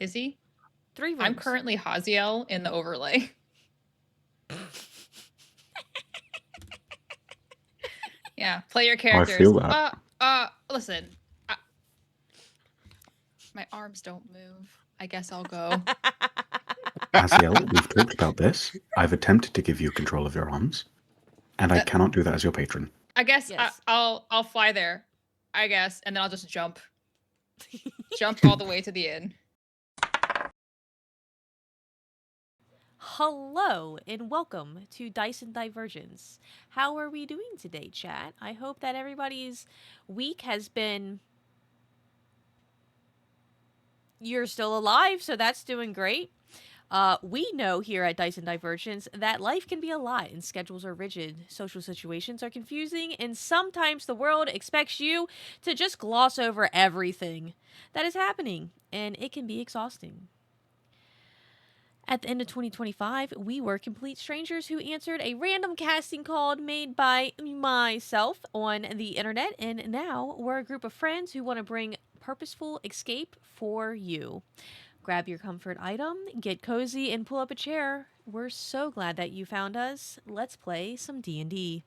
Izzy, 3 I'm rooms. currently Haziel in the overlay. Yeah, play your I characters. feel that. Listen. My arms don't move. I guess I'll go. Asiel, we've talked about this. I've attempted to give you control of your arms, and I cannot do that as your patron. I guess Yes. I'll fly there. I guess, and then I'll just jump. Jump all the way to the inn. Hello and welcome to Dice and Divergence. How are we doing today, chat? I hope that everybody's week has been. You're still alive, so that's doing great. We know here at Dice and Divergence that life can be a lot and schedules are rigid, social situations are confusing, and sometimes the world expects you to just gloss over everything that is happening, and it can be exhausting. At the end of 2025, we were complete strangers who answered a random casting call made by myself on the internet, and now we're a group of friends who want to bring purposeful escape for you. Grab your comfort item, get cozy, and pull up a chair. We're so glad that you found us. Let's play some D&D.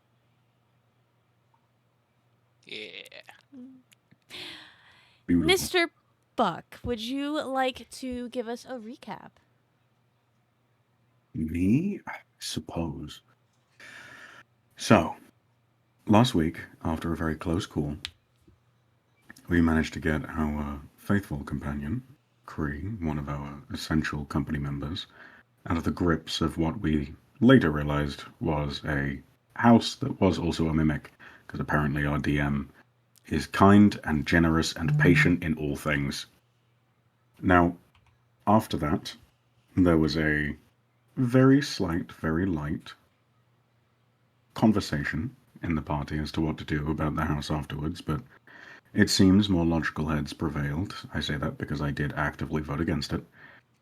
Yeah. Beautiful. Mr. Buck, would you like to give us a recap? Me? I suppose. So, last week, after a very close call, we managed to get our faithful companion, Cree, one of our essential company members, out of the grips of what we later realized was a house that was also a mimic, because apparently our DM is kind and generous and patient in all things. Now, after that, there was a very slight, very light conversation in the party as to what to do about the house afterwards, but it seems more logical heads prevailed. I say that because I did actively vote against it,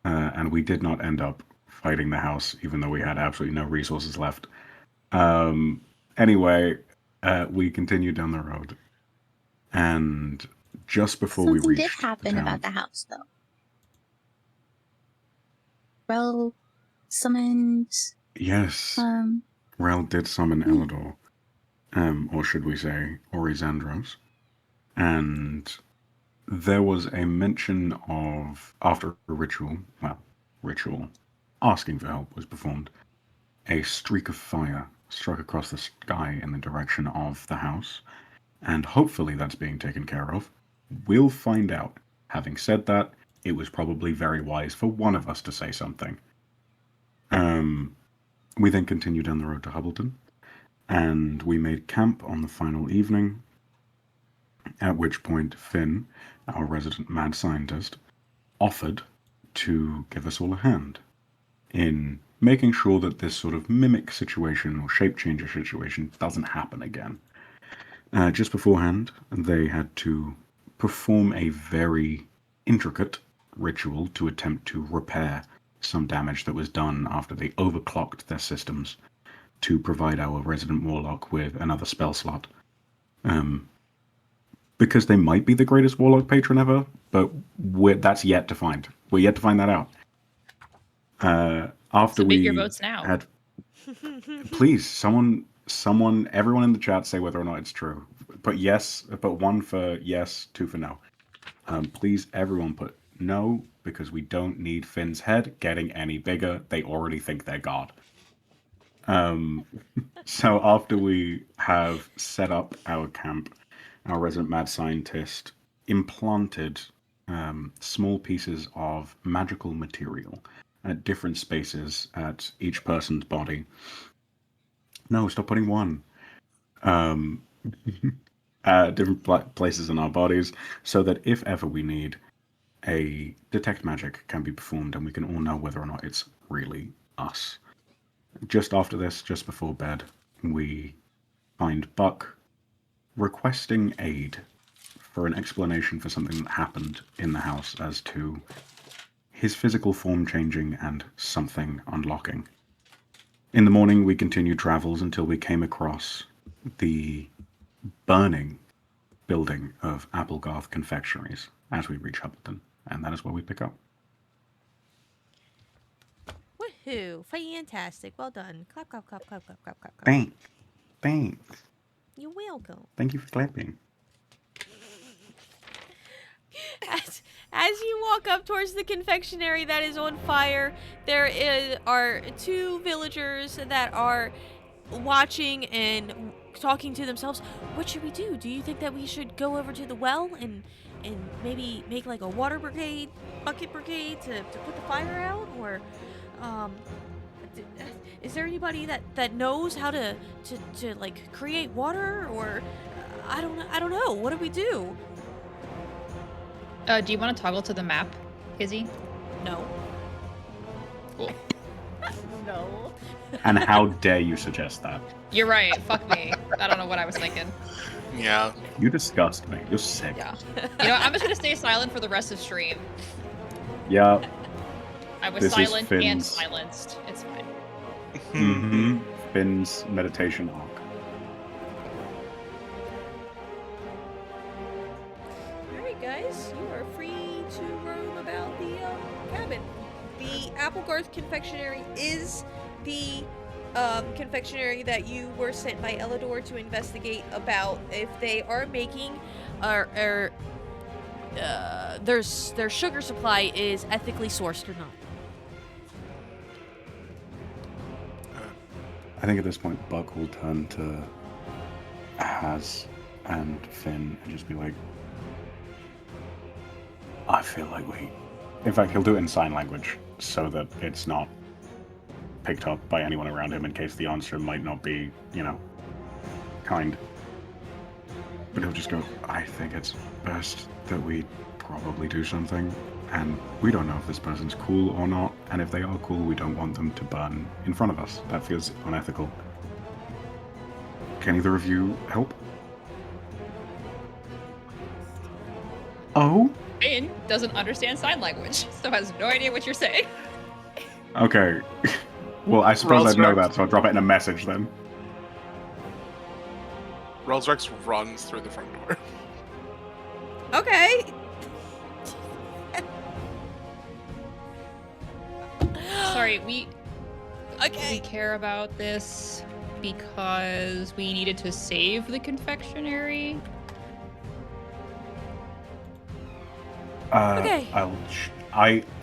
and we did not end up fighting the house, even though we had absolutely no resources left. Anyway, we continued down the road, and just before we Something did reached happen the town, about the house, though. Rel summoned. yes, Rel did summon Elidor, or should we say Orizandros, and there was a mention of, after a ritual, asking for help was performed, a streak of fire struck across the sky in the direction of the house, and hopefully that's being taken care of. We'll find out. Having said that, it was probably very wise for one of us to say something. We then continued down the road to Hubbleton, and we made camp on the final evening, at which point Finn, our resident mad scientist, offered to give us all a hand in making sure that this sort of mimic situation or shape changer situation doesn't happen again. Just beforehand, they had to perform a very intricate ritual to attempt to repair some damage that was done after they overclocked their systems to provide our resident warlock with another spell slot. Because they might be the greatest warlock patron ever, but that's yet to find. We're yet to find that out. After Submit we your votes now. had, please, someone, everyone in the chat say whether or not it's true. Put yes, put 1 for yes, 2 for no. Please, everyone put no, because we don't need Finn's head getting any bigger. They already think they're God. So after we have set up our camp, our resident mad scientist implanted small pieces of magical material at different spaces at each person's body. No, stop putting 1. Different places in our bodies, so that if ever we need, a detect magic can be performed and we can all know whether or not it's really us. Just after this, just before bed, we find Buck requesting aid for an explanation for something that happened in the house as to his physical form changing and something unlocking. In the morning, we continued travels until we came across the burning building of Applegarth Confectionaries as we reach Hubbleton, and that is where we pick up. Woohoo! Fantastic. Well done. Clap, clap, clap, clap, clap, clap, clap, clap. Thanks. You're welcome. Thank you for clapping. As you walk up towards the confectionery that is on fire, are two villagers that are watching and talking to themselves. What should we do? Do you think that we should go over to the well and maybe make like a water brigade, bucket brigade to put the fire out? Or is there anybody that knows how to like create water? Or I don't know. What do we do? Do you want to toggle to the map, Izzy? No. Cool. No. And how dare you suggest that? You're right. Fuck me. I don't know what I was thinking. Yeah. You disgust me. You're sick. Yeah. You know, I'm just gonna stay silent for the rest of stream. Yeah. I was This is silent and Finn's. silenced. It's fine. Mm-hmm. Finn's meditation arc. Alright guys, you are free to roam about the cabin. The Applegarth confectionery is the confectionery that you were sent by Elidor to investigate about if they are making their sugar supply is ethically sourced or not. I think at this point, Buck will turn to Haz and Finn and just be like, I feel like we... In fact, he'll do it in sign language so that it's not picked up by anyone around him in case the answer might not be, you know, kind. But he'll just go, I think it's best that we probably do something. And we don't know if this person's cool or not. And if they are cool, we don't want them to burn in front of us. That feels unethical. Can either of you help? Oh? Finn doesn't understand sign language, so has no idea what you're saying. Okay. Well, I suppose I'd know Rosrex. that, so I'll drop it in a message then. Rosrex runs through the front door. Okay. Sorry, we Okay. care about this because we needed to save the confectionery. Okay.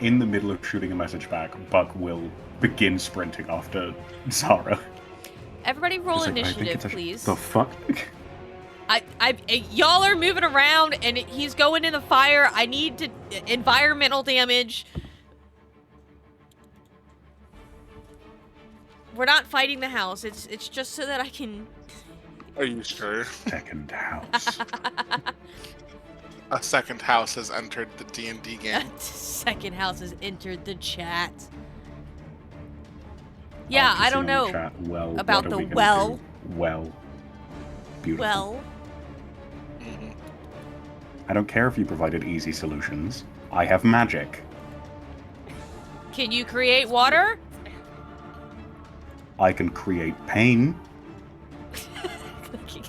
In the middle of shooting a message back, Buck will begin sprinting after Zara. Everybody roll Just like, I think initiative, it's a- please. The fuck? Y'all are moving around and he's going in the fire. I need to environmental damage. We're not fighting the house. It's just so that I can. Are you sure? Second house. A second house has entered the D&D game. Second house has entered the chat. Yeah, I'll I don't see on the know chat, well, about what are the we gonna well. do? Well. Beautiful. Well, Mhm. I don't care if you provided easy solutions. I have magic. can you create water? I can create pain.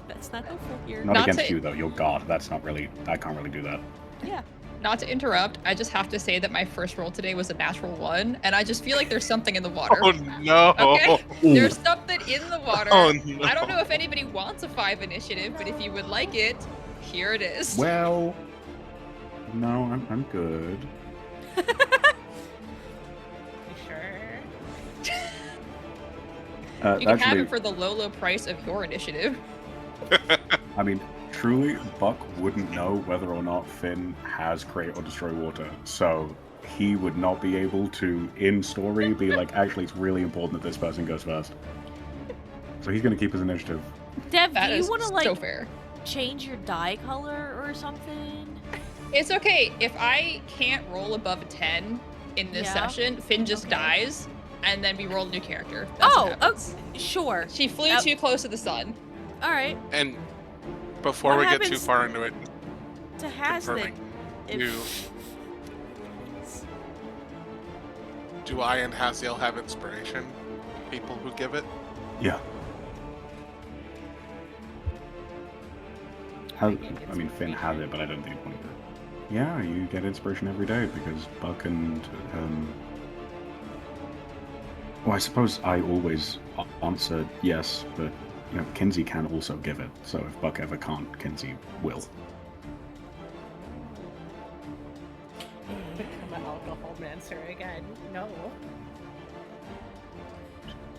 That's not helpful here. Not Not against to- you though. You're God. That's not really. I can't really do that. Yeah. Not to interrupt, I just have to say that my first roll today was a natural 1, and I just feel like there's something in the water. Oh no! Okay. Ooh. There's something in the water. Oh no! I don't know if anybody wants a 5 initiative, but if you would like it, here it is. Well. No, I'm good. Sure. You can have Actually, it for the low price of your initiative. I mean, truly, Buck wouldn't know whether or not Finn has create or destroy water, so he would not be able to, in story, be like, actually, it's really important that this person goes first. So he's going to keep his initiative. Dev, That do you is want to so like fair. change your dye color or something? It's okay. If I can't roll above a 10 in this Yeah. session, Finn just Okay. dies, and then we roll a new character. That's Oh, what happens. Sure. She flew That- too close to the sun. All right. And before What we get too happens far into it, To has then. confirming, do I and Haziel have inspiration? People who give it? Yeah. I mean, Finn has it, but I don't think he wanted it. Yeah, you get inspiration every day because Buck and Well, I suppose I always answer yes, but Kinsey can also give it. So if Buck ever can't, Kinsey will. Become an alcohol mancer again. No.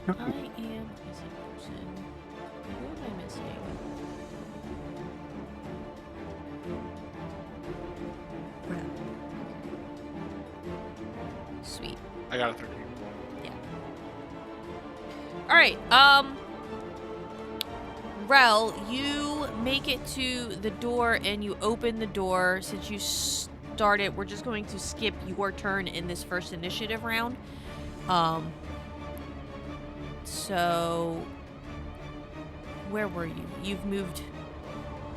I am missing person. Who am I missing? Rel. Sweet. I got a 13. All right. Rel, you make it to the door and you open the door. Since you started, we're just going to skip your turn in this first initiative round. So where were you? You've moved.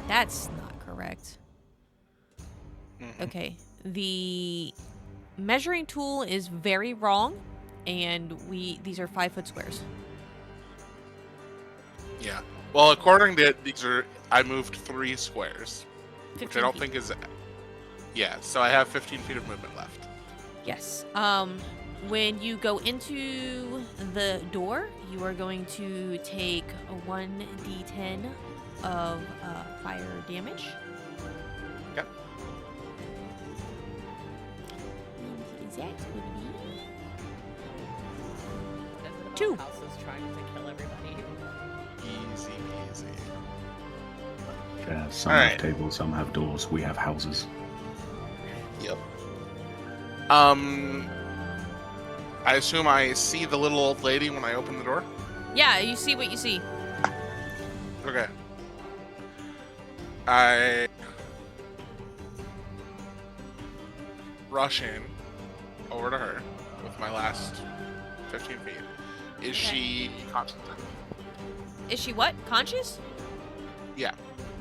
That's not correct. Okay. The measuring tool is very wrong, and these are 5-foot squares. Yeah. Well, according to it, I moved 3 squares, which I don't 15 think is. Yeah. So I have 15 feet of movement left. Yes. When you go into the door, you are going to take a 1d10 of fire damage. Yep. And is that going to be Isn't 2? Houses trying to kill everybody. Easy, easy. Yeah, some Alright. have tables, some have doors. We have houses. Yep. I assume I see the little old lady when I open the door. Yeah, you see what you see. Okay. I rush in over to her with my last 15 feet. Is she conscious? Is she what? Conscious? Yeah.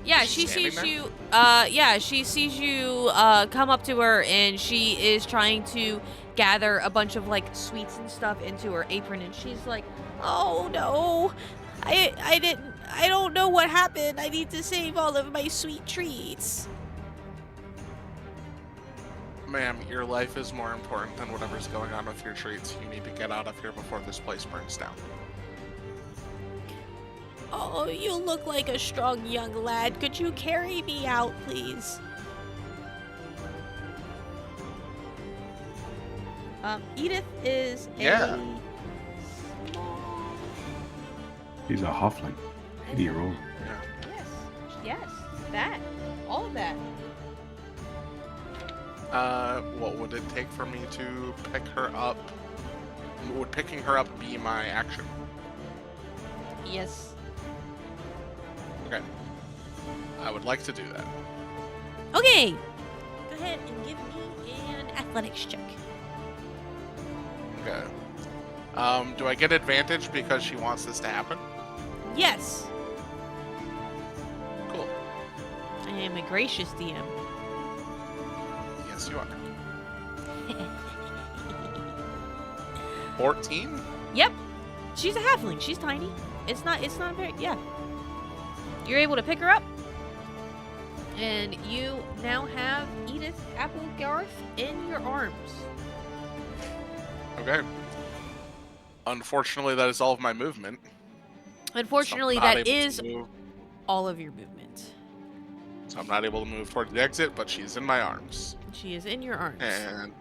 Yeah, Is she she standing sees there? you. Yeah, she sees you come up to her, and she is trying to gather a bunch of like sweets and stuff into her apron, and she's like, "Oh no, I don't know what happened. I need to save all of my sweet treats." Ma'am, your life is more important than whatever's going on with your treats. You need to get out of here before this place burns down. Oh, you look like a strong young lad. Could you carry me out, please? Edith is Yeah. a small... He's a halfling. 80-year-old. Yeah. Yes, that. All of that. What would it take for me to pick her up? Would picking her up be my action? Yes. Okay. I would like to do that. Okay. Go ahead and give me an athletics check. Okay. Do I get advantage because she wants this to happen? Yes. Cool. I am a gracious DM. Yes, you are. 14? Yep. She's a halfling. She's tiny. It's not very, yeah. You're able to pick her up. And you now have Edith Applegarth in your arms. Okay. Unfortunately, that is all of my movement. Unfortunately, So I'm not that able to is move. all of your movement. So I'm not able to move towards the exit, but she's in my arms. She is in your arms. And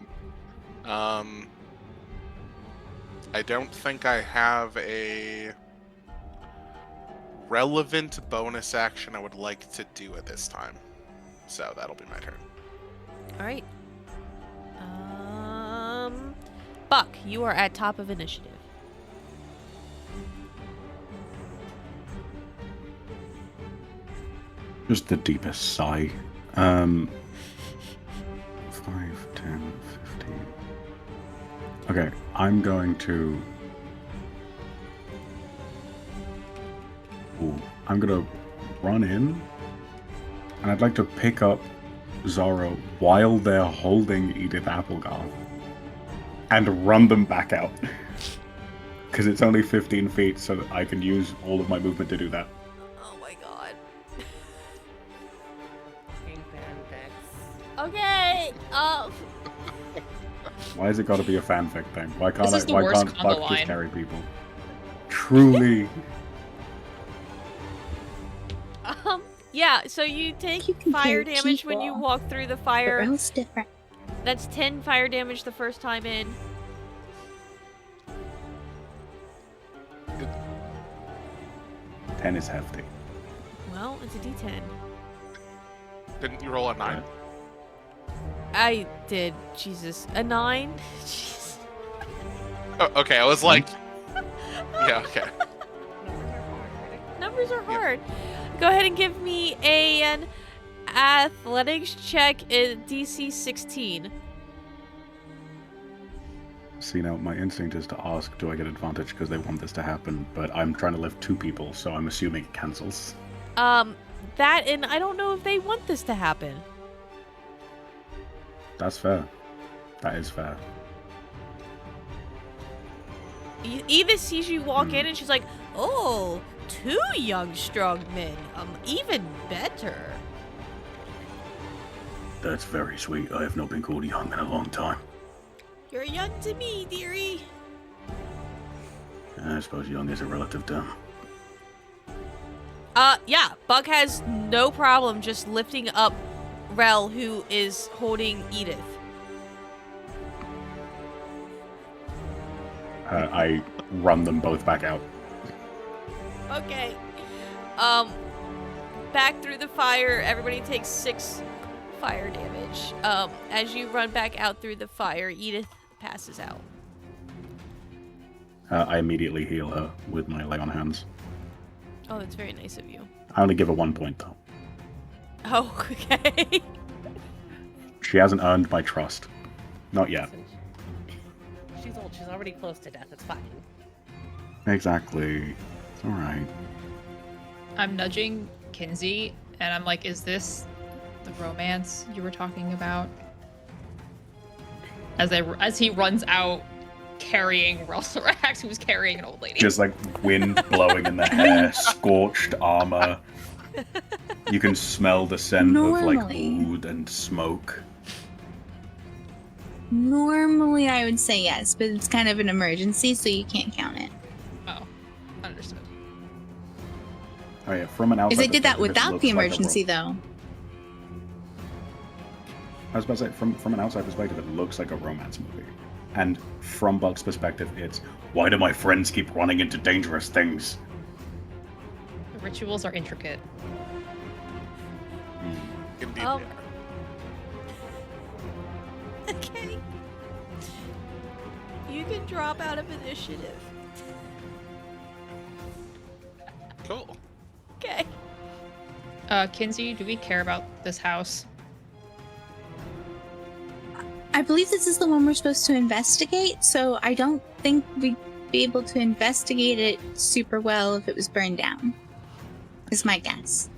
I don't think I have a relevant bonus action I would like to do at this time. So that'll be my turn. All right. Buck, you are at top of initiative. Just the deepest sigh. 5, 10, 15. Okay, I'm going to... Ooh, I'm gonna run in, and I'd like to pick up Zara while they're holding Edith Applegarth, and run them back out. Because it's only 15 feet, so that I can use all of my movement to do that. Oh my god. Fucking bandits. Okay. Why has it got to be a fanfic thing? Why can't This is the why worst can't combo Buck line. just carry people? Truly. Yeah, so you take You can fire carry damage when you people. walk through the But fire. Rel's different. That's 10 fire damage the first time in. Ten is hefty. Well, it's a d10. Didn't you roll a 9? I did. Jesus. A 9? Jeez. Oh, okay, I was like, yeah, okay. Numbers are hard. Go ahead and give me an athletics check at DC 16. See, now my instinct is to ask, do I get advantage because they want this to happen? But I'm trying to lift 2 people, so I'm assuming it cancels. That and I don't know if they want this to happen. That's fair. That is fair. Edith sees you walk in and she's like, "Oh, 2 young strong men. Even better." That's very sweet. I have not been called young in a long time. You're young to me, dearie. I suppose young is a relative term. Yeah, Buck has no problem just lifting up Rel, who is holding Edith. I run them both back out. Okay. Back through the fire, everybody takes 6 fire damage. As you run back out through the fire, Edith passes out. I immediately heal her with my lay on hands. Oh, that's very nice of you. I only give her 1 point though. Oh, okay. She hasn't earned my trust. Not yet. She's old. She's already close to death. It's fine. Exactly. It's alright. I'm nudging Kinsey, and I'm like, is this the romance you were talking about? As he runs out carrying Relsorax, who's carrying an old lady. Just like wind blowing in the hair, scorched armor. You can smell the scent of like Normally. wood and smoke. Normally, I would say yes, but it's kind of an emergency, so you can't count it. Oh, understood. Oh yeah, from an outside. Because I did that perspective, it without looks the like a emergency, though. I was about to say, from an outside perspective, it looks like a romance movie. And from Buck's perspective, it's, why do my friends keep running into dangerous things? The rituals are intricate. Indeed. Um, yeah. Okay. You can drop out of initiative. Cool. Okay. Kinsey, do we care about this house? I believe this is the one we're supposed to investigate, so I don't think we'd be able to investigate it super well if it was burned down. Is my guess.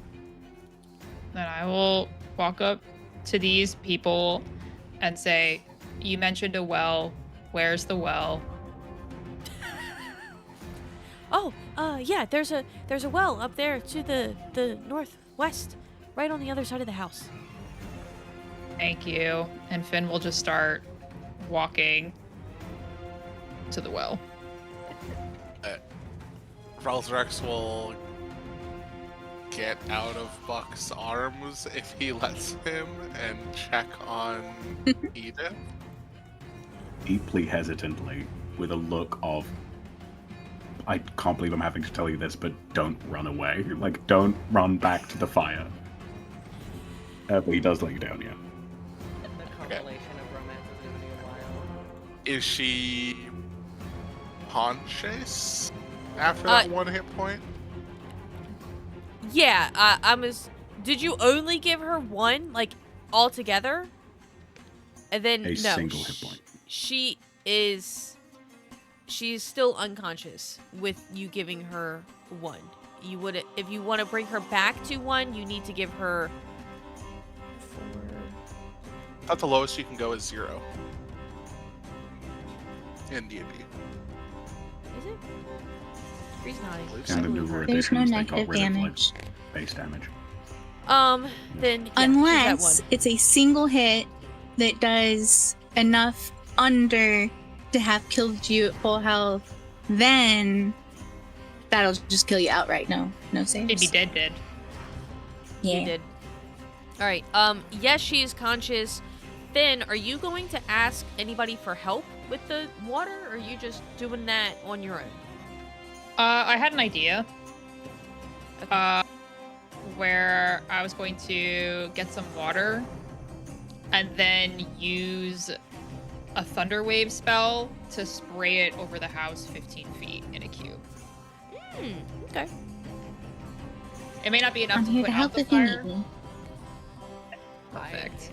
Then I will walk up to these people and say, you mentioned a well. Where's the well? Oh, yeah, there's a well up there to the northwest, right on the other side of the house. Thank you. And Finn will just start walking to the well. Relsorax will get out of Buck's arms if he lets him and check on Edith. Deeply hesitantly, with a look of, I can't believe I'm having to tell you this, but don't run away. Like, don't run back to the fire. But he does lay you down, yeah. The correlation of romance is going to be a while. Is she conscious after that 1 hit point? Yeah, did you only give her 1, like, altogether? And then, A no. single hit point. She's still unconscious with you giving her 1. You would, if you want to bring her back to 1, you need to give her 4. I thought the lowest you can go is 0. In D&D. Is it? Three's nodding. believe And the I believe newer her. There's no editions, they got negative rid of, like, damage. base damage. Then yeah, she's at Unless 1. it's a single hit that does enough under to have killed you at full health, then that'll just kill you outright. No saves. It'd be dead. Yeah. You did. All right. Yes, she is conscious. Finn, are you going to ask anybody for help with the water, or are you just doing that on your own? I had an idea. Okay. Where I was going to get some water and then use a thunder wave spell to spray it over the house 15 feet in a cube. Okay. It may not be enough I'm to here put to out help the if you fire. need me. Perfect.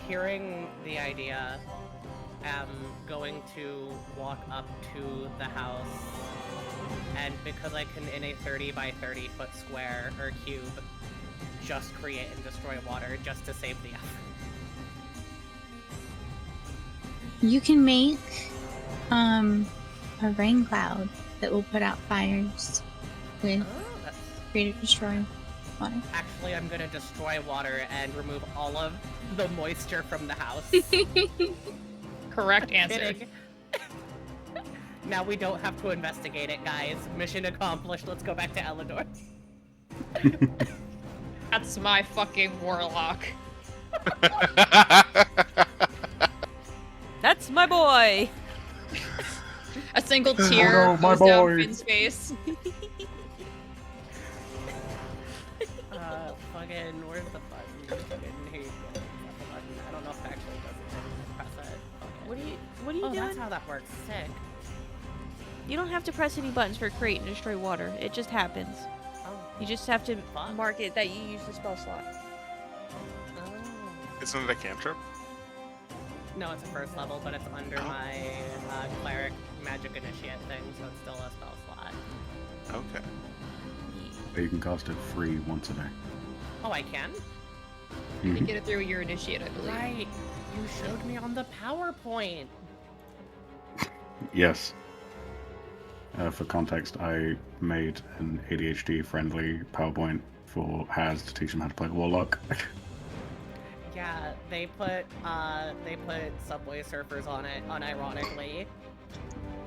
Hearing the idea, am going to walk up to the house, and because I can in a 30 by 30 foot square or cube, just create and destroy water just to save the effort. You can make a rain cloud that will put out fires with Oh, that's... create or destroy water. Actually, I'm gonna destroy water and remove all of the moisture from the house. Correct answer. Kidding. Now we don't have to investigate it, guys. Mission accomplished. Let's go back to Elador. That's my fucking warlock. That's my boy. A single tear Oh no, my goes down boy. Finn's face. Fucking, where's the button? Fucking, here you go. Press the button. I don't know if it actually does it. Press it. Okay. What are you Oh, doing? that's how that works. Sick. You don't have to press any buttons for create and destroy water. It just happens. Oh. You just have to Fuck. mark it that you use the spell slot. Oh. Isn't it a cantrip? No, it's a first level, but it's under my cleric magic initiate thing, so it's still a spell slot. Okay. You can cast it free once a day. Oh, I can? You Mhm. get it through your initiate, I believe. Right. You showed me on the PowerPoint. Yes. For context, I made an ADHD-friendly PowerPoint for Haz to teach him how to play Warlock. Yeah, they put Subway Surfers on it, unironically.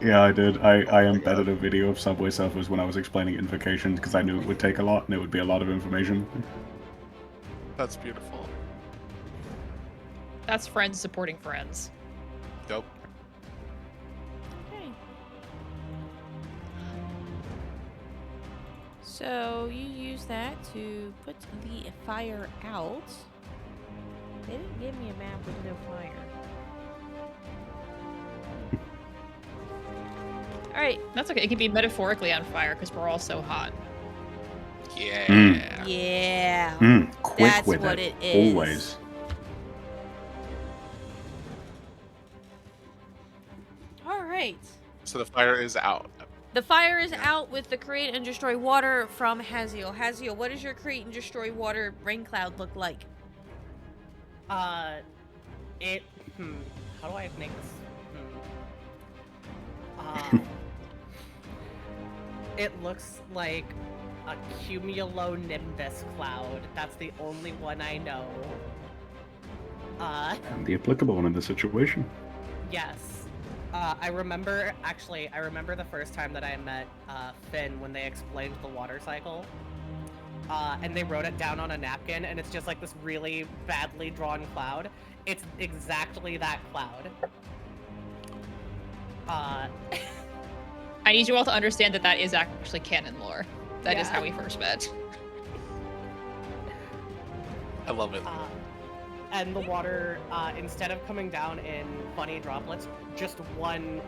Yeah, I did. I embedded a video of Subway Surfers when I was explaining invocations because I knew it would take a lot and it would be a lot of information. That's beautiful. That's friends supporting friends. Dope. Okay. So you use that to put the fire out. They didn't give me a map with no fire. Alright. That's okay. It can be metaphorically on fire because we're all so hot. Yeah. Yeah. Quick That's with what it. it is. Always. Alright. So the fire is out. The fire is out with the create and destroy water from Haziel. Haziel, what does your create and destroy water rain cloud look like? How do I make this? It looks like a cumulonimbus cloud. That's the only one I know. And the applicable one in this situation. Yes. I remember the first time that I met Finn when they explained the water cycle. And they wrote it down on a napkin, and it's just like this really badly drawn cloud. It's exactly that cloud. I need you all to understand that that is actually canon lore. That is Yeah. how we first met. I love it. And the water, instead of coming down in funny droplets, just one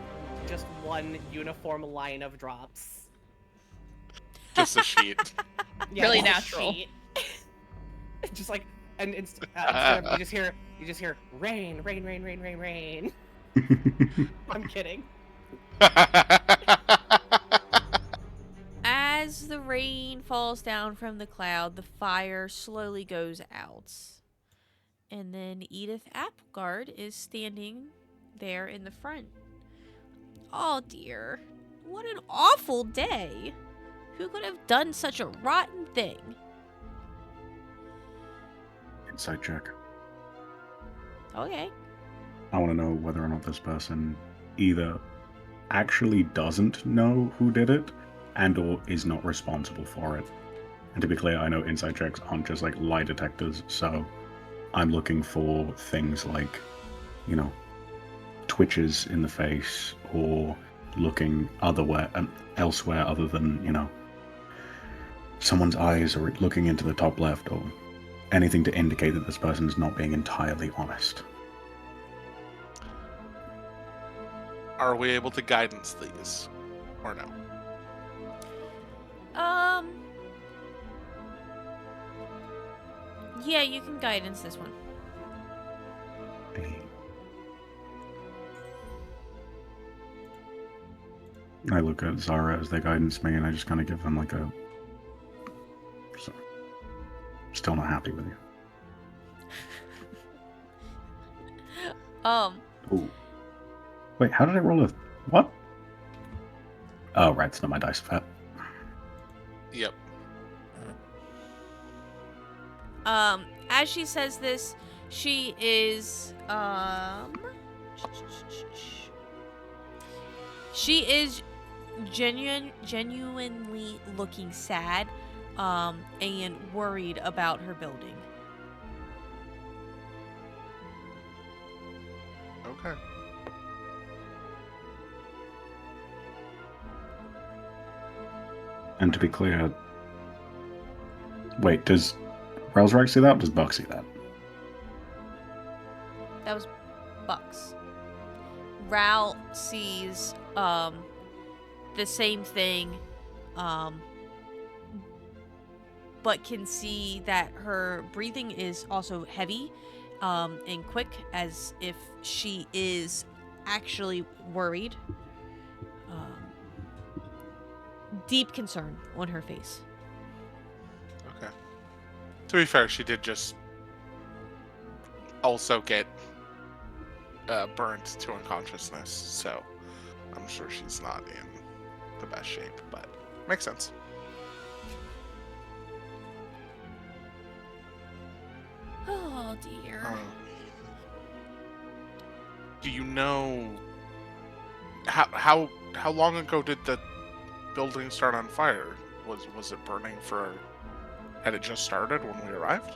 uniform line of drops. Just a sheet. Yeah, Really just a natural. sheet. Just like, and instead of, you just hear rain, rain, rain, rain, rain, rain. I'm kidding. As the rain falls down from the cloud, the fire slowly goes out. And then Edith Applegard is standing there in the front. Oh dear. What an awful day. Who could have done such a rotten thing? Insight check. Okay. I want to know whether or not this person either actually doesn't know who did it and or is not responsible for it. And to be clear, I know inside checks aren't just like lie detectors, so I'm looking for things like, you know, twitches in the face or looking elsewhere other than, you know, someone's eyes or looking into the top left or anything to indicate that this person is not being entirely honest. Are we able to guidance these? Or no? Yeah, you can guidance this one. I look at Zara as they guidance me, and I just kind of give them like a. So, still not happy with you. Ooh. Wait, how did I roll a what? Oh, right, it's not my dice fat. Yep. As she says this, she is she is genuinely looking sad, and worried about her building. Okay. And to be clear, wait, does Relsrag see that? Or does Buck see that? That was Bucks. Ral sees the same thing, but can see that her breathing is also heavy and quick, as if she is actually worried. Deep concern on her face. Okay. To be fair, she did just also get burnt to unconsciousness, so I'm sure she's not in the best shape, but makes sense. Oh dear. Do you know how long ago did the building start on fire? Was it burning for? Had it just started when we arrived?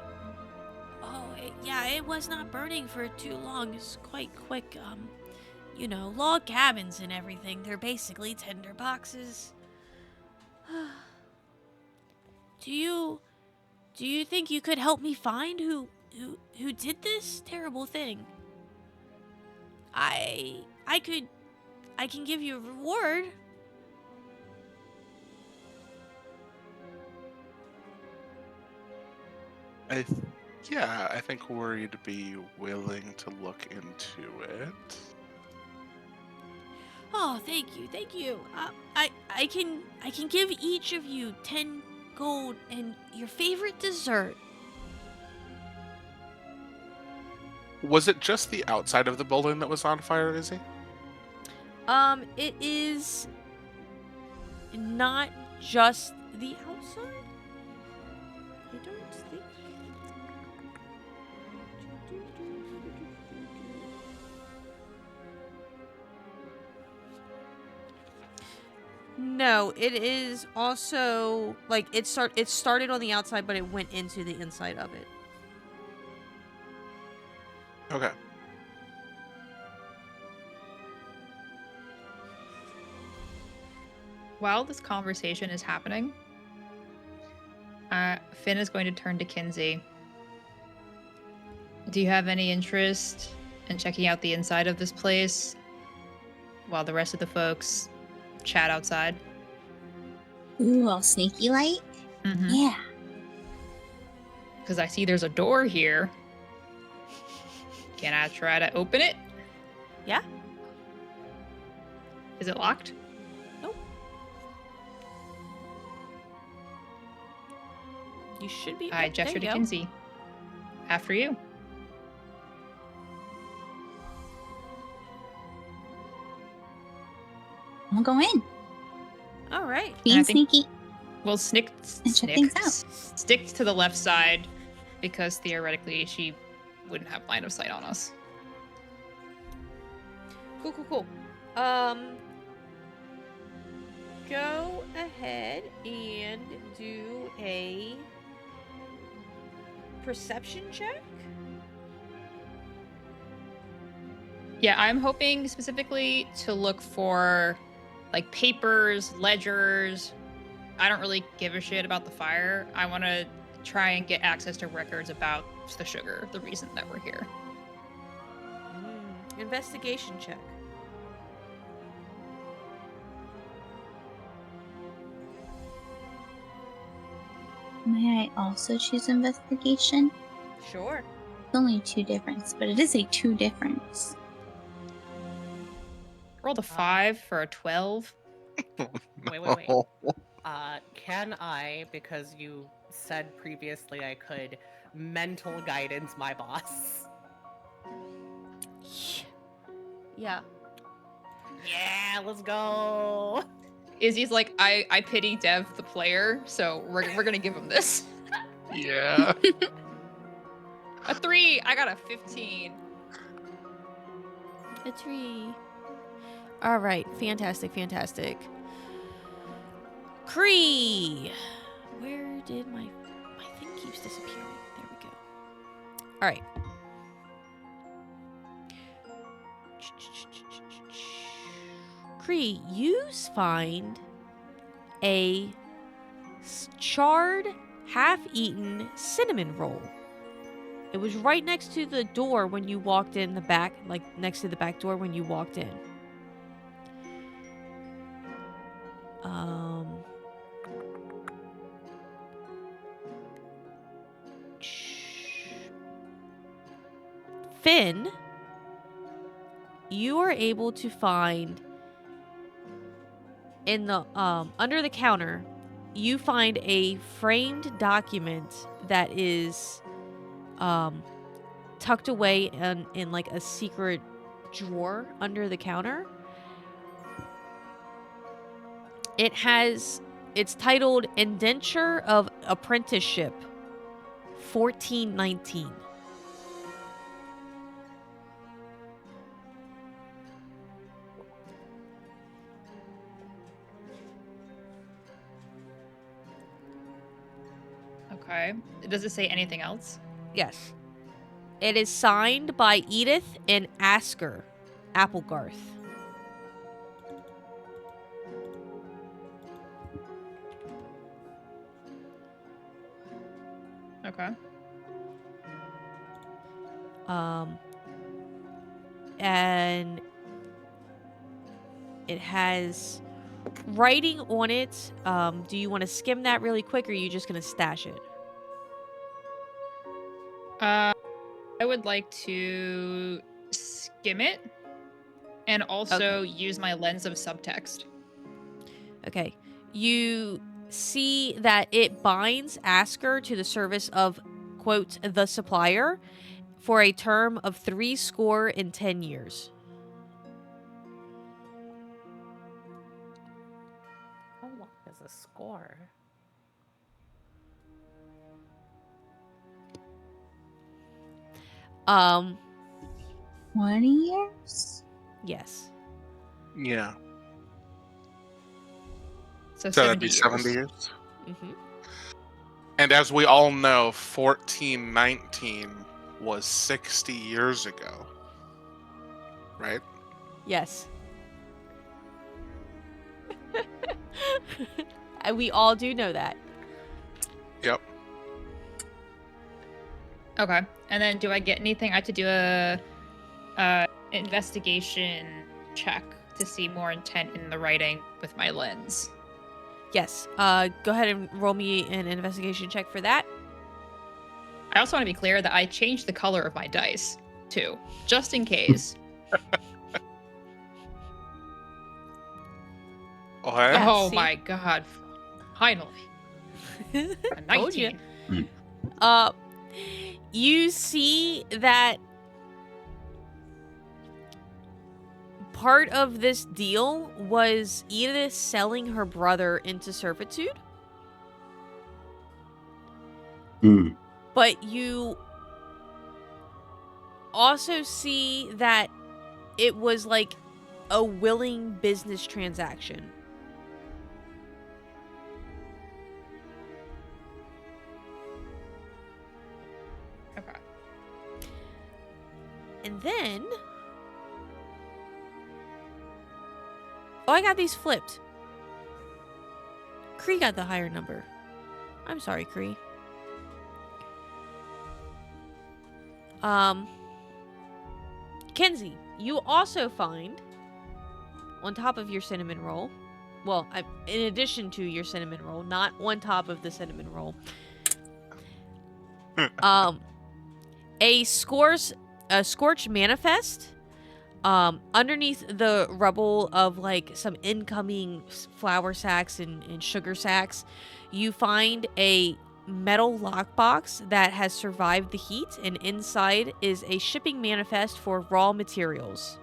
Oh, yeah, it was not burning for too long. It's quite quick. You know, log cabins and everything. They're basically tinder boxes. Do you think you could help me find who did this terrible thing? I can give you a reward. I think we'd be willing to look into it. Oh, thank you. I can give each of you 10 gold and your favorite dessert. Was it just the outside of the building that was on fire, Izzy? It is not just the outside. I don't think. No, it is also like it started on the outside, but it went into the inside of it. Okay. While this conversation is happening, Finn is going to turn to Kinsey. Do you have any interest in checking out the inside of this place while the rest of the folks chat outside? Ooh, all sneaky like? Mm-hmm. Yeah. Because I see there's a door here. Can I try to open it? Yeah. Is it locked? Nope. You should be. I Yep, gesture there to you go. Kinsey. After you. I'll go in. All right. Being I think- sneaky. We'll stick to the left side because theoretically she wouldn't have line of sight on us. Cool. Go ahead and do a perception check. Yeah, I'm hoping specifically to look for like papers, ledgers. I don't really give a shit about the fire. I want to try and get access to records about the sugar, the reason that we're here. Investigation check. May I also choose investigation? Sure. It's only 2 difference, but it is a 2 difference. Rolled a 5 for a 12. Wait. Can I, because you said previously I could, mental guidance my boss? Yeah. Yeah, let's go. Izzy's like, I pity Dev, the player, so we're gonna give him this. Yeah. A 3. I got a 15. A tree. All right. Fantastic. Cree. Where did my thing keeps disappearing? There we go. All right. Cree, you find a charred, half-eaten cinnamon roll. It was right next to the door when you walked in the back, like next to the back door when you walked in. Finn, you are able to find in the under the counter, you find a framed document that is tucked away in like a secret drawer under the counter. It's titled Indenture of Apprenticeship 1419. Okay. Does it say anything else? Yes. It is signed by Edith and Asker Applegarth. Okay. And it has writing on it. Do you want to skim that really quick, or are you just going to stash it? I would like to skim it and also use my lens of subtext. Okay. You see that it binds Asker to the service of, quote, the supplier for a term of 70 years. How long is a score? Um, 20 years? yes. Yeah. So So that'd 70 be years. 70 years. Mm-hmm. And as we all know, 1419 was 60 years ago. Right? Yes. And we all do know that. Yep. Okay. And then do I get anything? I have to do a investigation check to see more intent in the writing with my lens. Yes. Go ahead and roll me an investigation check for that. I also want to be clear that I changed the color of my dice too, just in case. Okay. Yeah, Oh see? my god. Finally. A Told ya. 19. You see that part of this deal was Edith selling her brother into servitude, but you also see that it was like a willing business transaction. Okay. And then... Oh, I got these flipped. Kree got the higher number. I'm sorry, Kree. Kenzie, you also find, on top of your cinnamon roll, well, in addition to your cinnamon roll, not on top of the cinnamon roll, a scorched manifest. Underneath the rubble of like some incoming flour sacks and sugar sacks, you find a metal lockbox that has survived the heat, and inside is a shipping manifest for raw materials.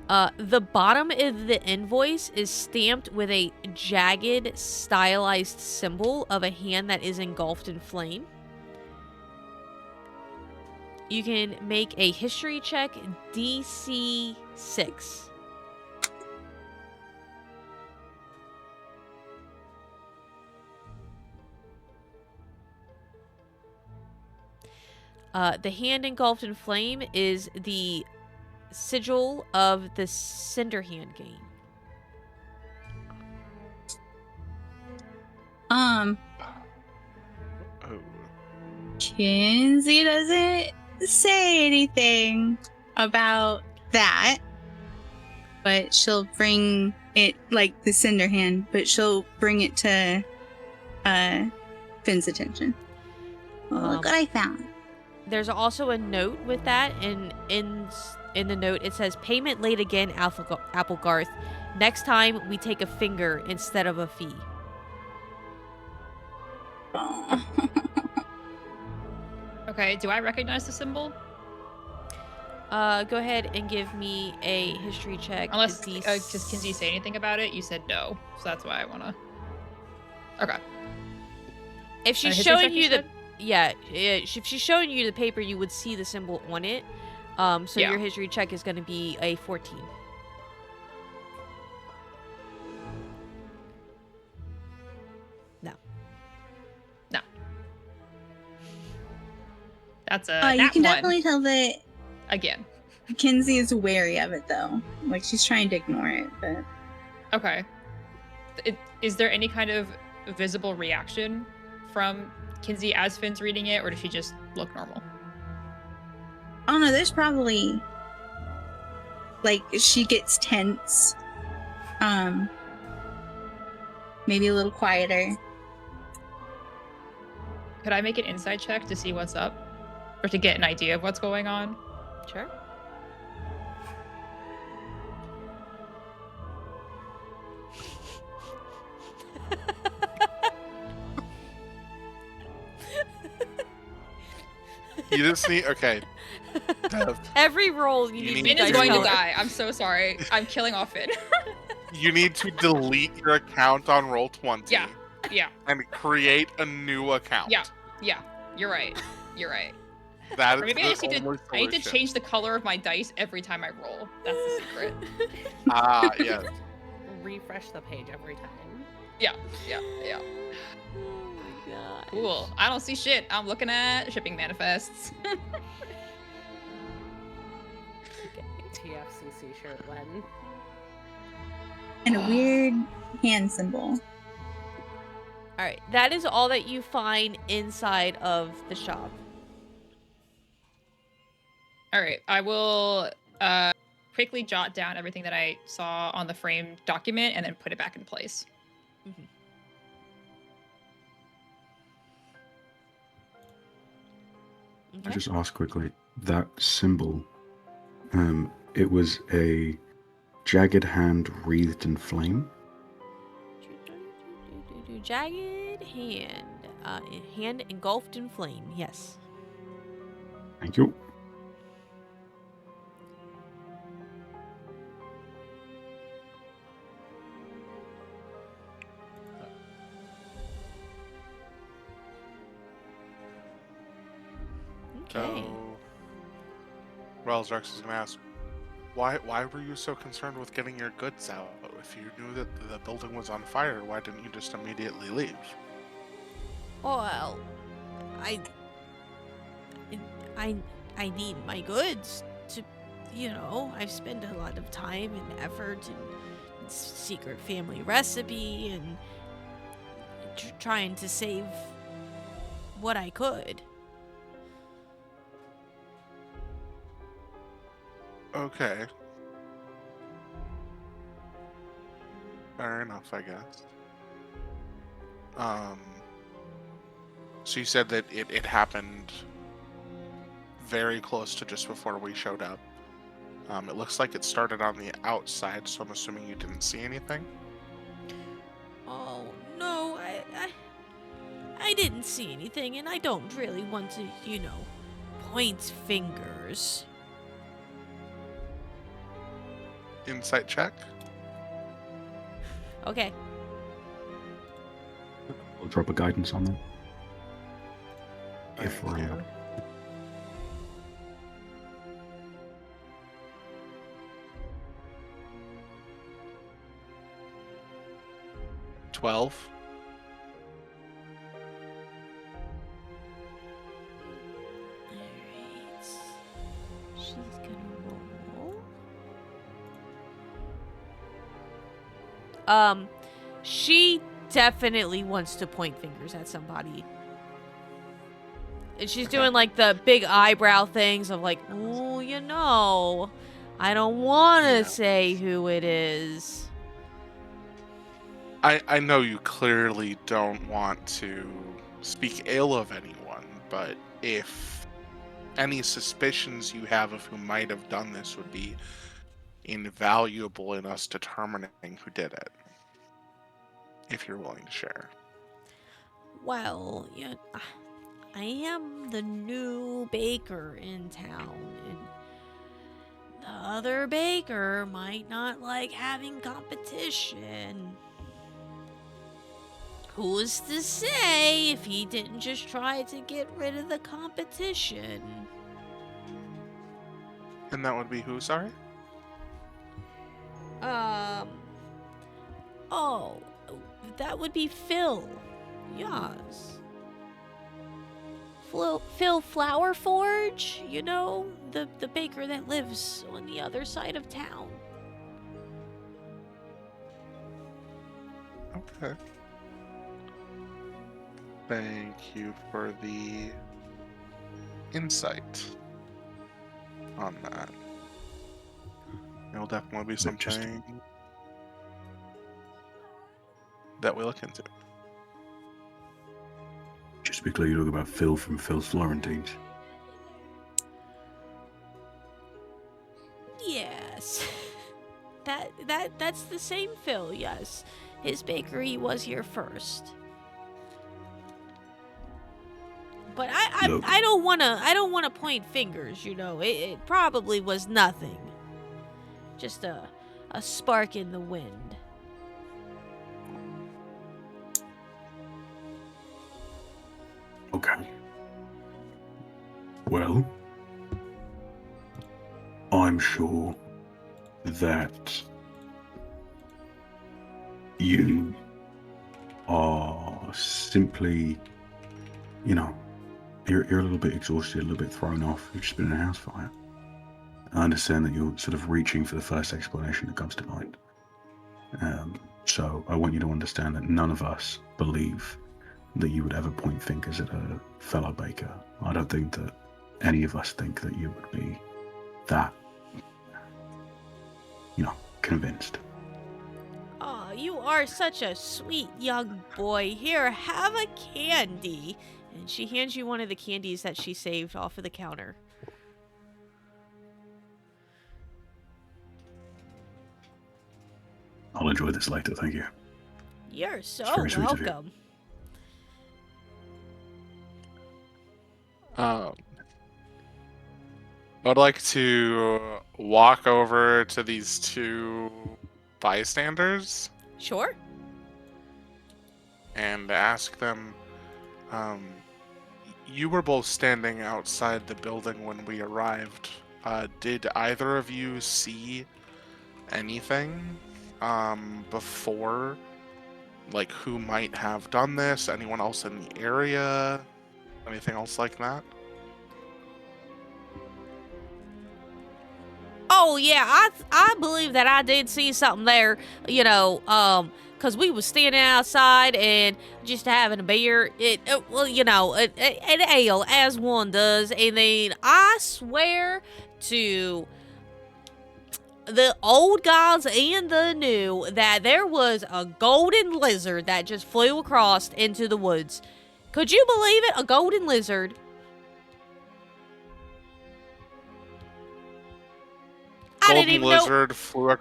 The bottom of the invoice is stamped with a jagged, stylized symbol of a hand that is engulfed in flame. You can make a history check, DC 6. The hand engulfed in flame is the sigil of the Cinder Hand game. Oh. Kinsey doesn't say anything about that, but she'll bring it, like the Cinder Hand, but she'll bring it to Finn's attention. Look what I found. There's also a note with that, and in the note it says, "Payment late again, Applegarth. Next time we take a finger instead of a fee." Oh. Okay, do I recognize the symbol? Go ahead and give me a history check. Unless, does Kinsey say anything about it? You said no, so that's why I wanna... Okay. If she's history showing check, you you the... said? Yeah, if she's showing you the paper, you would see the symbol on it. So Yeah. your history check is going to be a 14. No. No. That's a You nat can one. definitely tell that Again. Kinsey is wary of it, though. Like, she's trying to ignore it, but... Okay. Is there any kind of visible reaction from Kinsey as Finn's reading it, or does she just look normal? Oh no, there's probably... Like, she gets tense. Maybe a little quieter. Could I make an insight check to see what's up? Or to get an idea of what's going on? Sure. You just need... Okay. Dev, Every roll You you need need Finn to is dice going to color. die. I'm so sorry. I'm killing off Finn. you need to delete your account on Roll20. Yeah. Yeah. And create a new account. Yeah. Yeah. You're right. You're right. That Or is maybe I just need the to, only I need to change the color of my dice every time I roll. That's the secret. Ah, yes. Refresh the page every time. Yeah. Yeah. Yeah. Oh my god. Cool. I don't see shit. I'm looking at shipping manifests. TFCC shirt, Len. And a weird hand symbol. All right, that is all that you find inside of the shop. All right. I will quickly jot down everything that I saw on the framed document and then put it back in place. Mhm. I Okay. just ask quickly, that symbol, it was a jagged hand wreathed in flame? Jagged hand. Hand engulfed in flame, yes. Thank you. Okay. So, Well, Rex is gonna ask, why were you so concerned with getting your goods out? If you knew that the building was on fire, why didn't you just immediately leave? Well, I, I, I need my goods to, I've spent a lot of time and effort and secret family recipe and trying to save what I could. Okay. Fair enough, I guess. So you said that it happened very close to just before we showed up. It looks like it started on the outside, so I'm assuming you didn't see anything? Oh, no, I didn't see anything, and I don't really want to, point fingers. Insight check? Okay. I'll drop a guidance on that. If Thank we're you. 12. Alright. She's gonna roll. She definitely wants to point fingers at somebody. And she's doing like the big eyebrow things of like, oh, I don't want to say who it is. I know you clearly don't want to speak ill of anyone, but if any suspicions you have of who might have done this would be invaluable in us determining who did it. If you're willing to share. Well, I am the new baker in town, and the other baker might not like having competition. Who's to say if he didn't just try to get rid of the competition? And that would be who, sorry? Oh, that would be Phil. Yes. Phil Flower Forge, the baker that lives on the other side of town. Okay. Thank you for the insight on that. It'll definitely be But just- something that we look into. Just to be clear, you talk about Phil from Phil's Florentines. Yes. That's the same Phil, yes. His bakery was here first. But Look. I don't wanna point fingers, It probably was nothing. Just a spark in the wind. Okay. Well, I'm sure that you are simply, you're a little bit exhausted, a little bit thrown off. You've just been in a house fire. I understand that you're sort of reaching for the first explanation that comes to mind. So I want you to understand that none of us believe that you would ever point fingers at a fellow baker. I don't think that any of us think that you would be that, convinced. Oh, you are such a sweet young boy. Here, have a candy. And she hands you one of the candies that she saved off of the counter. I'll enjoy this later, thank you. You're so very sweet of you. welcome. I'd like to walk over to these two bystanders Sure. and ask them, you were both standing outside the building when we arrived. Did either of you see anything before? Like, who might have done this? Anyone else in the area? Anything else like that? Oh yeah, I believe that I did see something there. You know, cause we was standing outside and just having a beer. Well, you know, an ale as one does, and then I swear to the old gods and the new that there was a golden lizard that just flew across into the woods. Could you believe it? A golden lizard. I didn't even Lizard flew. I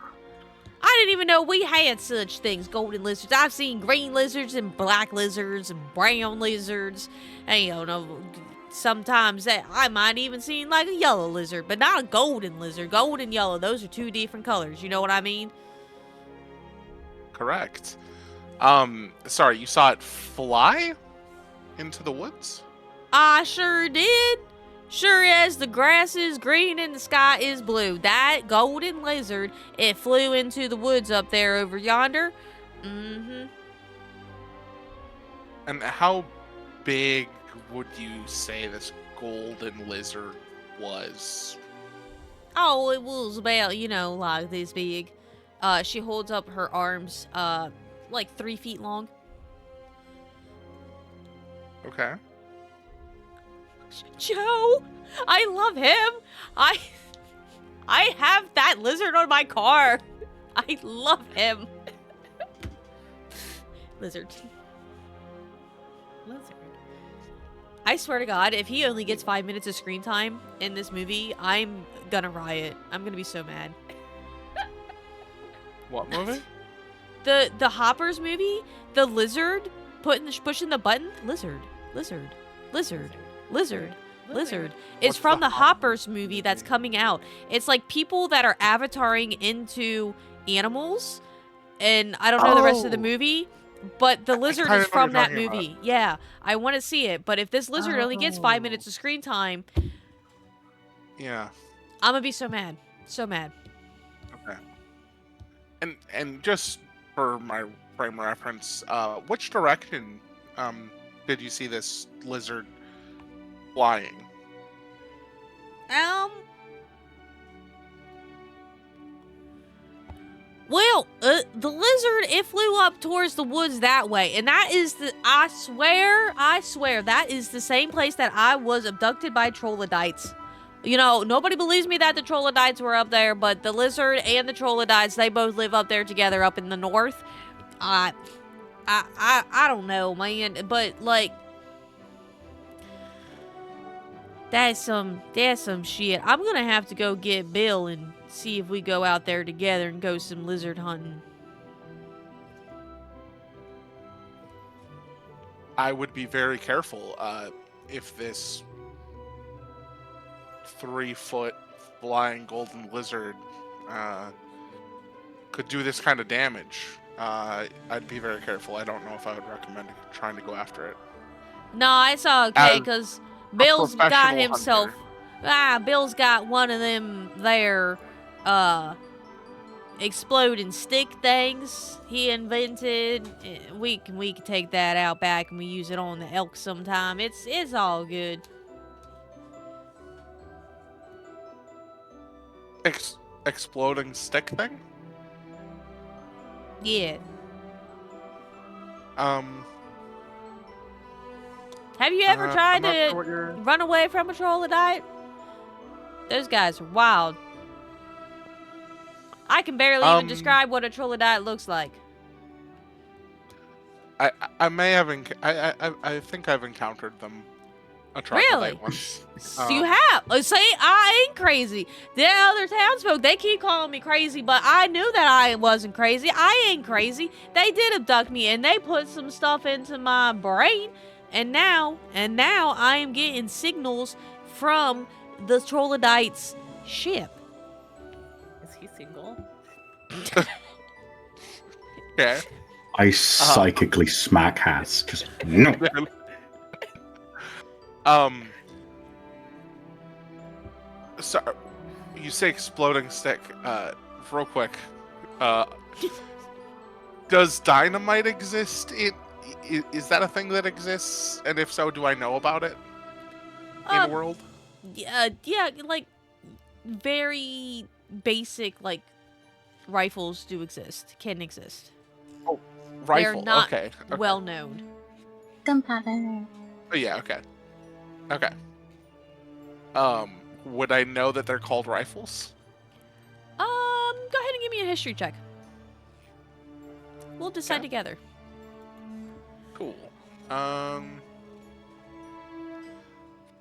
didn't even know we had such things, golden lizards. I've seen green lizards and black lizards and brown lizards. And, you know, sometimes that I might even seen like a yellow lizard, but not a golden lizard. Gold and yellow, those are two different colors. You know what I mean? Correct. Sorry, you saw it fly into the woods? I sure did. Sure as the grass is green and the sky is blue. That golden lizard, it flew into the woods up there over yonder. Mm-hmm. And how big would you say this golden lizard was? Oh, it was about, you know, like this big. She holds up her arms, like 3 feet long. Okay. Joe, I love him. I have that lizard on my car. I love him. Lizard. I swear to God, if he only gets 5 minutes of screen time in this movie, I'm gonna riot. I'm gonna be so mad. What movie? The Hoppers movie, the lizard pushing the button. Lizard. It's from the Hoppers movie that's coming out. It's like people that are avataring into animals, and I don't know the rest of the movie, but the lizard is from that movie. Yeah, I want to see it, but if this lizard only gets 5 minutes of screen time, yeah, I'm gonna be so mad. So mad. Okay. And just for my frame of reference, which direction did you see this lizard flying? Well, the lizard, it flew up towards the woods that way, and that is I swear, that is the same place that I was abducted by troglodytes. You know, nobody believes me that the troglodytes were up there, but the lizard and the troglodytes, they both live up there together up in the north. I don't know, man, but like, that's some shit. I'm gonna have to go get Bill and see if we go out there together and go some lizard hunting. I would be very careful if this 3-foot flying golden lizard could do this kind of damage. I'd be very careful. I don't know if I would recommend trying to go after it. No, it's okay, because Bill's got professional himself... hunter. Bill's got one of them there, exploding stick things he invented. We can take that out back and we use it on the elk sometime. It's all good. Exploding stick thing? Yeah. Have you ever tried to run away from a troglodyte? Those guys are wild. I can barely even describe what a troglodyte looks like. I may have I think I've encountered them. A troglodyte Really? once. You have? See, I ain't crazy. The other townsfolk, they keep calling me crazy, but I knew that I wasn't crazy. I ain't crazy. They did abduct me, and they put some stuff into my brain, and now I am getting signals from the troglodyte's ship. Is he single? Okay. I psychically smack Hass. Just no. So You say exploding stick. Real quick. Does dynamite exist? Is that a thing that exists? And if so, do I know about it in the Um, world? yeah, like very basic like rifles do exist, can exist. They're Rifle. not Okay. well known. Gunpowder. Oh, yeah. Okay. Okay. Would I know that they're called rifles? Go ahead and give me a history check. We'll decide Okay. together. Cool.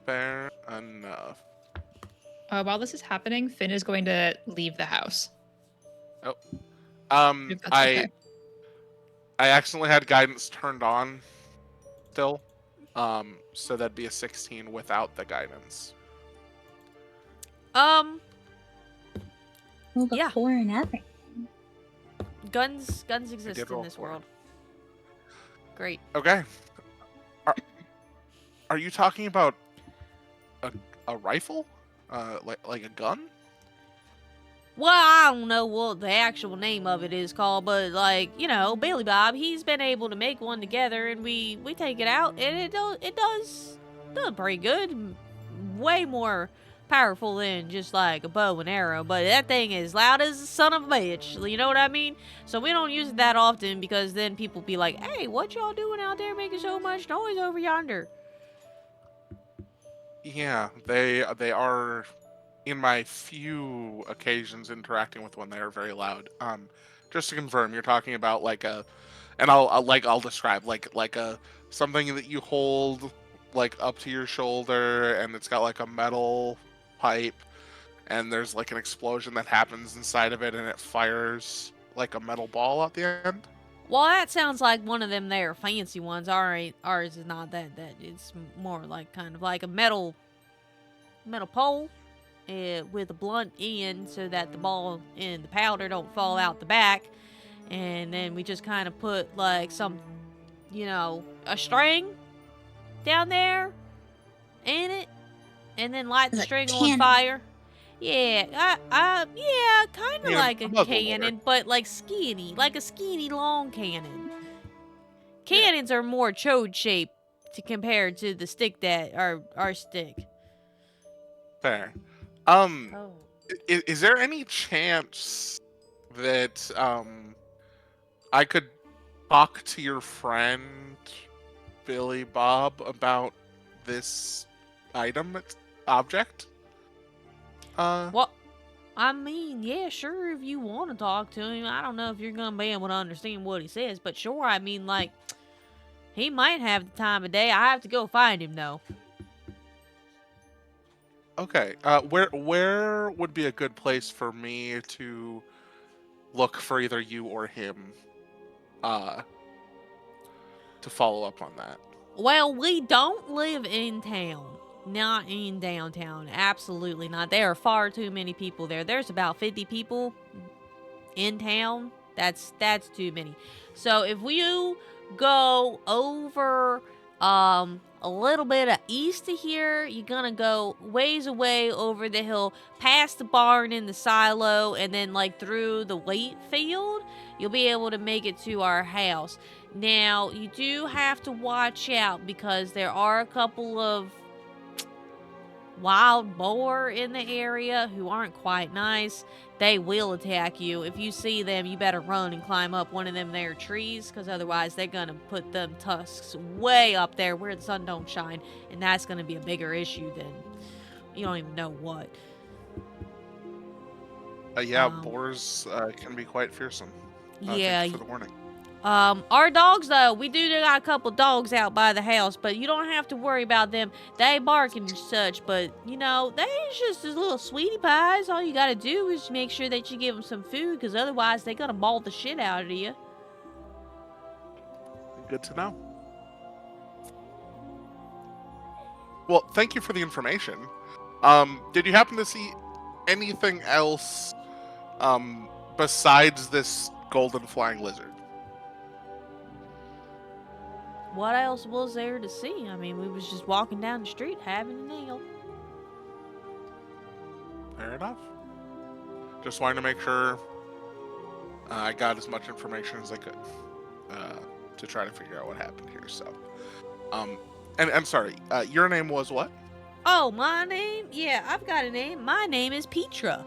Fair enough. While this is happening, Finn is going to leave the house. If that's I okay. I accidentally had guidance turned on still. So that'd be a 16 without the guidance. Well, the Yeah. 4 and everything. Guns exist did in roll this 4. world. Great. Okay. Are you talking about a rifle? Like a gun? Well, I don't know what the actual name of it is called, but like, you know, Billy Bob, he's been able to make one together and we take it out and it does pretty good. Way more powerful than just like a bow and arrow, but that thing is loud as the son of a bitch. You know what I mean? So we don't use it that often because then people be like, "Hey, what y'all doing out there making so much noise over yonder?" Yeah, they are. In my few occasions interacting with one, they are very loud. Just to confirm, you're talking about like and I'll describe like a something that you hold like up to your shoulder, and it's got like a metal pipe, and there's like an explosion that happens inside of it, and it fires like a metal ball at the end. Well, that sounds like one of them there fancy ones. Ours is not that. It's more like kind of like a metal pole with a blunt end so that the ball and the powder don't fall out the back. And then we just kind of put like some, a string down there in it, and then light the Like string on cannon. fire. Yeah, yeah, kind of Yeah, like a muzzle cannon, loader. but like a skinny long cannon. Cannons are more chode shaped compared to the stick that our stick. Fair. Oh. Is there any chance that I could talk to your friend Billy Bob about this object? Well, I mean, yeah, sure, if you want to talk to him. I don't know if you're going to be able to understand what he says, but sure, I mean, like, he might have the time of day. I have to go find him, though. Okay. Where would be a good place for me to look for either you or him? To follow up on that. Well, we don't live in town. Not in downtown. Absolutely not. There are far too many people there. There's about 50 people in town. That's too many. So if you go over a little bit of east of here, you're gonna go ways away over the hill, past the barn and the silo, and then like through the wheat field, you'll be able to make it to our house. Now, you do have to watch out because there are a couple of wild boar in the area who aren't quite nice. They will attack you. If you see them, you better run and climb up one of them there trees, because otherwise they're gonna put them tusks way up there where the sun don't shine, and that's gonna be a bigger issue than you don't even know what. Yeah, boars can be quite fearsome. Yeah. Thanks for the warning. Our dogs, though, we do got a couple dogs out by the house, but you don't have to worry about them. They bark and such, but, they just as little sweetie pies. All you gotta do is make sure that you give them some food, because otherwise they're gonna maul the shit out of you. Good to know. Well, thank you for the information. Did you happen to see anything else besides this golden flying lizard? What else was there to see? I mean, we was just walking down the street having a nail. Fair enough. Just wanted to make sure I got as much information as I could to try to figure out what happened here. So, and I'm sorry, your name was what? Oh, my name? Yeah, I've got a name. My name is Petra.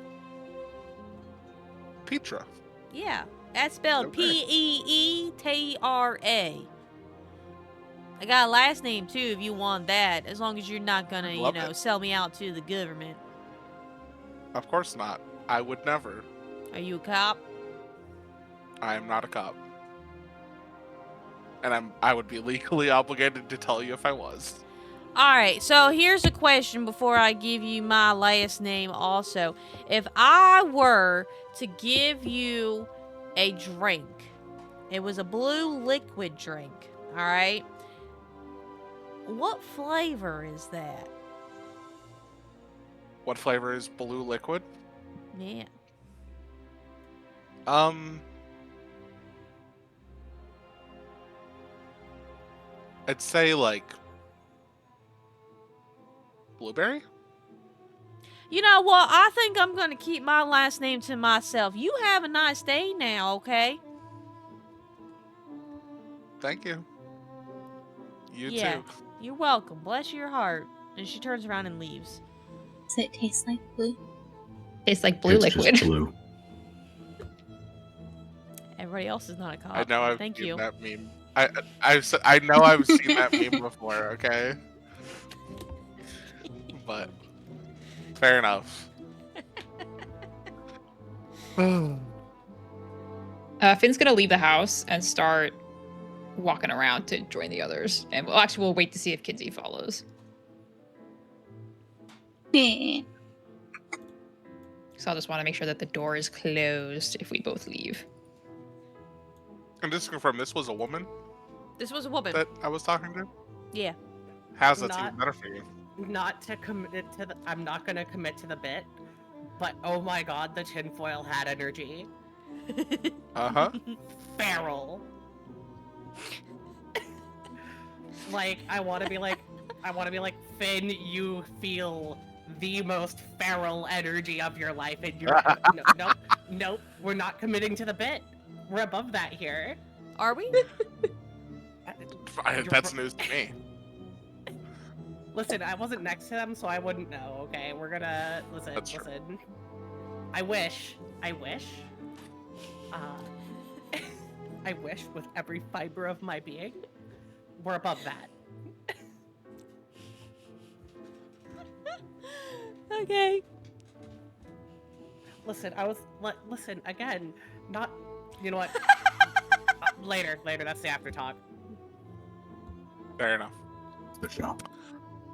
Petra. Yeah, that's spelled Okay. Peetra. I got a last name too if you want that, as long as you're not gonna, Love it. sell me out to the government. Of course not. I would never. Are you a cop? I am not a cop. And I would be legally obligated to tell you if I was. Alright, so here's a question before I give you my last name also. If I were to give you a drink, it was a blue liquid drink, alright? What flavor is that? What flavor is blue liquid? Yeah. I'd say like blueberry? You know what? I think I'm gonna keep my last name to myself. You have a nice day now, okay? Thank you. You Yeah. too. You're welcome. Bless your heart. And she turns around and leaves. Does it taste like blue? Tastes like blue it's liquid. just blue. Everybody else is not a cop. I know I've Thank seen you. that meme. I know I've seen that meme before, okay? But fair enough. Finn's gonna leave the house and start walking around to join the others. And we'll wait to see if Kinsey follows. Yeah. So I'll just want to make sure that the door is closed if we both leave. And just to confirm, this was a woman This was a woman. that I was talking to? Yeah. How's that Not- even better for you? Not to commit to the. I'm not gonna commit to the bit, but oh my god, the tinfoil hat energy. Uh-huh. Feral. Like I want to be like, Finn. You feel the most feral energy of your life, and you're nope. We're not committing to the bit. We're above that here. Are we? That's news to me. Listen, I wasn't next to them, so I wouldn't know. Okay, we're gonna listen. That's true. Listen. I wish. I wish with every fiber of my being, we're above that. Okay. Listen, listen again. Not. You know what? Later. That's the after talk. Fair enough. The shop.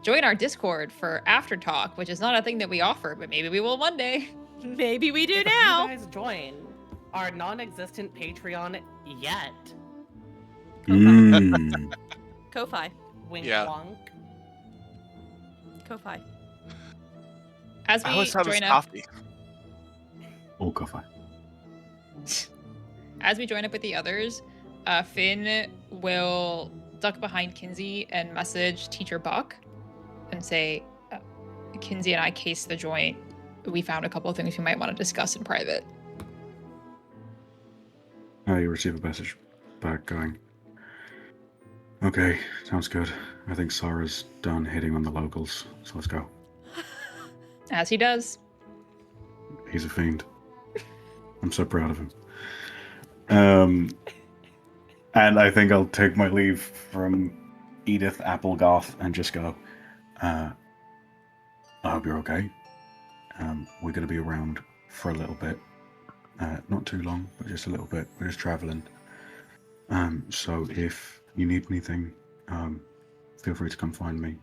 Join our Discord for After Talk, which is not a thing that we offer, but maybe we will one day. Maybe we do If now. you guys join our non-existent Patreon yet, Mm. Ko-Fi. wink Yeah. wonk. Ko-Fi. As I we always have this join up, coffee. All coffee. as we join up with the others, Finn will duck behind Kinsey and message Teacher Buck and say, Kinsey and I cased the joint. We found a couple of things we might want to discuss in private. You receive a message back going, okay, sounds good. I think Sarah's done hitting on the locals, so let's go. As he does. He's a fiend. I'm so proud of him. And I think I'll take my leave from Edith Applegarth and just go, I hope you're okay. We're going to be around for a little bit. Not too long, but just a little bit. We're just traveling. So if you need anything, feel free to come find me.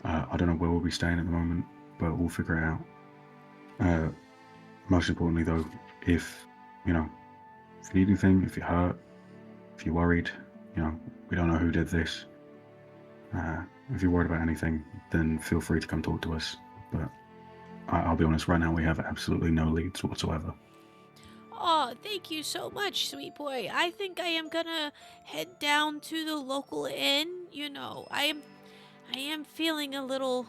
I don't know where we'll be staying at the moment, but we'll figure it out. Most importantly, though, if you need anything, if you're hurt, if you're worried, we don't know who did this. If you're worried about anything, then feel free to come talk to us. But I'll be honest, right now we have absolutely no leads whatsoever. Oh, thank you so much, sweet boy. I think I am gonna head down to the local inn. I am feeling a little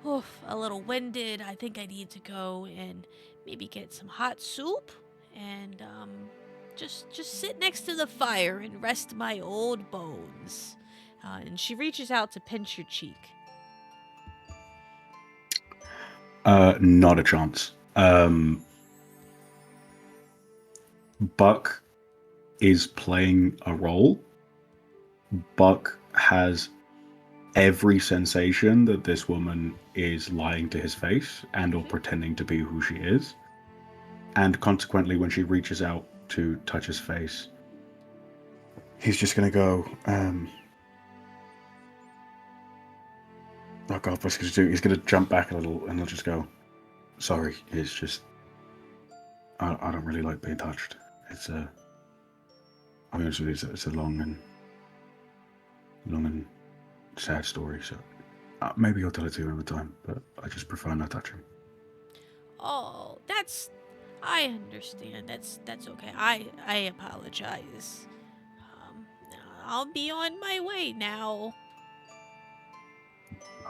Oof, a little winded. I think I need to go and maybe get some hot soup and just sit next to the fire and rest my old bones. And she reaches out to pinch your cheek. Not a chance. Buck is playing a role. Buck has every sensation that this woman is lying to his face and or pretending to be who she is. And consequently, when she reaches out to touch his face, he's just going to go, oh God, what's he going to do? He's going to jump back a little and he'll just go, sorry, it's just, I don't really like being touched. It's I'll be honest with you, it's a long and sad story, so maybe I'll tell it to you another time, but I just prefer not touching. Oh, I understand. That's okay. I apologize. I'll be on my way now.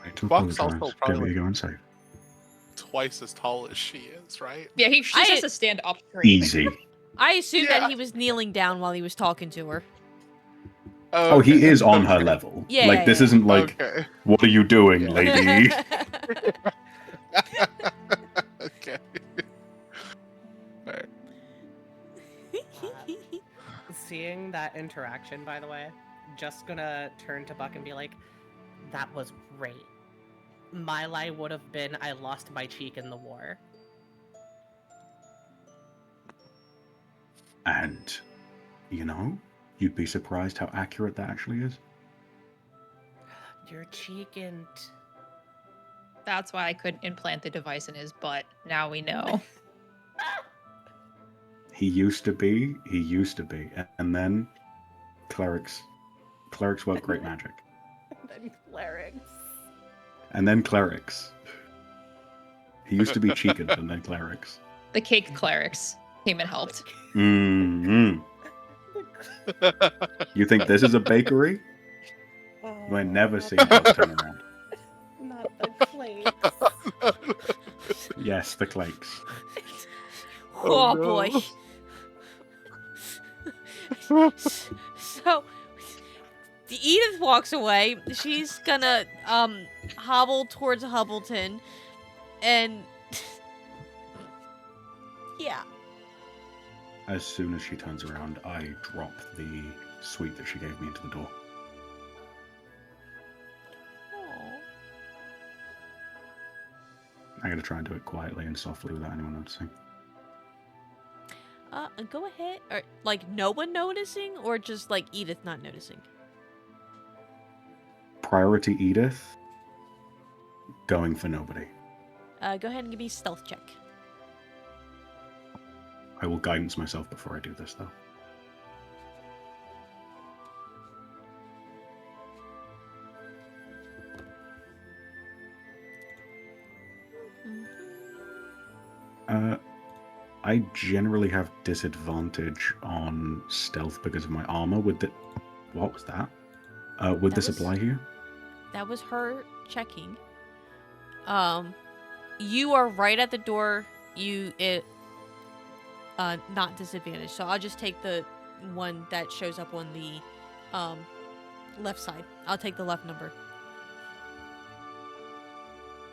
I need to Buck's apologize. also Get probably where you go and say. Twice as tall as she is, right? Yeah, she just I- has to stand up straight. Easy. I assumed Yeah. that he was kneeling down while he was talking to her. Oh, he is on her level. Yeah, like, yeah, this yeah. isn't like, Okay. what are you doing, Yeah. lady? Okay. Alright. Seeing that interaction, by the way, just gonna turn to Buck and be like, that was great. My lie would have been I lost my cheek in the war. And, you know, you'd be surprised how accurate that actually is. Your cheek and... That's why I couldn't implant the device in his butt. Now we know. He used to be. And then clerics work great magic. then clerics. And then clerics. He used to be cheeky, and then clerics. The cake clerics came and helped. Mm-hmm. You think this is a bakery? You ain't never seen us turn around. Not the flakes. Yes, the clakes. Oh, no. boy. So Edith walks away. She's gonna hobble towards Hubbleton and yeah. As soon as she turns around, I drop the sweet that she gave me into the door. I'm gonna try and do it quietly and softly without anyone noticing. Go ahead. Or like no one noticing, or just like Edith not noticing? Priority Edith, going for nobody. Go ahead and give me a stealth check. I will guidance myself before I do this, though. I generally have disadvantage on stealth because of my armor. With the, what was that? Would That this was- apply here? That was her checking. You are right at the door. Not disadvantage. So I'll just take the one that shows up on the left side. I'll take the left number.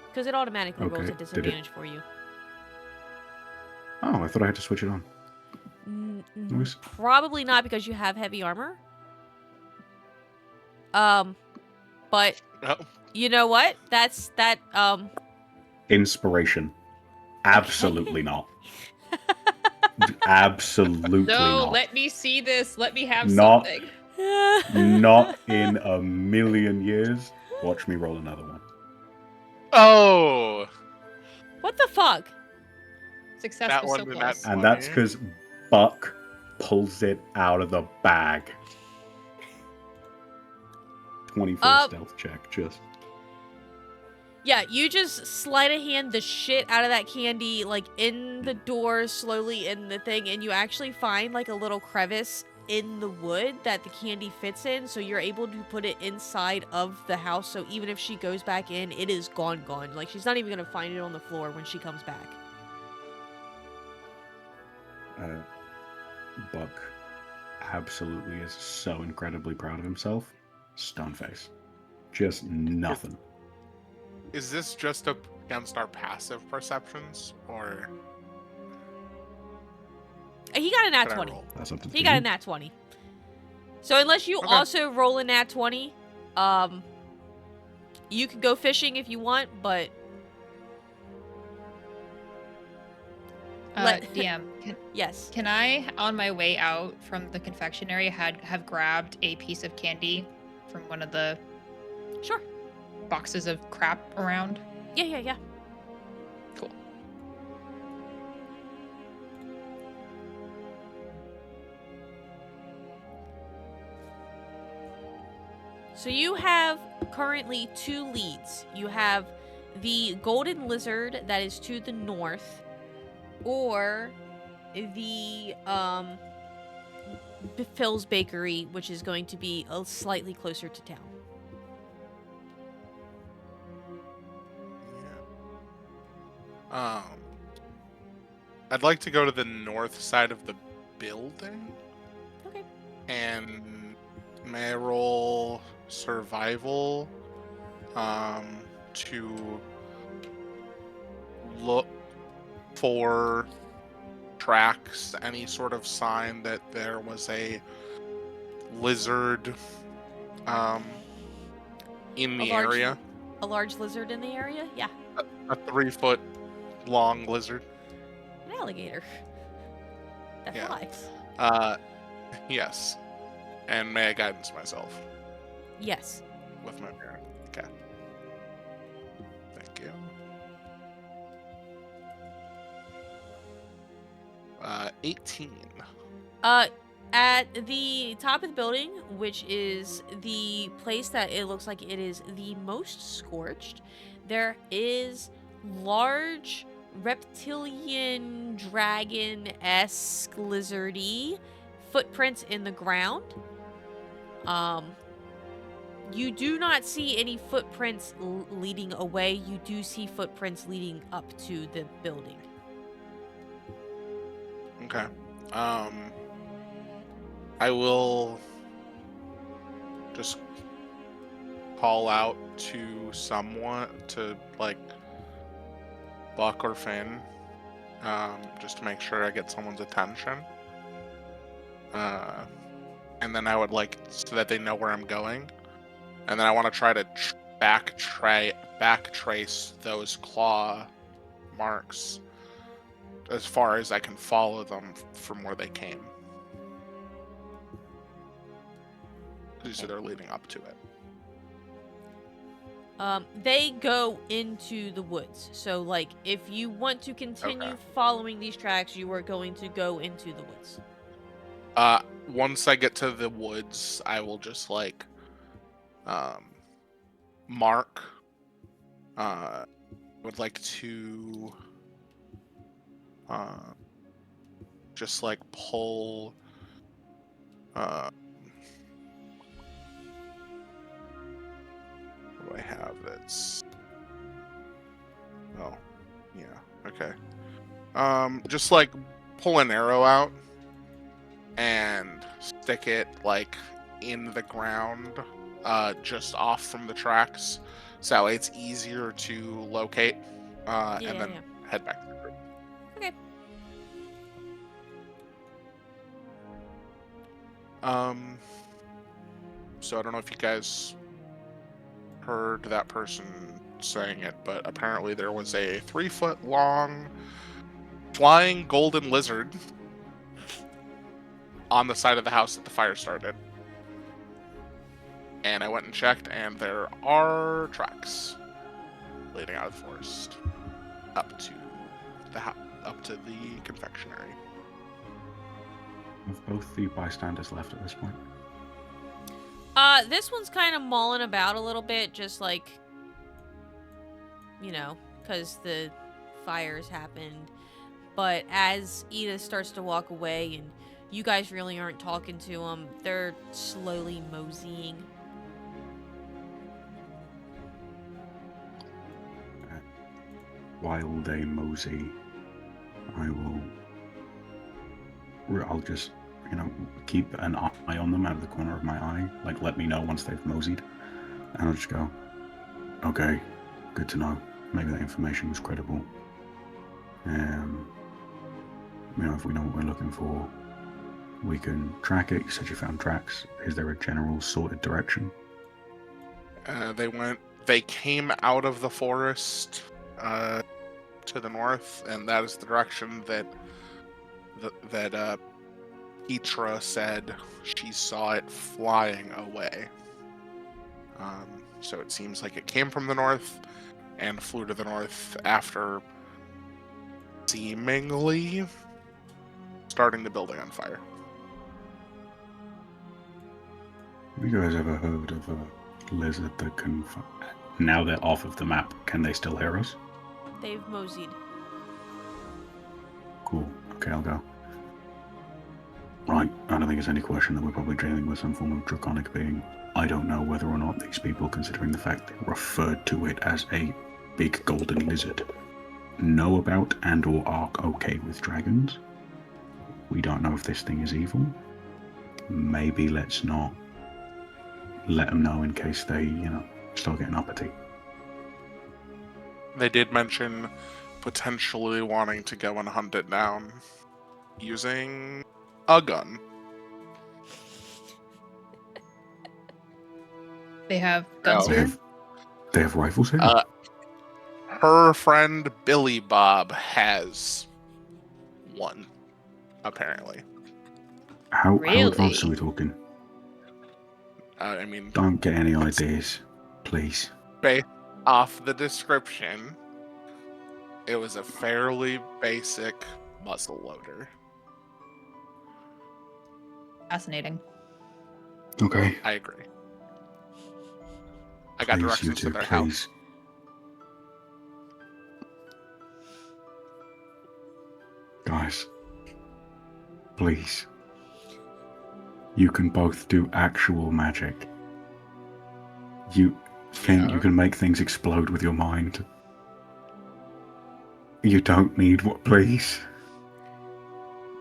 Because it automatically rolls Okay, a did it- disadvantage for you. Oh, I thought I had to switch it on. Nice. Probably not because you have heavy armor. But Oh, you know what? That Inspiration. Absolutely not. Absolutely No, not. let me see this. Let me have Not- something. Not in a million years. Watch me roll another one. oh, What the fuck? Success That was one so did close. not- And that's because Buck pulls it out of the bag. 24 stealth check, just. Yeah, you just sleight of hand the shit out of that candy, like in the door, slowly in the thing, and you actually find like a little crevice in the wood that the candy fits in, so you're able to put it inside of the house, so even if she goes back in, it is gone. Like, she's not even gonna find it on the floor when she comes back. Buck absolutely is so incredibly proud of himself. Stone face. Just nothing. Is this just up against our passive perceptions, or He got a nat could I 20. roll? That's up to He got a you. nat 20. So unless you Okay. also roll a nat 20, you could go fishing if you want, but DM, yes. can I, on my way out from the confectionery, have grabbed a piece of candy from one of the Sure. boxes of crap around? Yeah. Cool. So you have currently 2 leads. You have the golden lizard that is to the north, or the Phil's Bakery, which is going to be slightly closer to town. Yeah. I'd like to go to the north side of the building. Okay. And may I roll survival to look for tracks, any sort of sign that there was a lizard in the area. A large lizard in the area? Yeah. A 3-foot long lizard. An alligator. That Yeah. flies. Yes. And may I guidance myself Yes. with my parent. Okay. Thank you. 18. At the top of the building, which is the place that it looks like it is the most scorched, there is large reptilian dragon-esque lizardy footprints in the ground. You do not see any footprints leading away. You do see footprints leading up to the building. Okay. I will just call out to someone, to like Buck or Finn, just to make sure I get someone's attention. And then I would like, so that they know where I'm going. And then I want to try to backtrace those claw marks as far as I can follow them from where they came. So they're leading up to it. They go into the woods. So, like, if you want to continue Okay. following these tracks, you are going to go into the woods. Once I get to the woods, I will just like mark. Would like to just like pull what do I have that's oh yeah, okay. Just like pull an arrow out and stick it like in the ground, just off from the tracks, so it's easier to locate, and then head back to the group. Okay. So I don't know if you guys heard that person saying it, but apparently there was a 3-foot long flying golden lizard on the side of the house that the fire started. And I went and checked, and there are tracks leading out of the forest up to the confectionery. Have both the bystanders left at this point? This one's kind of mulling about a little bit, just like, you know, because the fires happened. But as Edith starts to walk away and You guys really aren't talking to them. They're slowly moseying. While they mosey, I'll just, keep an eye on them out of the corner of my eye. Like, let me know once they've moseyed. And I'll just go, okay, good to know. Maybe that information was credible. If we know what we're looking for, we can track it. You said you found tracks. Is there a general sorted direction? They came out of the forest to the north, and that is the direction that Petra said she saw it flying away. So it seems like it came from the north and flew to the north after seemingly starting the building on fire. Have you guys ever heard of a lizard that can... Now they're off of the map, can they still hear us? They've moseyed. Cool. Okay, I'll go. Right, I don't think it's any question that we're probably dealing with some form of draconic being. I don't know whether or not these people, considering the fact they referred to it as a big golden lizard, know about and or are okay with dragons. We don't know if this thing is evil. Maybe let's not let them know in case they, start getting uppity. They did mention potentially wanting to go and hunt it down using a gun. They have guns here? They have rifles here? Her friend Billy Bob has one, apparently. How Really? advanced are we talking? Don't get any ideas, please. Based off the description, it was a fairly basic muzzle loader. Fascinating. Okay. I agree. I got Please, directions you to two, their please. house. Guys, please. You can both do actual magic. You think you can make things explode with your mind. You don't need what, please?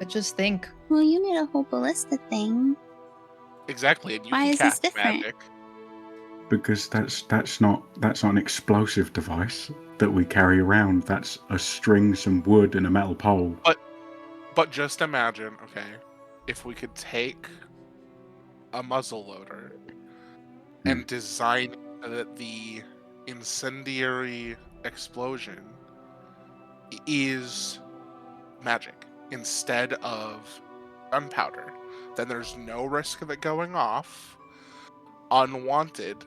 But just think. Well, you need a whole ballista thing. Exactly, and you Why can is this cast different? magic. Because that's not an explosive device that we carry around. That's a string, some wood, and a metal pole. But just imagine, okay, if we could take a muzzle loader and design the incendiary explosion is magic instead of gunpowder, then there's no risk of it going off unwanted,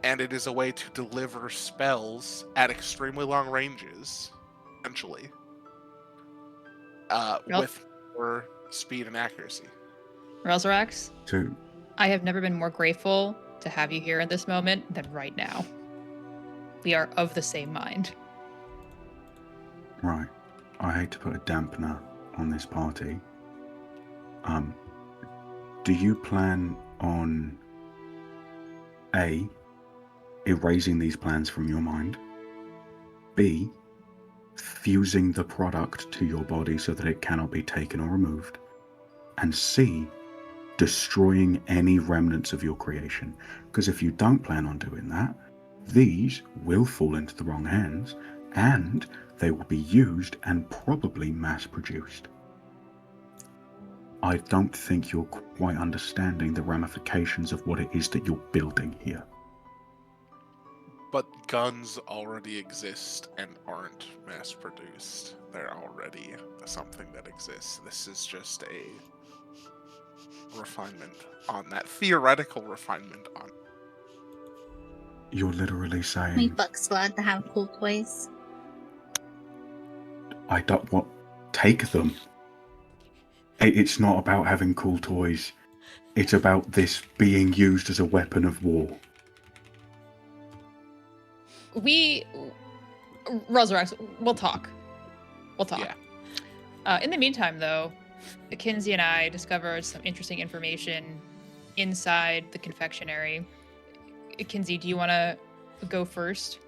and it is a way to deliver spells at extremely long ranges, essentially, with more speed and accuracy. Resurrex, So, I have never been more grateful to have you here at this moment than right now. We are of the same mind. right. I hate to put a dampener on this party. Do you plan on A, erasing these plans from your mind, B, fusing the product to your body so that it cannot be taken or removed, and C, destroying any remnants of your creation? Because if you don't plan on doing that, these will fall into the wrong hands and they will be used and probably mass produced. I don't think you're quite understanding the ramifications of what it is that you're building here. But guns already exist and aren't mass produced. They're already something that exists. This is just a refinement on that, theoretical refinement on. You're literally Make saying, Buck's allowed to have cool toys. I don't want, take them. It's not about having cool toys. It's about this being used as a weapon of war. Resurrex, we'll talk. We'll talk. Yeah. In the meantime, though, Kinsey and I discovered some interesting information inside the confectionery. Kinsey, do you want to go first?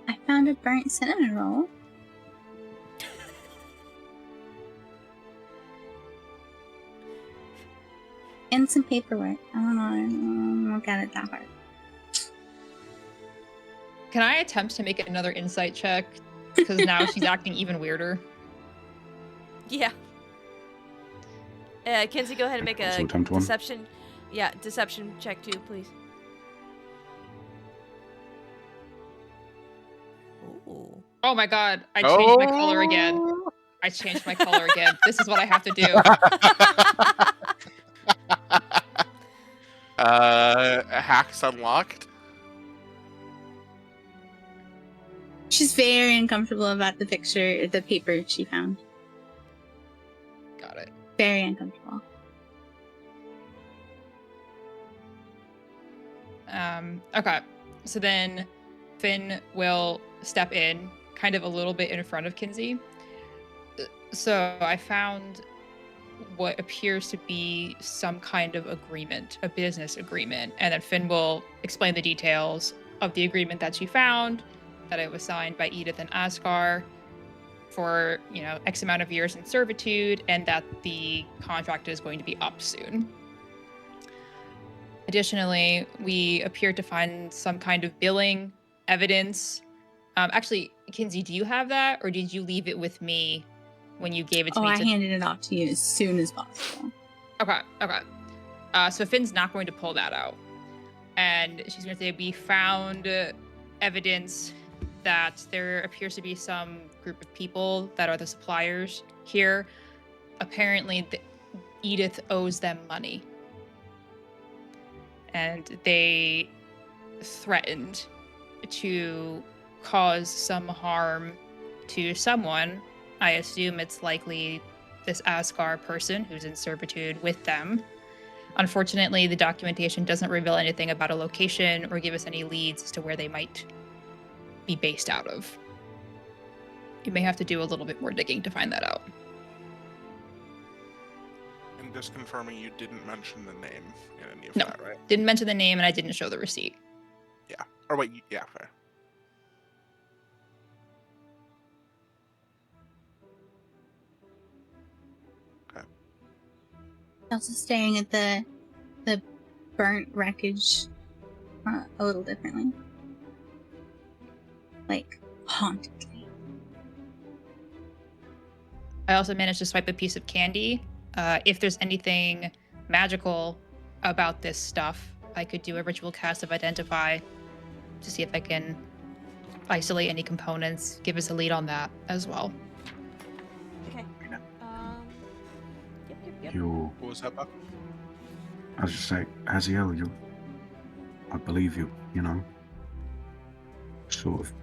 I found a burnt cinnamon roll. And some paperwork. I don't look at it that hard. Can I attempt to make another insight check? Because now she's acting even weirder. Yeah. Kinsey, go ahead and make Also a attempt one. deception. Yeah, deception check too, please. Ooh. Oh my god, I changed my color again. I changed my color again. This is what I have to do. Hacks unlocked. She's very uncomfortable about the paper she found. Got it. Very uncomfortable. Okay. So then Finn will step in kind of a little bit in front of Kinsey. So I found what appears to be some kind of agreement, a business agreement, and then Finn will explain the details of the agreement that she found, that it was signed by Edith and Ascar for, X amount of years in servitude, and that the contract is going to be up soon. Additionally, we appeared to find some kind of billing evidence. Actually, Kinsey, do you have that, or did you leave it with me when you gave it to me? I handed it off to you as soon as possible. Okay. So Finn's not going to pull that out. And she's going to say, we found evidence that there appears to be some group of people that are the suppliers here. Apparently, Edith owes them money. And they threatened to cause some harm to someone. I assume it's likely this Ascar person who's in servitude with them. Unfortunately, the documentation doesn't reveal anything about a location or give us any leads as to where they might be based out of. You may have to do a little bit more digging to find that out. And just confirming you didn't mention the name in any of No. that, right? Didn't mention the name, and I didn't show the receipt. Yeah. Or wait, yeah, fair. Also staring at the burnt wreckage a little differently. Like, hauntedly. I also managed to swipe a piece of candy. If there's anything magical about this stuff, I could do a ritual cast of Identify to see if I can isolate any components. Give us a lead on that as well. Okay. Yep. You, What was that, Buck? I was just say, Aziel, I believe you, sort of,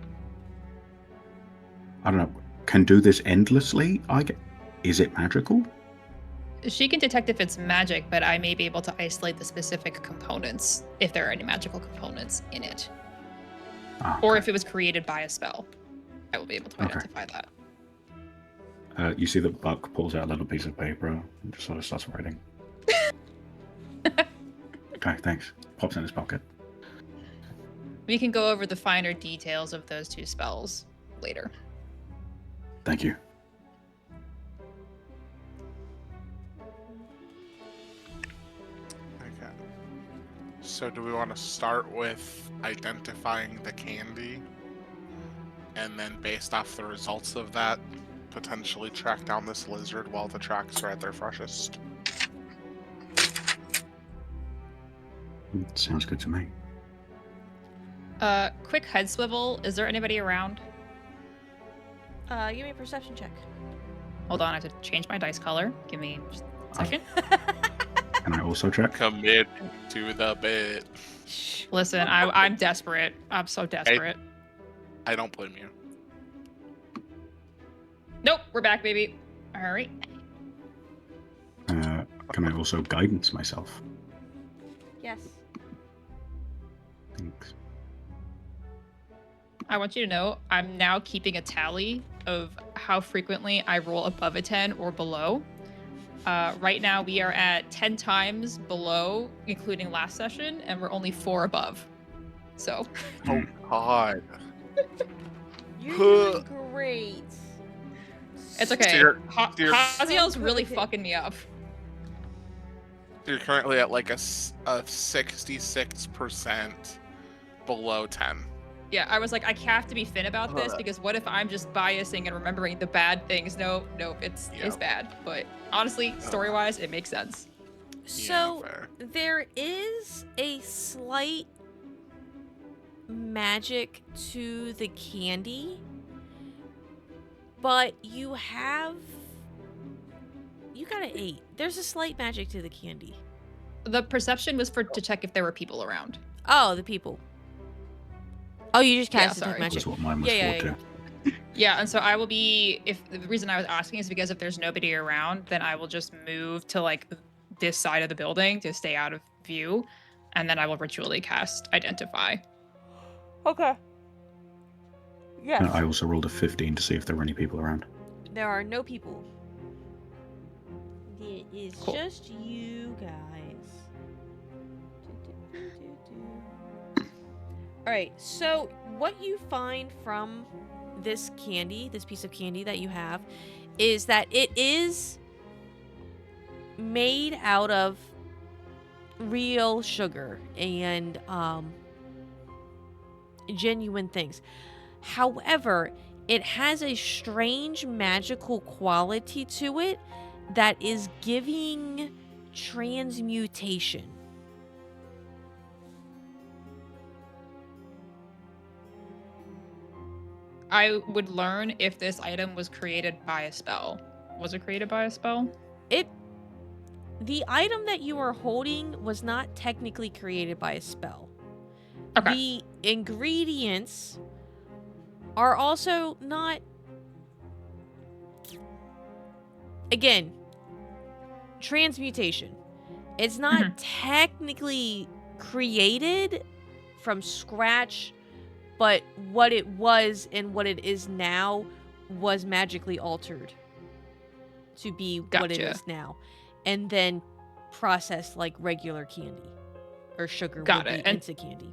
I don't know, can do this endlessly, is it magical? She can detect if it's magic, but I may be able to isolate the specific components if there are any magical components in it. Or if it was created by a spell. I will be able to identify that. You see that Buck pulls out a little piece of paper and just sort of starts writing. Okay, thanks. Pops in his pocket. We can go over the finer details of those two spells later. Thank you. Okay. So do we want to start with identifying the candy? And then based off the results of that, potentially track down this lizard while the tracks are at their freshest? Sounds good to me. Quick head swivel. Is there anybody around? Give me a perception check. Hold on, I have to change my dice color. Give me just a second. Can I also check? Commit to the bit. Listen, I'm desperate. I'm so desperate. I don't blame you. Nope, we're back, baby. All right. Can I also guidance myself? Yes. Thanks. I want you to know I'm now keeping a tally of how frequently I roll above a 10 or below. Right now, we are at 10 times below, including last session, and we're only 4 above. So, Oh God. You're doing great. it's okay. you're- so you're- Haziel's So really good. fucking me up. You're currently at like a 66% below 10. Yeah, I was like, I have to be Finn about this because what if I'm just biasing and remembering the bad things? No, it's Yeah. bad. But honestly, story-wise, it makes sense. So fair. there is a slight magic to the candy, but you got an 8. There's a slight magic to the candy. The perception was to check if there were people around. Oh, the people. Oh, you just Yeah, cast detect sorry. magic. That's what mine was Yeah, for yeah, too. Yeah, and so I will be, if the reason I was asking is because if there's nobody around, then I will just move to like this side of the building to stay out of view, and then I will ritually cast Identify. Okay. Yes. And I also rolled a 15 to see if there were any people around. There are no people. It is Cool. just you guys. Alright, so what you find from this candy, this piece of candy that you have, is that it is made out of real sugar and genuine things. However, it has a strange magical quality to it that is giving transmutation. I would learn if this item was created by a spell. Was it created by a spell? The item that you are holding was not technically created by a spell. Okay. The ingredients are also not. Again, transmutation. It's not technically created from scratch, but what it was and what it is now was magically altered to be what it Gotcha. is now, and then processed like regular candy or sugar Got would it. be And- into candy.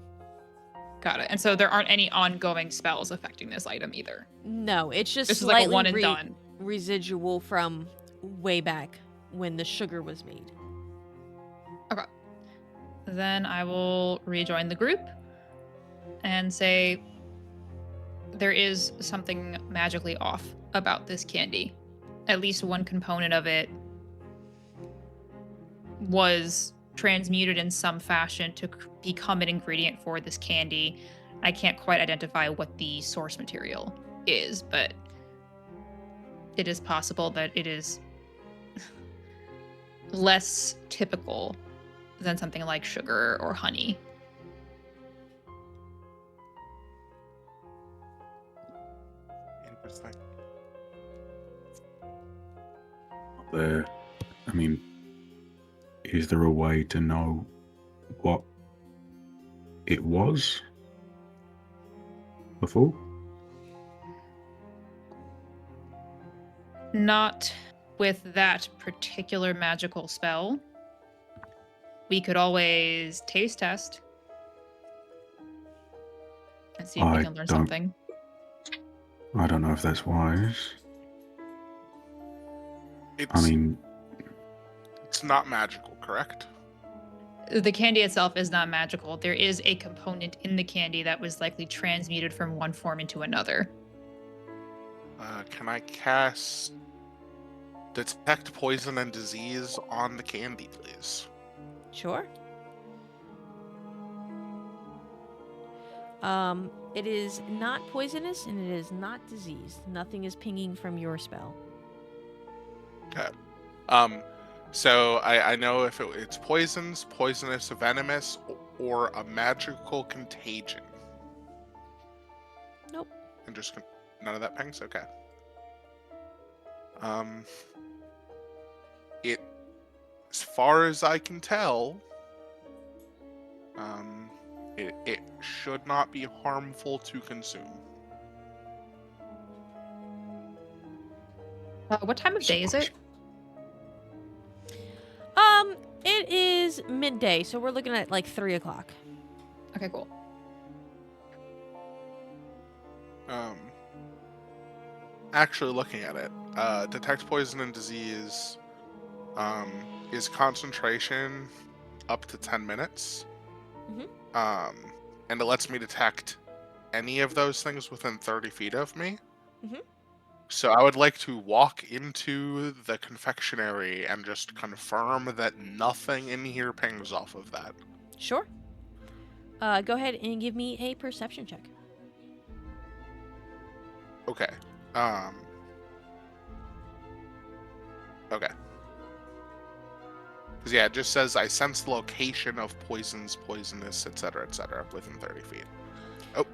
Got it. And so there aren't any ongoing spells affecting this item either. No, it's just This is like a slightly one and done. residual from way back when the sugar was made. Then I will rejoin the group and say there is something magically off about this candy. At least one component of it was transmuted in some fashion to become an ingredient for this candy. I can't quite identify what the source material is, but it is possible that it is less typical than something like sugar or honey. Interesting. I mean, is there a way to know what it was before? Not with that particular magical spell. We could always taste test and see if we I can learn don't- something. I don't know if that's wise. It's, I mean, it's not magical, correct? The candy itself is not magical. There is a component in the candy that was likely transmuted from one form into another. Can I cast Detect Poison and Disease on the candy, please? Sure. It is not poisonous and it is not diseased. Nothing is pinging from your spell. Okay. So I know if it's poisons, poisonous, venomous, or a magical contagion. Nope. And just none of that pings. Okay. It, as far as I can tell, it should not be harmful to consume. What time of day is it? It is midday, so we're looking at like 3 o'clock. Okay, cool. Actually looking at it, detect poison and disease, is concentration up to 10 minutes. And it lets me detect any of those things within 30 feet of me. So I would like to walk into the confectionery and just confirm that nothing in here pings off of that. Sure. Go ahead and give me a perception check. Okay. Okay. Because, yeah, it just says, I sense the location of poisons, poisonous, etc., within 30 feet. Oh.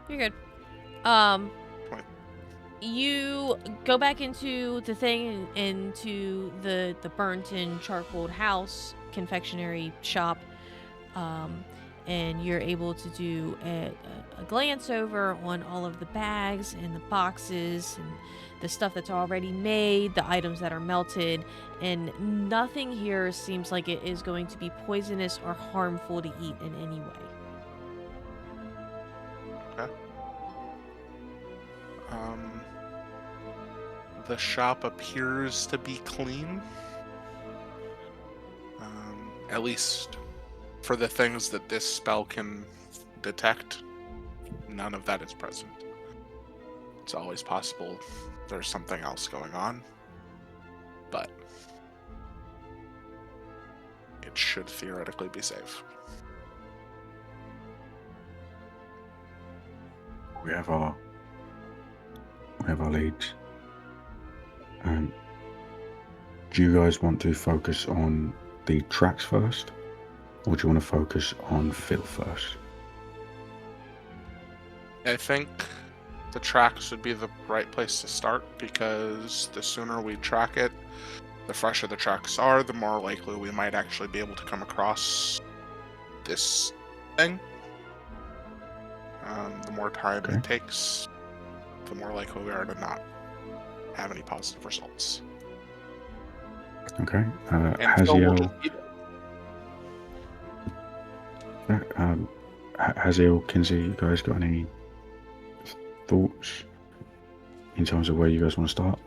You're good. You go back into the thing, into the burnt and charcoaled house confectionery shop, and you're able to do a glance over on all of the bags and the boxes and the stuff that's already made, the items that are melted, and nothing here seems like it is going to be poisonous or harmful to eat in any way. Okay. The shop appears to be clean. At least for the things that this spell can detect, none of that is present. It's always possible there's something else going on, but it should theoretically be safe. We have our leads. Do you guys want to focus on the tracks first, or do you want to focus on Phil first? I think the tracks would be the right place to start, because the sooner we track it, the fresher the tracks are, the more likely we might actually be able to come across this thing. The more time it takes, the more likely we are to not have any positive results. Okay. And Phil will just eat it. Haziel, Kinsey, you guys got any thoughts in terms of where you guys want to start?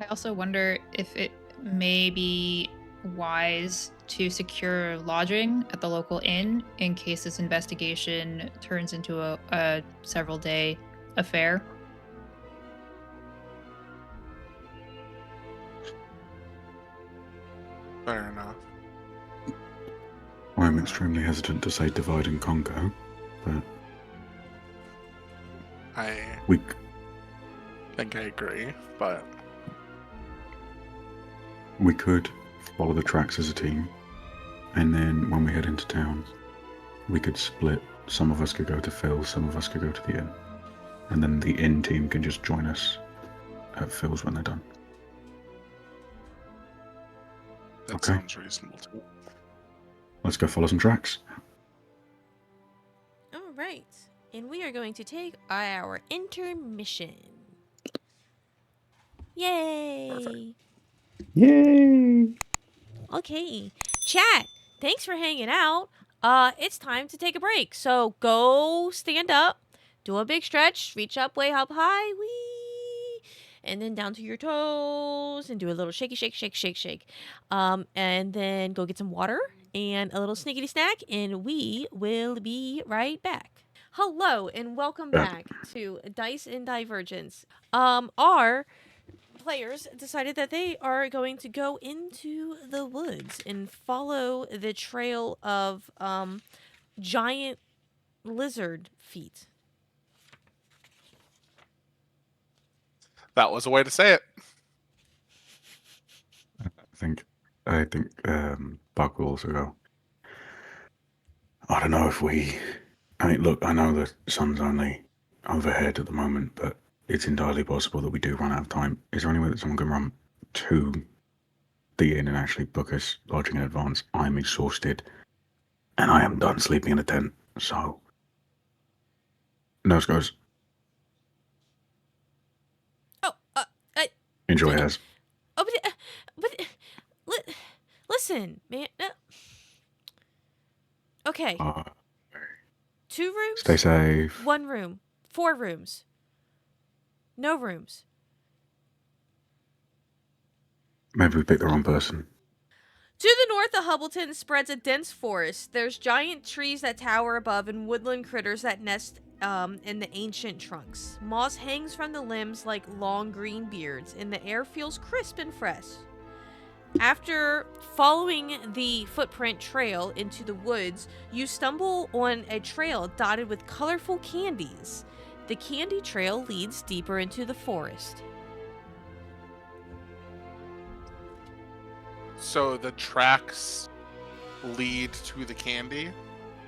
I also wonder if it may be wise to secure lodging at the local inn in case this investigation turns into a several-day affair. Fair enough. I'm extremely hesitant to say divide and conquer, but I think I agree, but we could follow the tracks as a team, and then when we head into town, we could split. Some of us could go to Phil, some of us could go to the inn, and then the inn team can just join us at Phil's when they're done. that sounds reasonable too. Let's go follow some tracks. All right. And we are going to take our intermission. Yay! Perfect. Yay! Okay. Chat, thanks for hanging out. It's time to take a break. So go stand up, do a big stretch, reach up way up high, wee, and then down to your toes, and do a little shaky, shake, shake, shake, shake. And then go get some water and a little snickety snack, and we will be right back. Hello, and welcome back to Dice and Divergence. Our players decided that they are going to go into the woods and follow the trail of giant lizard feet. That was a way to say it. I think Buck will also go. I don't know if we... I mean, look, I know the sun's only overhead at the moment, but it's entirely possible that we do run out of time. Is there any way that someone can run to the inn and actually book us lodging in advance? I'm exhausted, and I am done sleeping in a tent, so... Nose goes, Oh, enjoy hers. oh, but listen, man. Okay, 2 rooms, Stay safe. 1 room, 4 rooms, no rooms. Maybe we picked the wrong person. To the north of Hubbleton spreads a dense forest. There's giant trees that tower above and woodland critters that nest in the ancient trunks. Moss hangs from the limbs like long green beards, and the air feels crisp and fresh. After following the footprint trail into the woods, you stumble on a trail dotted with colorful candies. The candy trail leads deeper into the forest. So the tracks lead to the candy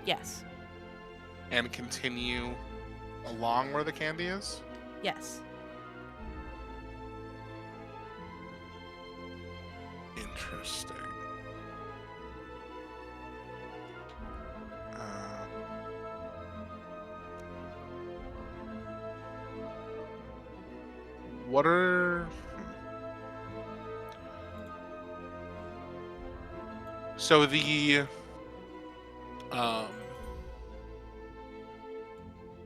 Yes. and continue along where the candy is? Yes. Interesting. What are... So the...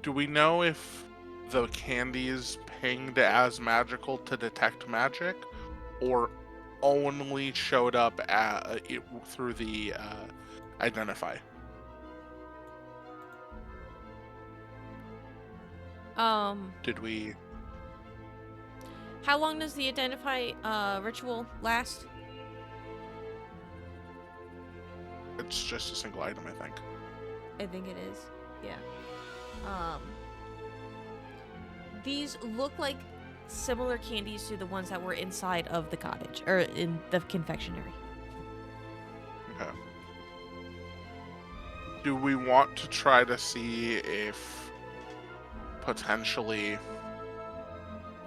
Do we know if the candies pinged as magical to detect magic, or only showed up through the identify? Did we? How long does the identify ritual last? It's just a single item, I think. I think it is. Yeah. These look like similar candies to the ones that were inside of the cottage or in the confectionery. Okay. Do we want to try to see if potentially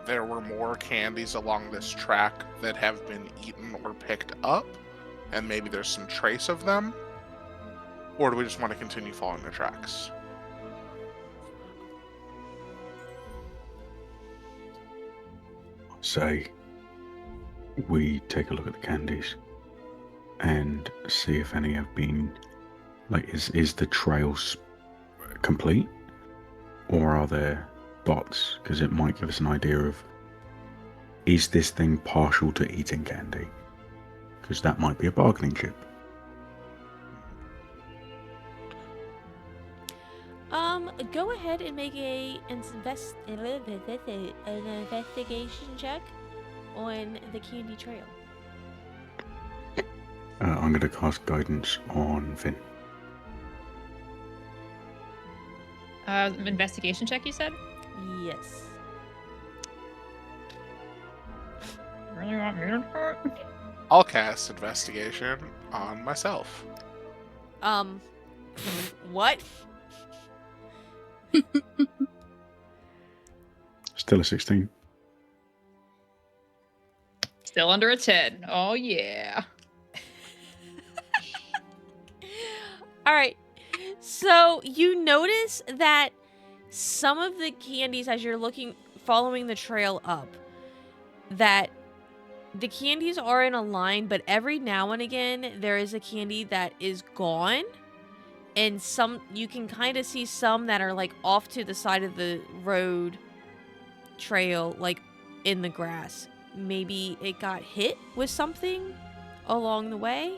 there were more candies along this track that have been eaten or picked up, and maybe there's some trace of them? Or do we just want to continue following the tracks? Say, we take a look at the candies and see if any have been, like, is the trail complete, or are there dots? Because it might give us an idea of, is this thing partial to eating candy? Because that might be a bargaining chip. Go ahead and make an investigation check on the candy trail. I'm going to cast guidance on Finn. Investigation check, you said? Yes. Really want me to do it? I'll cast investigation on myself. What? Still a 16. Still under a 10. Oh, yeah. All right. So you notice that some of the candies, as you're following the trail up, that the candies are in a line, but every now and again there is a candy that is gone. And you can kind of see some that are like off to the side of the road trail, like in the grass. Maybe it got hit with something along the way.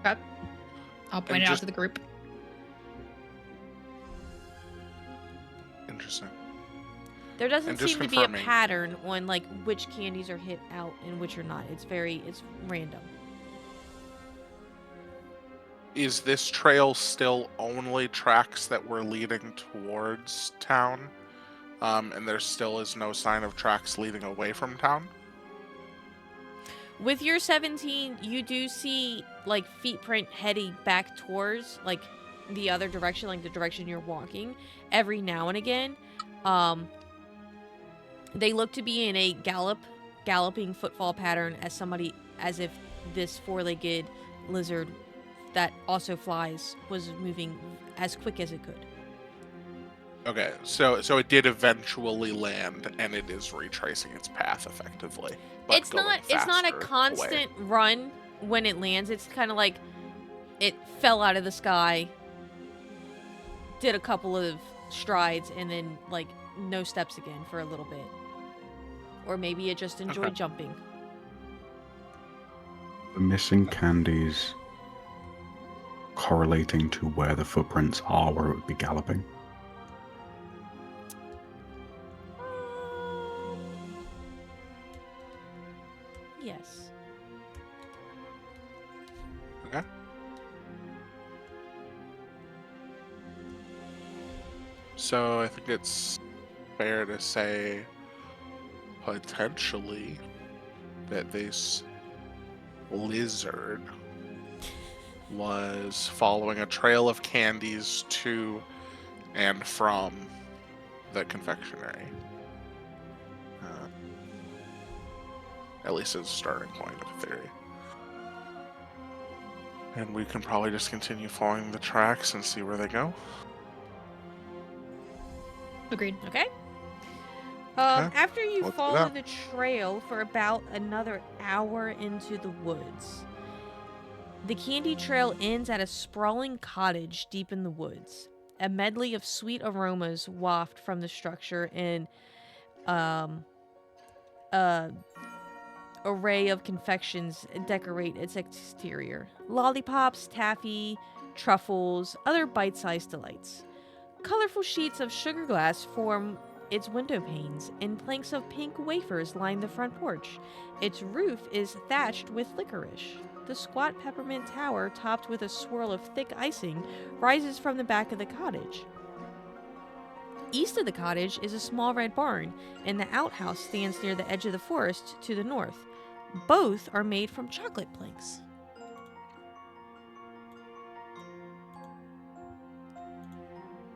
Okay. I'll point And it out just- to the group. Interesting. There doesn't And just seem to be a confirming. pattern on like which candies are hit out and which are not. It's random. Is this trail still only tracks that were leading towards town? And there still is no sign of tracks leading away from town? With your 17, you do see like feet print heading back towards like the other direction, like the direction you're walking every now and again. They look to be in a galloping footfall pattern as if this four-legged lizard that also flies was moving as quick as it could. Okay, so it did eventually land, and it is retracing its path effectively. But It's not a faster away. constant run when it lands. It's kind of like it fell out of the sky, did a couple of strides, and then like no steps again for a little bit. Or maybe it just enjoyed jumping. The missing candies correlating to where the footprints are where it would be galloping. Yes. Okay. So I think it's fair to say potentially that this lizard was following a trail of candies to and from the confectionery. At least as a starting point of a theory. And we can probably just continue following the tracks and see where they go. Agreed. Okay. Okay, After you let's do follow that. the trail for about another hour into the woods, the candy trail ends at a sprawling cottage deep in the woods. A medley of sweet aromas waft from the structure in array of confections decorate its exterior. Lollipops, taffy, truffles, other bite-sized delights. Colorful sheets of sugar glass form its window panes, and planks of pink wafers line the front porch. Its roof is thatched with licorice. The squat peppermint tower, topped with a swirl of thick icing, rises from the back of the cottage. East of the cottage is a small red barn, and the outhouse stands near the edge of the forest to the north. Both are made from chocolate planks.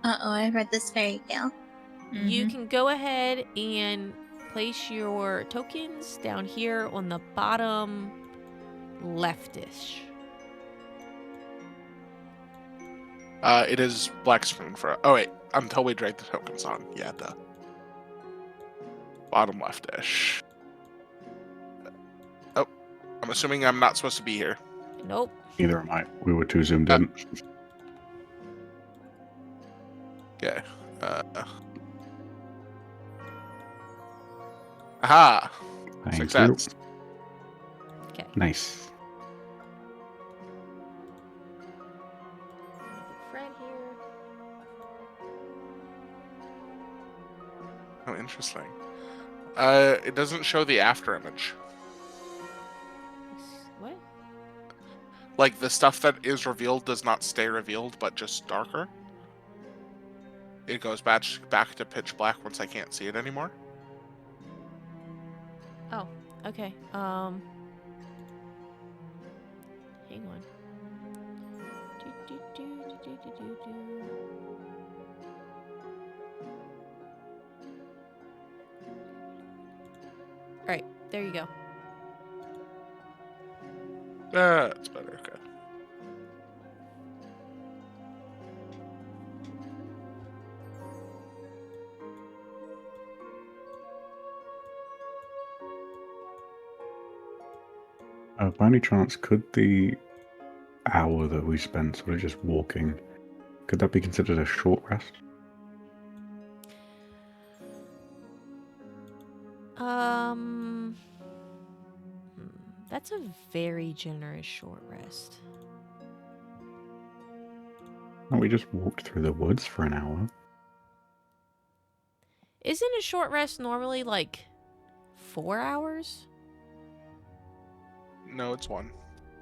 Uh-oh, I read this fairy tale. You Mhm. can go ahead and place your tokens down here on the bottom leftish. It is Black Spoon for. Oh wait, until we drag the tokens on. Yeah, the bottom left-ish. Oh, I'm assuming I'm not supposed to be here. Nope. Neither am I. We were too zoomed in. Okay. Aha! Thank Success. Okay. Nice. Fred here. Oh, interesting. It doesn't show the after image. What? Like the stuff that is revealed does not stay revealed, but just darker. It goes back to pitch black once I can't see it anymore. Oh, okay. Hang on. All right, there you go. That's better. Okay. By any chance, could the hour that we spent sort of just walking, could that be considered a short rest? That's a very generous short rest. No, we just walked through the woods for an hour. Isn't a short rest normally like 4 hours? No, it's one.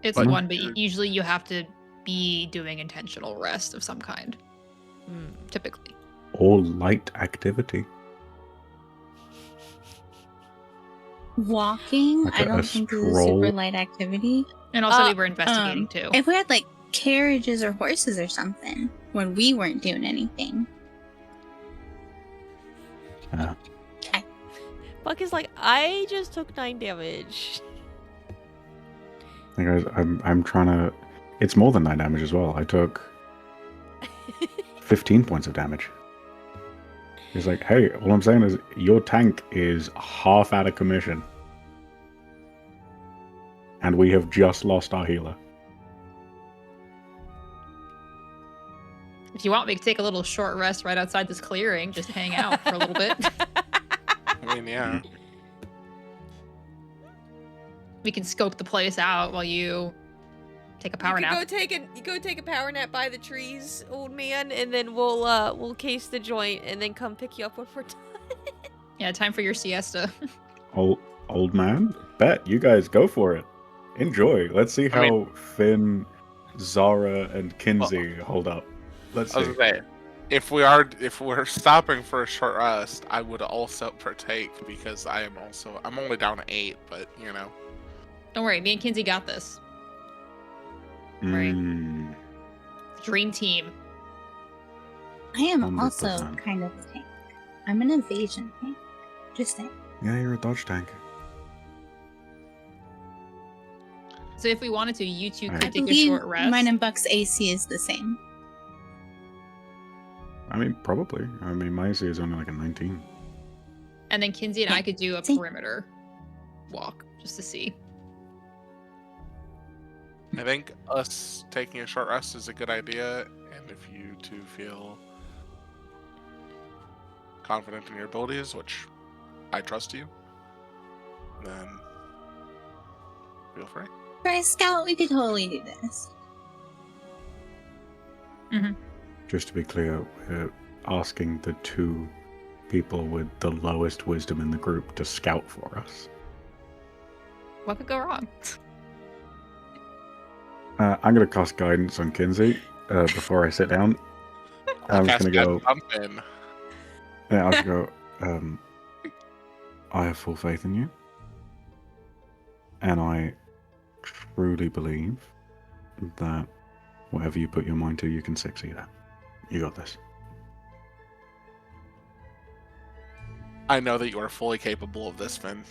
It's But- one, but usually you have to be doing intentional rest of some kind, typically. Or light activity. Walking, Like I a don't think is a stroll. super light activity. And also, Uh, we were investigating too. If we had like carriages or horses or something when we weren't doing anything. Buck is like, I just took 9 damage. Hey guys, I'm trying to It's more than 9 damage as well. I took 15 points of damage. He's like, hey, all I'm saying is your tank is half out of commission. And we have just lost our healer. If you want, we can take a little short rest right outside this clearing. Just hang out for a little bit. I mean, yeah. We can scope the place out while you take a power you nap. Go take a power nap by the trees, old man, and then we'll case the joint and then come pick you up when we're done. Yeah, time for your siesta. Old man? Bet. You guys go for it. Enjoy. Let's see how Finn, Zara, and Kinsey hold up. Let's I was see. gonna say, if we're stopping for a short rest, I would also partake because I'm only down to 8, but you know. Don't worry, me and Kinsey got this. Right. Mm, Dream team. I am also 100%. kind of a tank. I'm an evasion tank. Just saying. Yeah, you're a dodge tank. So if we wanted to, you two I could I take a believe short rest. mine and Buck's AC is the same. I mean, probably. I mean, my AC is only like a 19. And then Kinsey and I could do a See? perimeter walk just to see. I think us taking a short rest is a good idea, and if you two feel confident in your abilities, which I trust you, then feel free. For a scout, we could totally do this. Just to be clear, we're asking the 2 people with the lowest wisdom in the group to scout for us. What could go wrong? I'm going to cast guidance on Kinsey before I sit down. I'm just Cast going to go. something. Yeah, I'll just go. I have full faith in you, and I truly believe that whatever you put your mind to, you can succeed at. You got this. I know that you are fully capable of this, Finn.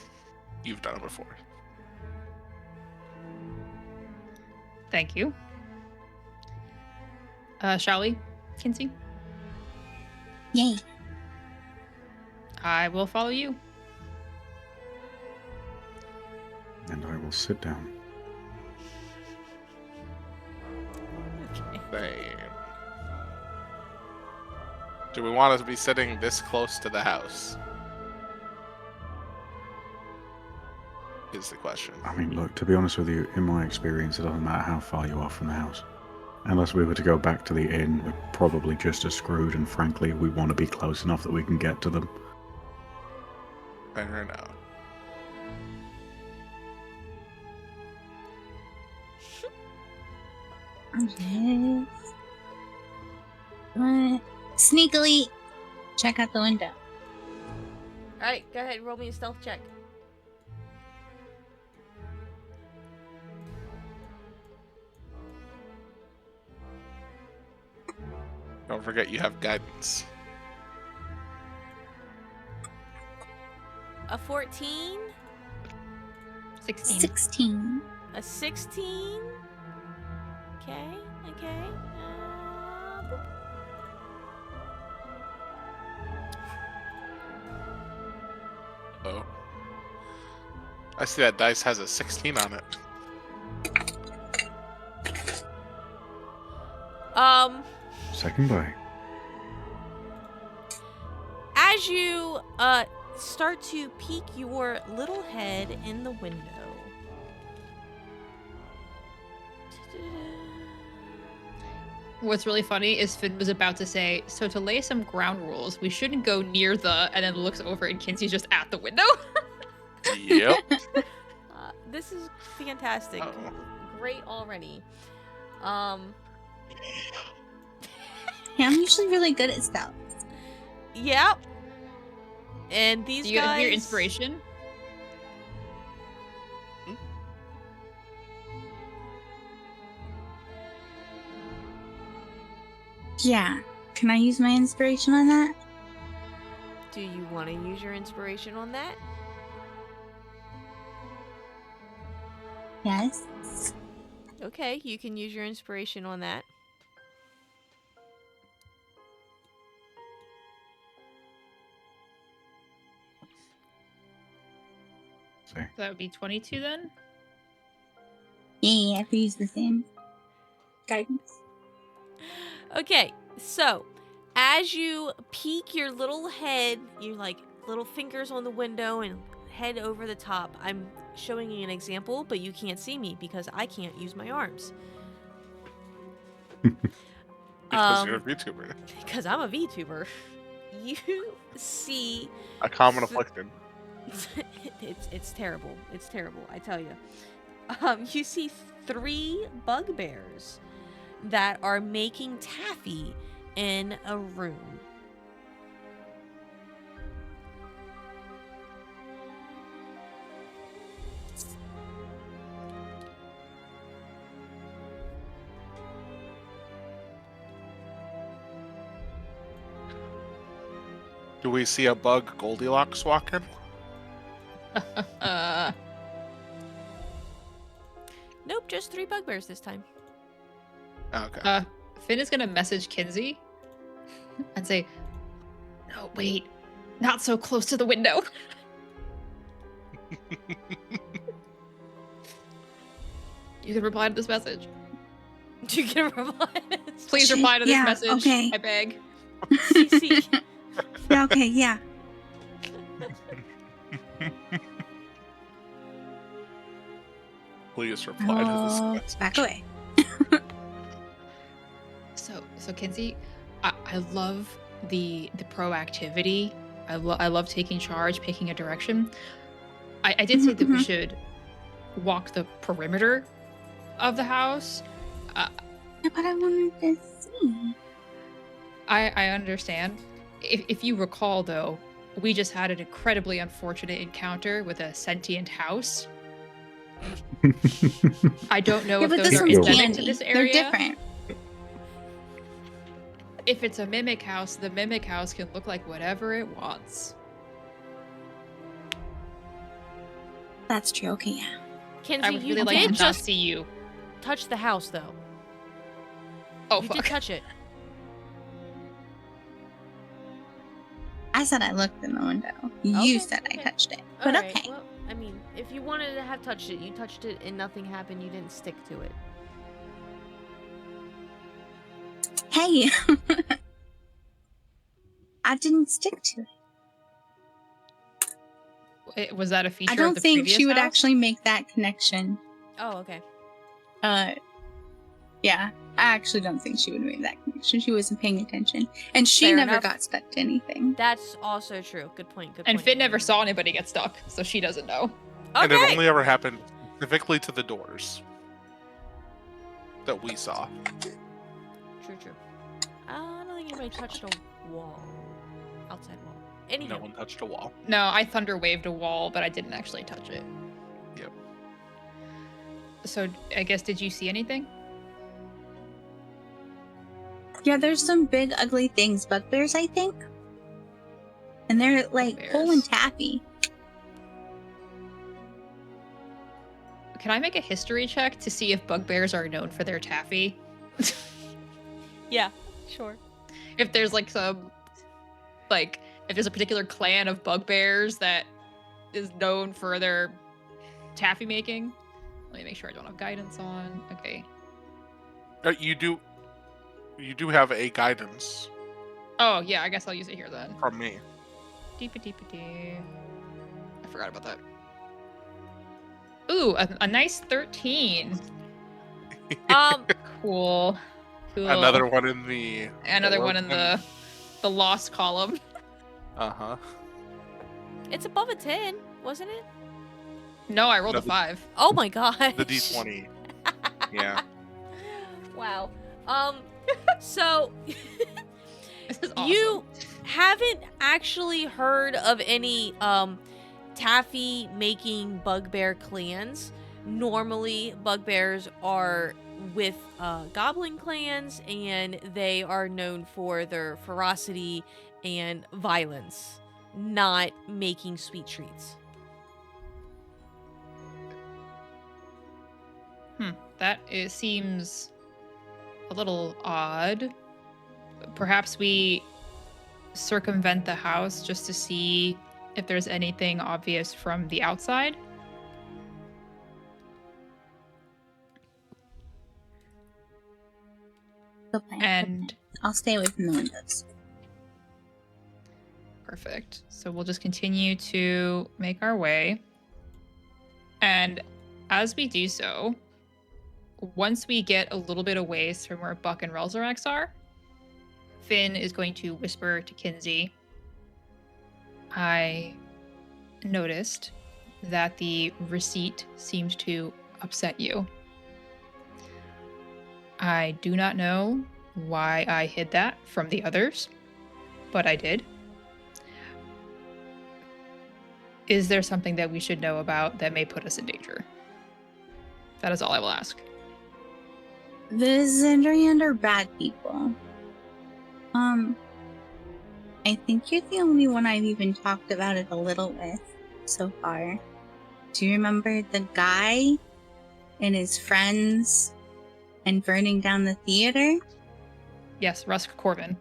You've done it before. Thank you. Shall we, Kinsey? Yay. I will follow you. And I will sit down. Okay. Same. Do we want to be sitting this close to the house? Is the question. I mean, look, to be honest with you, in my experience, it doesn't matter how far you are from the house. Unless we were to go back to the inn, we're probably just as screwed, and frankly, we want to be close enough that we can get to them. Fair enough. Okay. Sneakily check out the window. Alright, go ahead, roll me a stealth check. Don't forget you have guidance. A 14, 16. 16. a 16. Okay, okay. Boop. Oh. I see that dice has a 16 on it. Second by. As you start to peek your little head in the window. What's really funny is Finn was about to say, so to lay some ground rules, we shouldn't go near the, and then looks over and Kinsey's just at the window. Yep. This is fantastic. Uh-oh. Great already. Yeah, I'm usually really good at spells. Yep. And these Do you guys. have your inspiration? Yeah. Can I use my inspiration on that? Do you want to use your inspiration on that? Okay, you can use your inspiration on that. So, That would be 22 then. Yeah, I have to use the same guidance. Okay, so as you peek your little head, your like little fingers on the window and head over the top. I'm showing you an example, but you can't see me because I can't use my arms. Because you're a VTuber. Because I'm a VTuber. You see A common affliction. it's terrible. It's terrible, I tell you. You see 3 bugbears that are making taffy in a room. Do we see a bug Goldilocks walking? Nope, just 3 bugbears this time. Okay. Finn is gonna message Kinsey and say, "No, wait, not so close to the window." You can reply to this message. You can reply. Please reply to this Yeah, message. okay. I beg. CC. Yeah, okay, yeah. Please reply to this Oh, message. back away. So Kinsey, I love the proactivity. I love taking charge, picking a direction. I did say that we should walk the perimeter of the house. Yeah, but I wanted to see. I understand. If you recall, though, we just had an incredibly unfortunate encounter with a sentient house. I don't know Yeah, if but those this are one's endemic candy. to this They're area. different. If it's a mimic house, the mimic house can look like whatever it wants. That's true. Okay, yeah. I Kenzie, would you really like did to not just see you. touch the house, though. Oh, You fuck. did touch it. I said I looked in the window. You Okay, said I okay. touched it. But Alright, okay. well, I mean, if you wanted to have touched it, you touched it and nothing happened. You didn't stick to it. Hey! I didn't stick to it. Was that a feature I of don't the think previous she would house? actually make that connection. Oh, okay. Yeah. I actually don't think she would make that connection. She wasn't paying attention. And she Fair never enough. got stuck to anything. That's also true. Good point. Good And point. Finn never saw anybody get stuck, so she doesn't know. And it Okay. only ever happened specifically to the doors that we saw. True. I don't think anybody touched a wall. Outside wall. Anywho. No one touched a wall. No, I thunder waved a wall, but I didn't actually touch it. Yep. So I guess, did you see anything? Yeah, there's some big ugly things. Bugbears, I think. And they're like Bugbears. pulling taffy. Can I make a history check to see if bugbears are known for their taffy? Yeah, sure. If there's like some, like, if there's a particular clan of bugbears that is known for their taffy making. Let me make sure I don't have guidance on. Okay. You do have a guidance Oh, yeah, I guess I'll use it here then. from me. Deep-a-deep-a-dee. I forgot about that. Ooh, a nice 13. Cool. Cool. Another one in the Another one in the lost column. Uh-huh. It's above a 10, wasn't it? No, I rolled No, a 5. Oh my god. The D20. Yeah. Wow. So This is awesome. you haven't actually heard of any taffy making bugbear clans. Normally bugbears are with goblin clans, and they are known for their ferocity and violence, not making sweet treats. Seems a little odd. Perhaps we circumvent the house just to see if there's anything obvious from the outside. Good plan. And I'll stay away from the windows. perfect. So we'll just continue to make our way. And as we do so, once we get a little bit away from where Buck and Relzorax are, Finn is going to whisper to Kinsey, I noticed that the receipt seemed to upset you. I do not know why I hid that from the others, but I did. Is there something that we should know about that may put us in danger? That is all I will ask. The Zendrand are bad people. I think you're the only one I've even talked about it a little with so far. Do you remember the guy and his friends and burning down the theater? Yes, Rusk Corvin.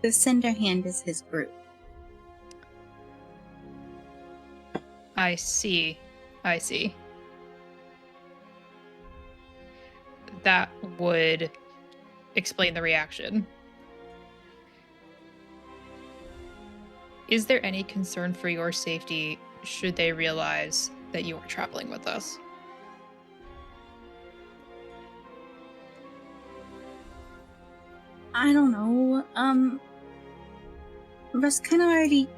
The Cinderhand is his group. I see. That would explain the reaction. Is there any concern for your safety should they realize that you are traveling with us? I don't know. Russ kind of already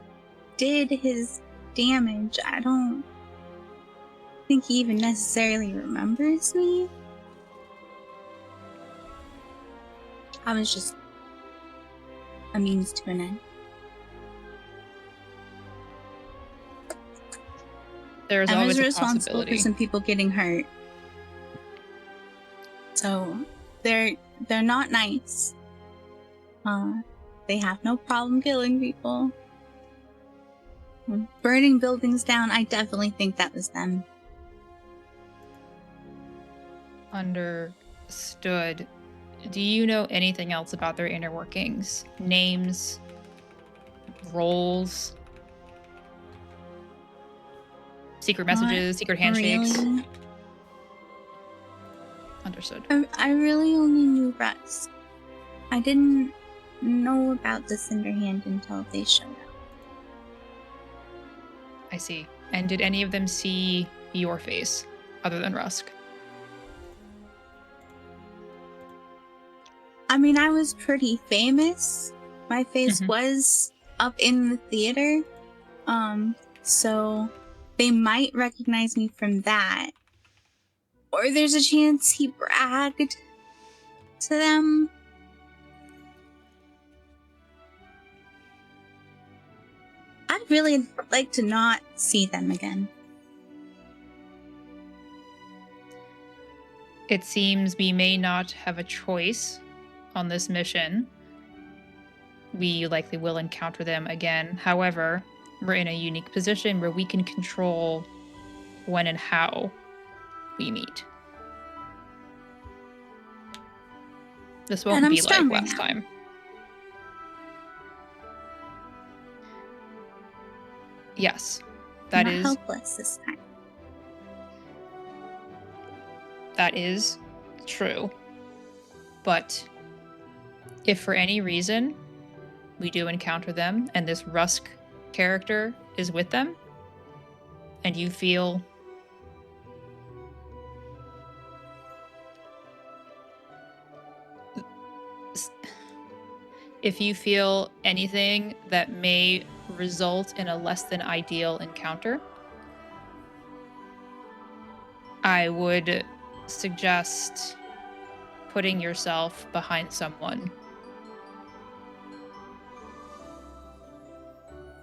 did his damage. I don't think he even necessarily remembers me. I was just a means to an end. There's I always was a responsible possibility. for some people getting hurt. So they're not nice. They have no problem killing people. Burning buildings down, I definitely think that was them. Understood. Do you know anything else about their inner workings? Names? Roles? Secret messages? Secret handshakes? Really. Understood. I really only knew Russ. I didn't know about the Cinderhand until they showed up. I see. And did any of them see your face, other than Rusk? I mean, I was pretty famous. My face was up in the theater. So they might recognize me from that. Or there's a chance he bragged to them. I'd really like to not see them again. It seems we may not have a choice on this mission. We likely will encounter them again. However, we're in a unique position where we can control when and how we meet. This won't And I'm be like stronger last now. time. Yes, I'm not helpless this time. that is true. But if for any reason we do encounter them and this Rusk character is with them, and you feel if you feel anything that may result in a less than ideal encounter, I would suggest putting yourself behind someone.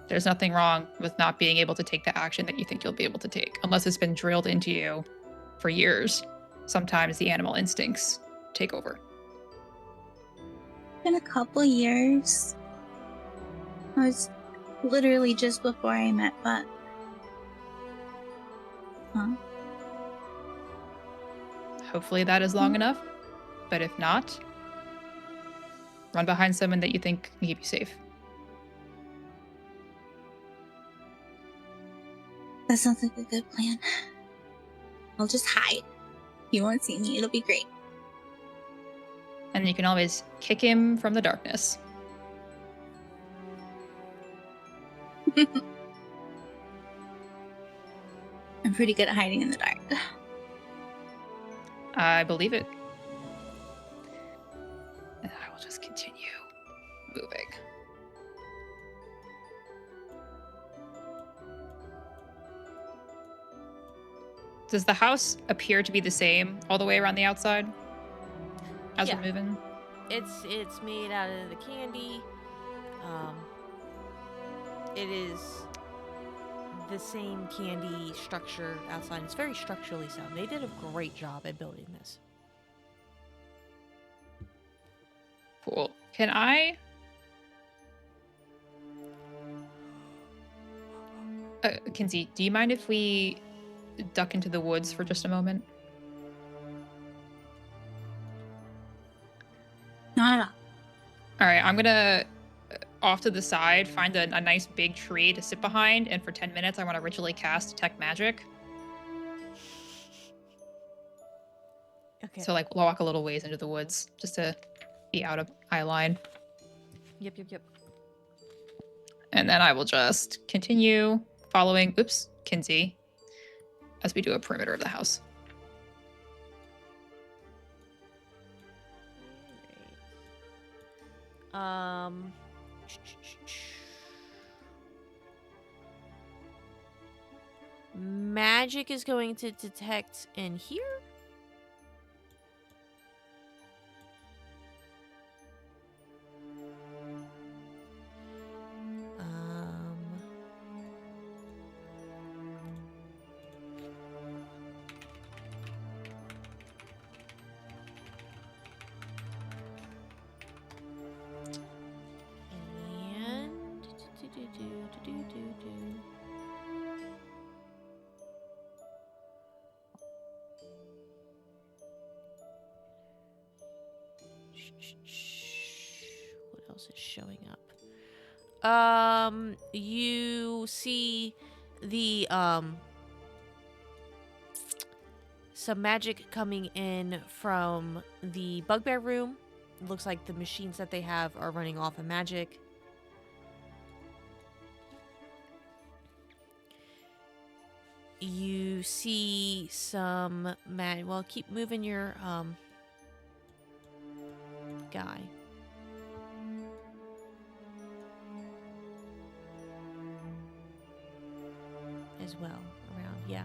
There's nothing wrong with not being able to take the action that you think you'll be able to take, unless it's been drilled into you for years. Sometimes the animal instincts take over. Been a couple years. It was literally just before I met Buck. Hopefully that is long enough. But if not, run behind someone that you think can keep you safe. That sounds like a good plan. I'll just hide. You won't see me. It'll be great. And you can always kick him from the darkness. I'm pretty good at hiding in the dark. I believe it. And I will just continue moving. Does the house appear to be the same all the way around the outside as Yeah. we're moving? It's made out of the candy. It is the same candy structure outside. It's very structurally sound. They did a great job at building this. Cool. Can I... Kinsey, do you mind if we duck into the woods for just a moment? Not at all. All right, I'm gonna off to the side find a nice big tree to sit behind, and for 10 minutes I want to ritually cast Detect Magic. Okay. So like walk a little ways into the woods just to be out of eye line, Yep. and then I will just continue following. Oops, Kinsey, as we do a perimeter of the house. Magic is going to detect in here. What else is showing up? You see the some magic coming in from the bugbear room. It looks like the machines that they have are running off of magic. You see some well, keep moving your guy. As well around, yeah.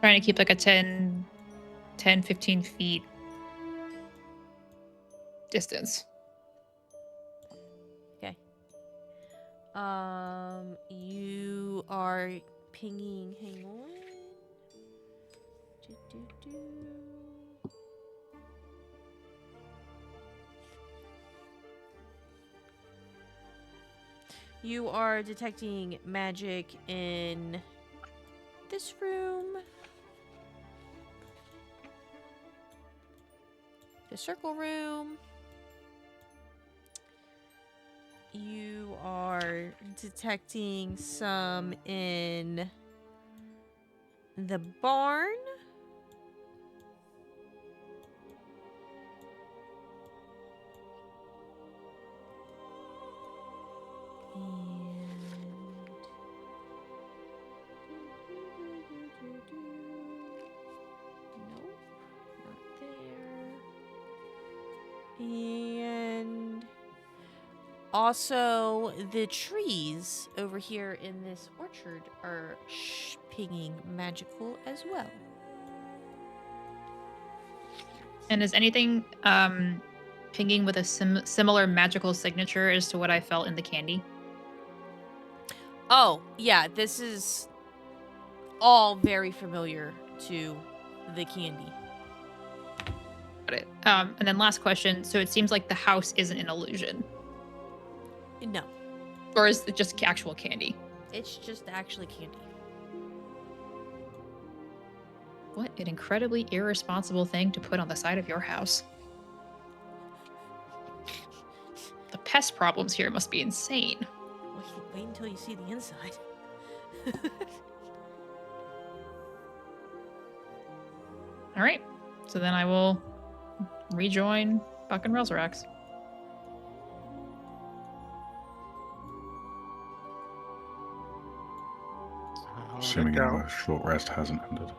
Trying to keep like a 10, 15 feet distance. Okay. You are pinging. Hang on. You are detecting magic in this room, the circle room. You are detecting some in the barn. And also the trees over here in this orchard are pinging magical as well. And is anything pinging with a similar magical signature as to what I felt in the candy? Oh, yeah, this is all very familiar to the candy. Got it. And then last question. So it seems like the house isn't an illusion. No. Or is it just actual candy? It's just actually candy. What an incredibly irresponsible thing to put on the side of your house. The pest problems here must be insane. Wait until you see the inside. All right. So then I will rejoin Buck and Relzorax. Assuming our short rest hasn't ended.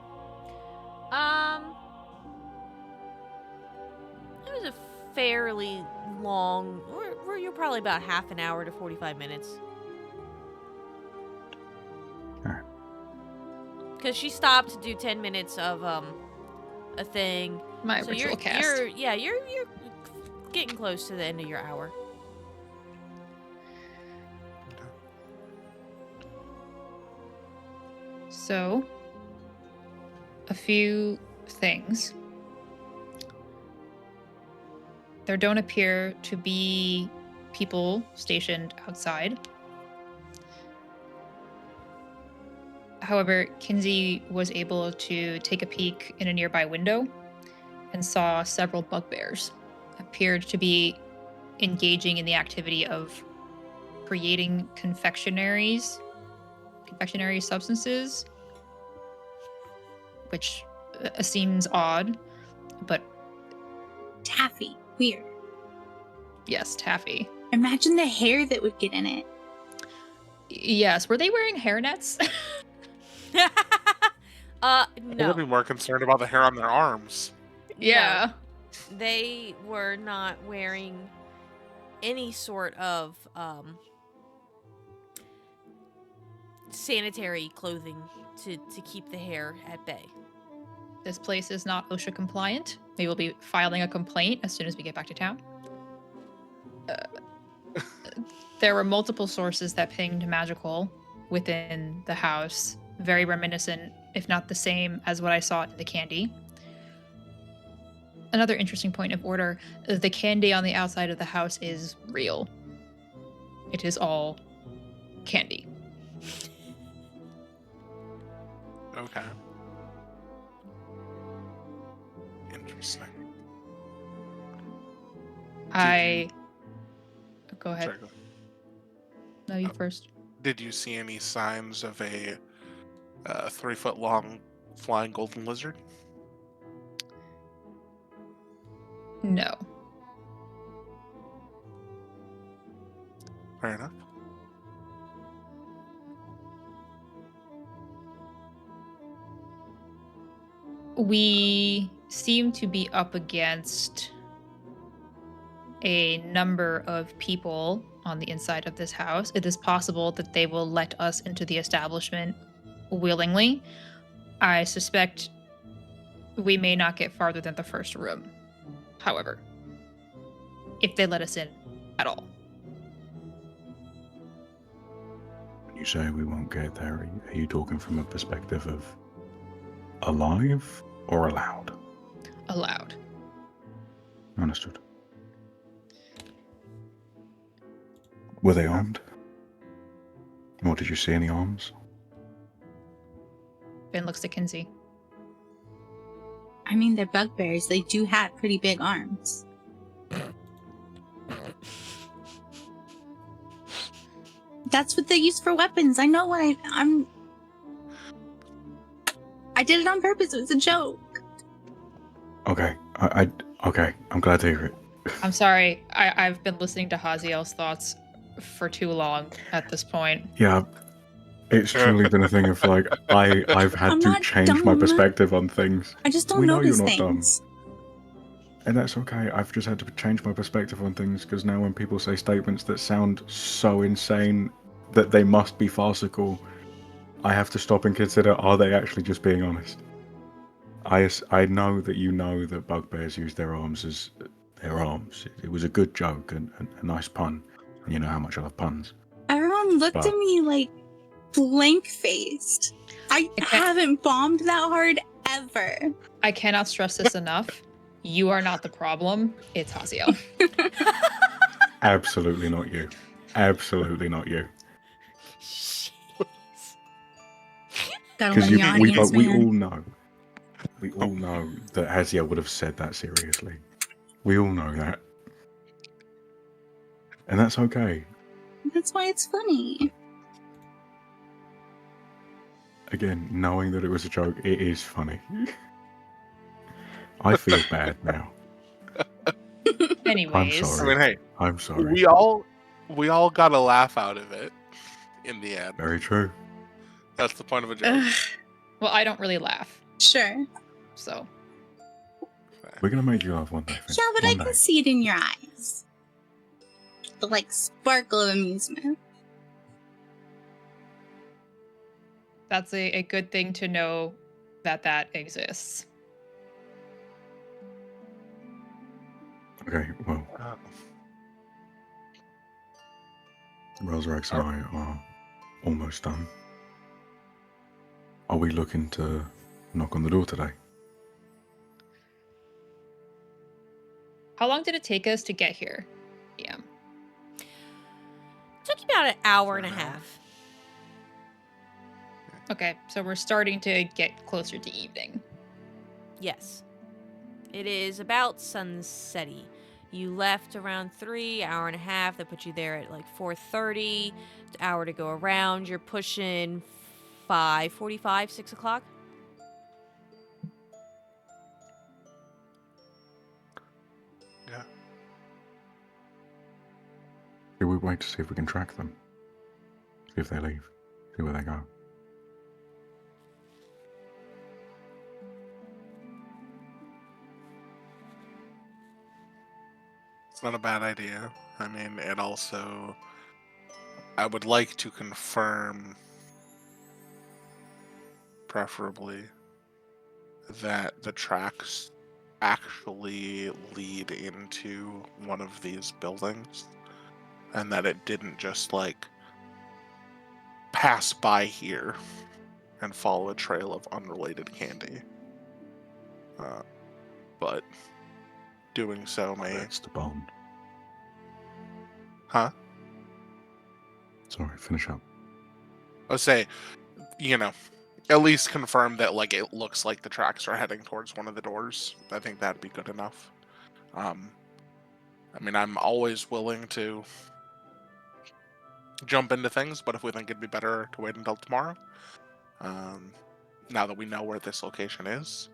It was a fairly long. You're probably about half an hour to 45 minutes. Alright. Because she stopped to do 10 minutes of a thing. My So ritual you're cast. you're getting close to the end of your hour. So, a few things. There don't appear to be people stationed outside. However, Kinsey was able to take a peek in a nearby window and saw several bugbears appeared to be engaging in the activity of creating confectionery substances, which seems odd, but Taffy. Weird. yes, taffy. Imagine the hair that would get in it. Yes, were they wearing hairnets? No. I'd be more concerned about the hair on their arms. Yeah. They were not wearing any sort of sanitary clothing to keep the hair at bay. This place is not OSHA compliant. We will be filing a complaint as soon as we get back to town. There were multiple sources that pinged magical within the house, very reminiscent, if not the same, as what I saw in the candy. Another interesting point of order, the candy on the outside of the house is real. It is all candy. Okay. Interesting. Go ahead. Sorry, go ahead. No, you first. Did you see any signs of a 3-foot-long flying golden lizard? No. Fair enough. We seem to be up against a number of people on the inside of this house. It is possible that they will let us into the establishment willingly. I suspect we may not get farther than the first room, however, if they let us in at all. When you say we won't get there, are you talking from a perspective of alive or allowed? Allowed. Understood. Were they armed? Or did you see any arms? Ben looks to Kinsey. I mean, they're bugbears. They do have pretty big arms. That's what they use for weapons. I know what I'm. I did it on purpose. It was a joke. Okay, okay. I'm glad to hear it. I'm sorry. I've been listening to Haziel's thoughts for too long at this point. Yeah, it's truly been a thing of like I've had I'm to not change my dumb. perspective on things. I just don't We know notice you're not dumb. things. And that's okay. I've just had to change my perspective on things because now when people say statements that sound so insane that they must be farcical, I have to stop and consider, are they actually just being honest? I know that you know that bugbears use their arms as their arms. It was a good joke and a nice pun. And you know how much I love puns. Everyone looked But- at me like blank-faced. I Okay. haven't bombed that hard ever. I cannot stress this enough. You are not the problem. It's Haziel. Absolutely not you. Absolutely not you. Shit. Gotta Because learn your we audience, we man. all know, that Hazia would have said that seriously. We all know that, and that's okay. That's why it's funny. Again, knowing that it was a joke, it is funny. I feel bad now. I'm Anyways, sorry. I mean, hey, I'm sorry. we all got a laugh out of it in the end. Very true. That's the point of a joke. Ugh, well, I don't really laugh, sure. so We're gonna make you laugh one day. Finn. Yeah, but I One can day. see it in your eyes. The like sparkle of amusement. that's a good thing to know that exists. Okay, well, Uh, Rosrax and I are almost done. Are we looking to knock on the door today? How long did it take us to get here? Yeah. Took you about an hour For and a now. half. Okay, so we're starting to get closer to evening. Yes. It is about sunsetty. You left around 3, hour and a half. That put you there at like 4:30. Hour to go around. You're pushing 5:45, 6 o'clock. yeah. Should we wait to see if we can track them? See if they leave. See where they go. It's not a bad idea. I mean, it also. I would like to confirm, preferably, that the tracks actually lead into one of these buildings and that it didn't just, like, pass by here and follow a trail of unrelated candy. But doing so may. That's the bond. Huh? Sorry, finish up. I would say, at least confirm that, like, it looks like the tracks are heading towards one of the doors. I think that'd be good enough. I mean, I'm always willing to jump into things, but if we think it'd be better to wait until tomorrow, now that we know where this location is,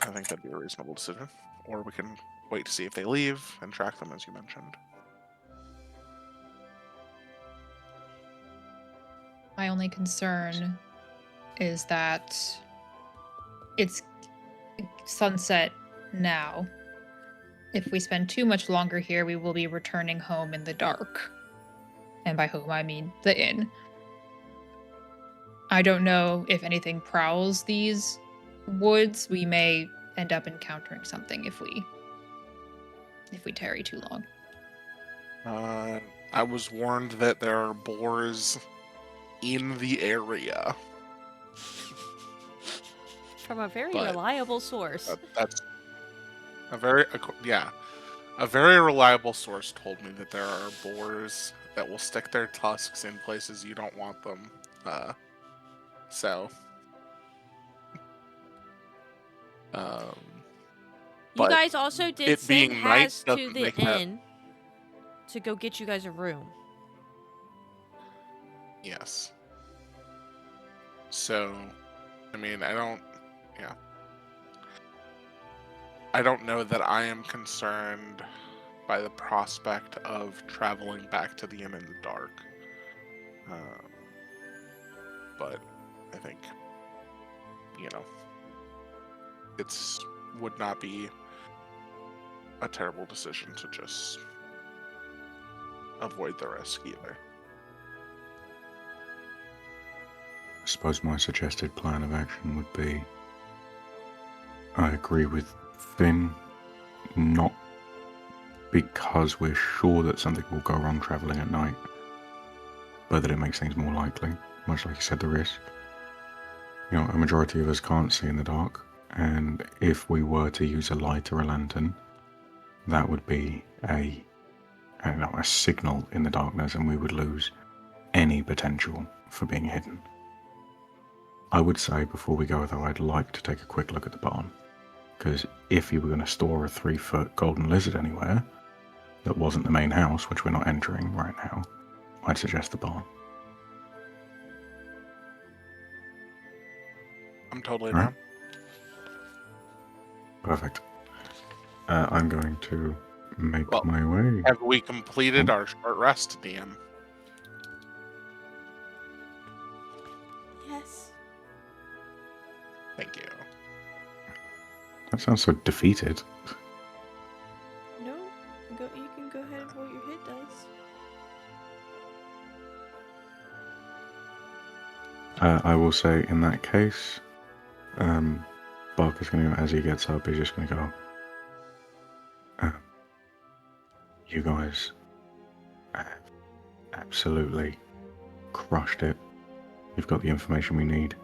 I think that'd be a reasonable decision. Or we can wait to see if they leave and track them, as you mentioned. My only concern is that it's sunset now. If we spend too much longer here, we will be returning home in the dark. And by home, I mean the inn. I don't know if anything prowls these woods. We may end up encountering something if we tarry too long. I was warned that there are boars in the area. From a very But- reliable source. That's a very reliable source told me that there are boars that will stick their tusks in places you don't want them. So, You but guys also did it send being night Haz to doesn't the make that- inn to go get you guys a room. yes. So, I mean, I don't know that I am concerned by the prospect of traveling back to the inn in the dark. But I think, it's would not be a terrible decision to just avoid the risk either. I suppose my suggested plan of action would be, I agree with Finn, not because we're sure that something will go wrong travelling at night, but that it makes things more likely, much like you said, the risk. A majority of us can't see in the dark, and if we were to use a light or a lantern, that would be a signal in the darkness, and we would lose any potential for being hidden. I would say before we go, though, I'd like to take a quick look at the barn. Because if you were going to store a 3-foot golden lizard anywhere that wasn't the main house, which we're not entering right now, I'd suggest the barn. I'm totally All right. down. Perfect. I'm going to make Well, my way. Have we completed our short rest, DM? Yes. Thank you. That sounds so defeated. No. You can go ahead and roll your hit dice. I will say, in that case, Buck is going to, as he gets up, he's just going to go, you guys have absolutely crushed it. You've got the information we need.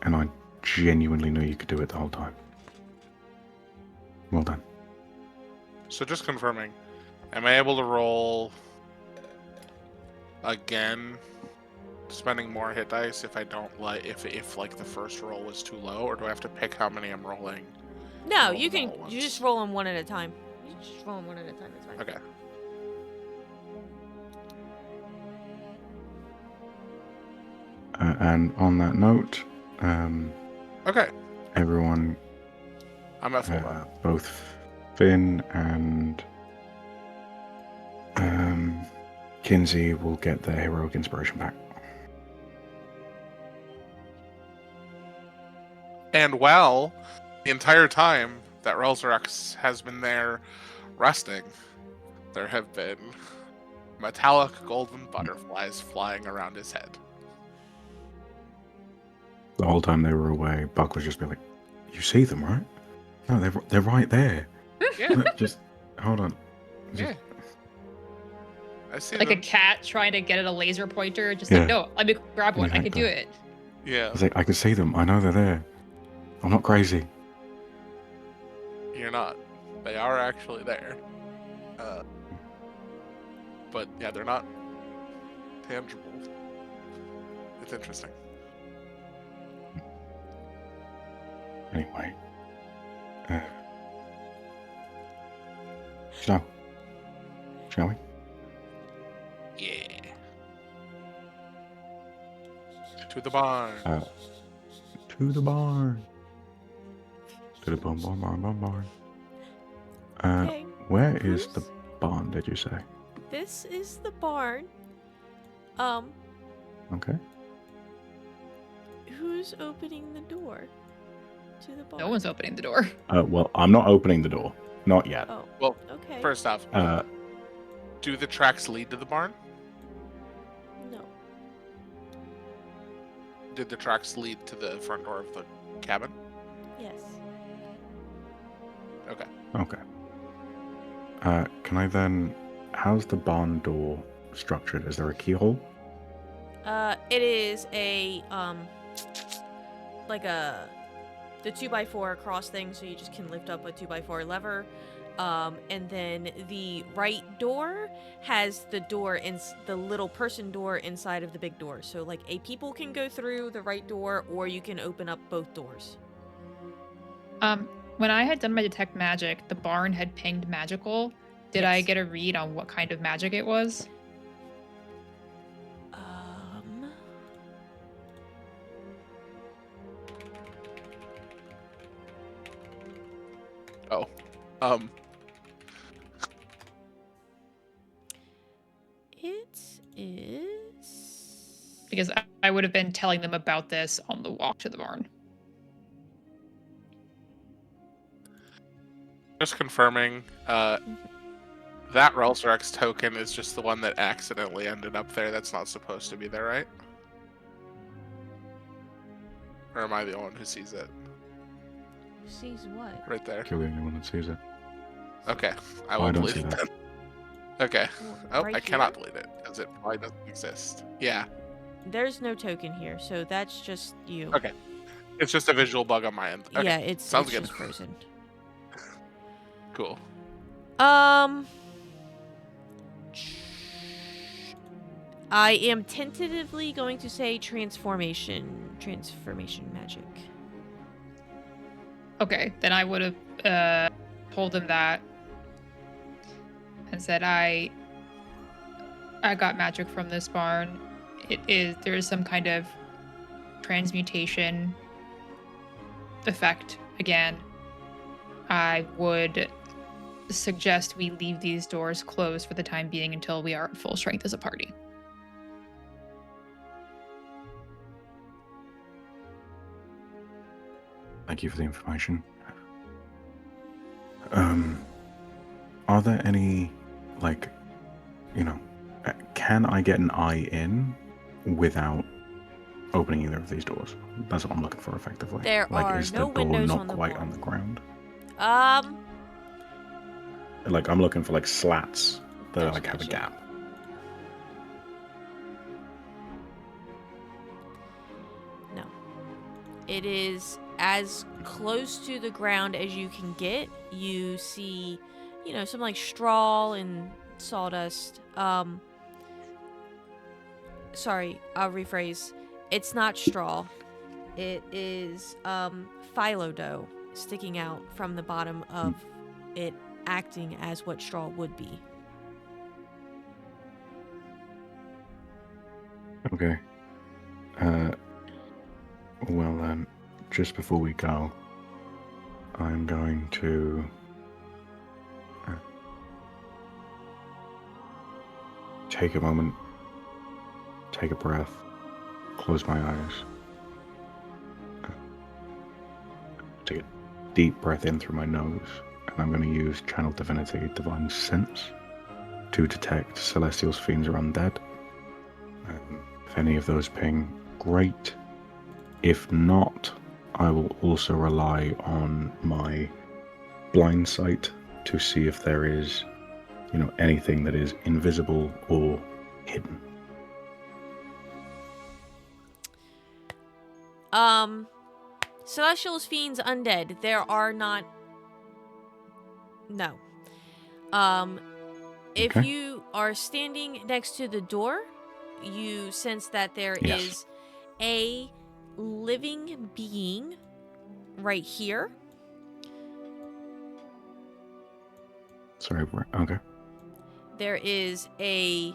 And I genuinely knew you could do it the whole time. Well done. So just confirming, am I able to roll again, spending more hit dice if I don't like if like the first roll was too low, or do I have to pick how many I'm rolling? No, Roll you them can. all at You once. just roll them one at a time. You just roll them one at a time. It's fine. Okay. And on that note, Okay. everyone, I'm at full run. both Finn and Kinsey will get their heroic inspiration back. And while the entire time that Relzrex has been there resting, there have been metallic golden butterflies flying around his head. The whole time they were away, Buck was just be like, "You see them, right? No, they're right there. Yeah, Look, just hold on." yeah. I see Like a them. cat trying to get at a laser pointer, just Yeah. like, no, let me grab one. I can do it. Yeah, He's like, "I can see them. I know they're there. I'm not crazy." you're not. They are actually there. But yeah, they're not tangible. It's interesting. Anyway, shall we? Yeah. To the barn. To the barn. To the barn. Okay. Where is the Who's- barn? Did you say? This is the barn. Okay. Who's opening the door to the barn? No one's opening the door. Well, I'm not opening the door. Not yet. Oh. Well, Okay. first off, do the tracks lead to the barn? No. Did the tracks lead to the front door of the cabin? Yes. Okay. Okay. Can I then? How's the barn door structured? Is there a keyhole? It is a like the 2x4 cross thing, so you just can lift up a 2x4 lever. And then the right door has the door in the little person door inside of the big door. So like a people can go through the right door, or you can open up both doors. When I had done my detect magic, the barn had pinged magical. Did I Yes. get a read on what kind of magic it was? Oh. It is. Because I would have been telling them about this on the walk to the barn. Just confirming, that Relzrex token is just the one that accidentally ended up there. That's not supposed to be there, right? Or am I the only one who sees it? Sees what? Right there. You're the only one that sees it. Okay. I I will don't delete see it that. then. Okay. Oh, Right I cannot here? delete it because it probably doesn't exist. Yeah. There's no token here, so that's just you. Okay. It's just a visual bug on my end. Okay. Yeah, it's Sounds it's good. just frozen. Cool. I am tentatively going to say transformation magic. Okay, then I would have told him that and said I got magic from this barn. There is some kind of transmutation effect again. I would suggest we leave these doors closed for the time being until we are at full strength as a party. Thank you for the information. Are there any, like, can I get an eye in without opening either of these doors? That's what I'm looking for, effectively. There are is no the door windows not on the quite barn. on the ground? Like, I'm looking for, slats that, Gotcha, have a gotcha. gap. No. It is as close to the ground as you can get. You see, some like straw and sawdust. Sorry, I'll rephrase. It's not straw. It is phyllo dough sticking out from the bottom of it, acting as what straw would be. Okay. Well then, just before we go, I'm going to take a moment, take a breath, close my eyes, take a deep breath in through my nose, and I'm going to use Channel Divinity Divine Sense to detect Celestials, Fiends, or Undead. If any of those ping, great. If not, I will also rely on my blind sight to see if there is, anything that is invisible or hidden. Celestials, Fiends, Undead. There are not. No. If Okay. you are standing next to the door, you sense that there Yes. is a living being right here. Sorry, okay. There is a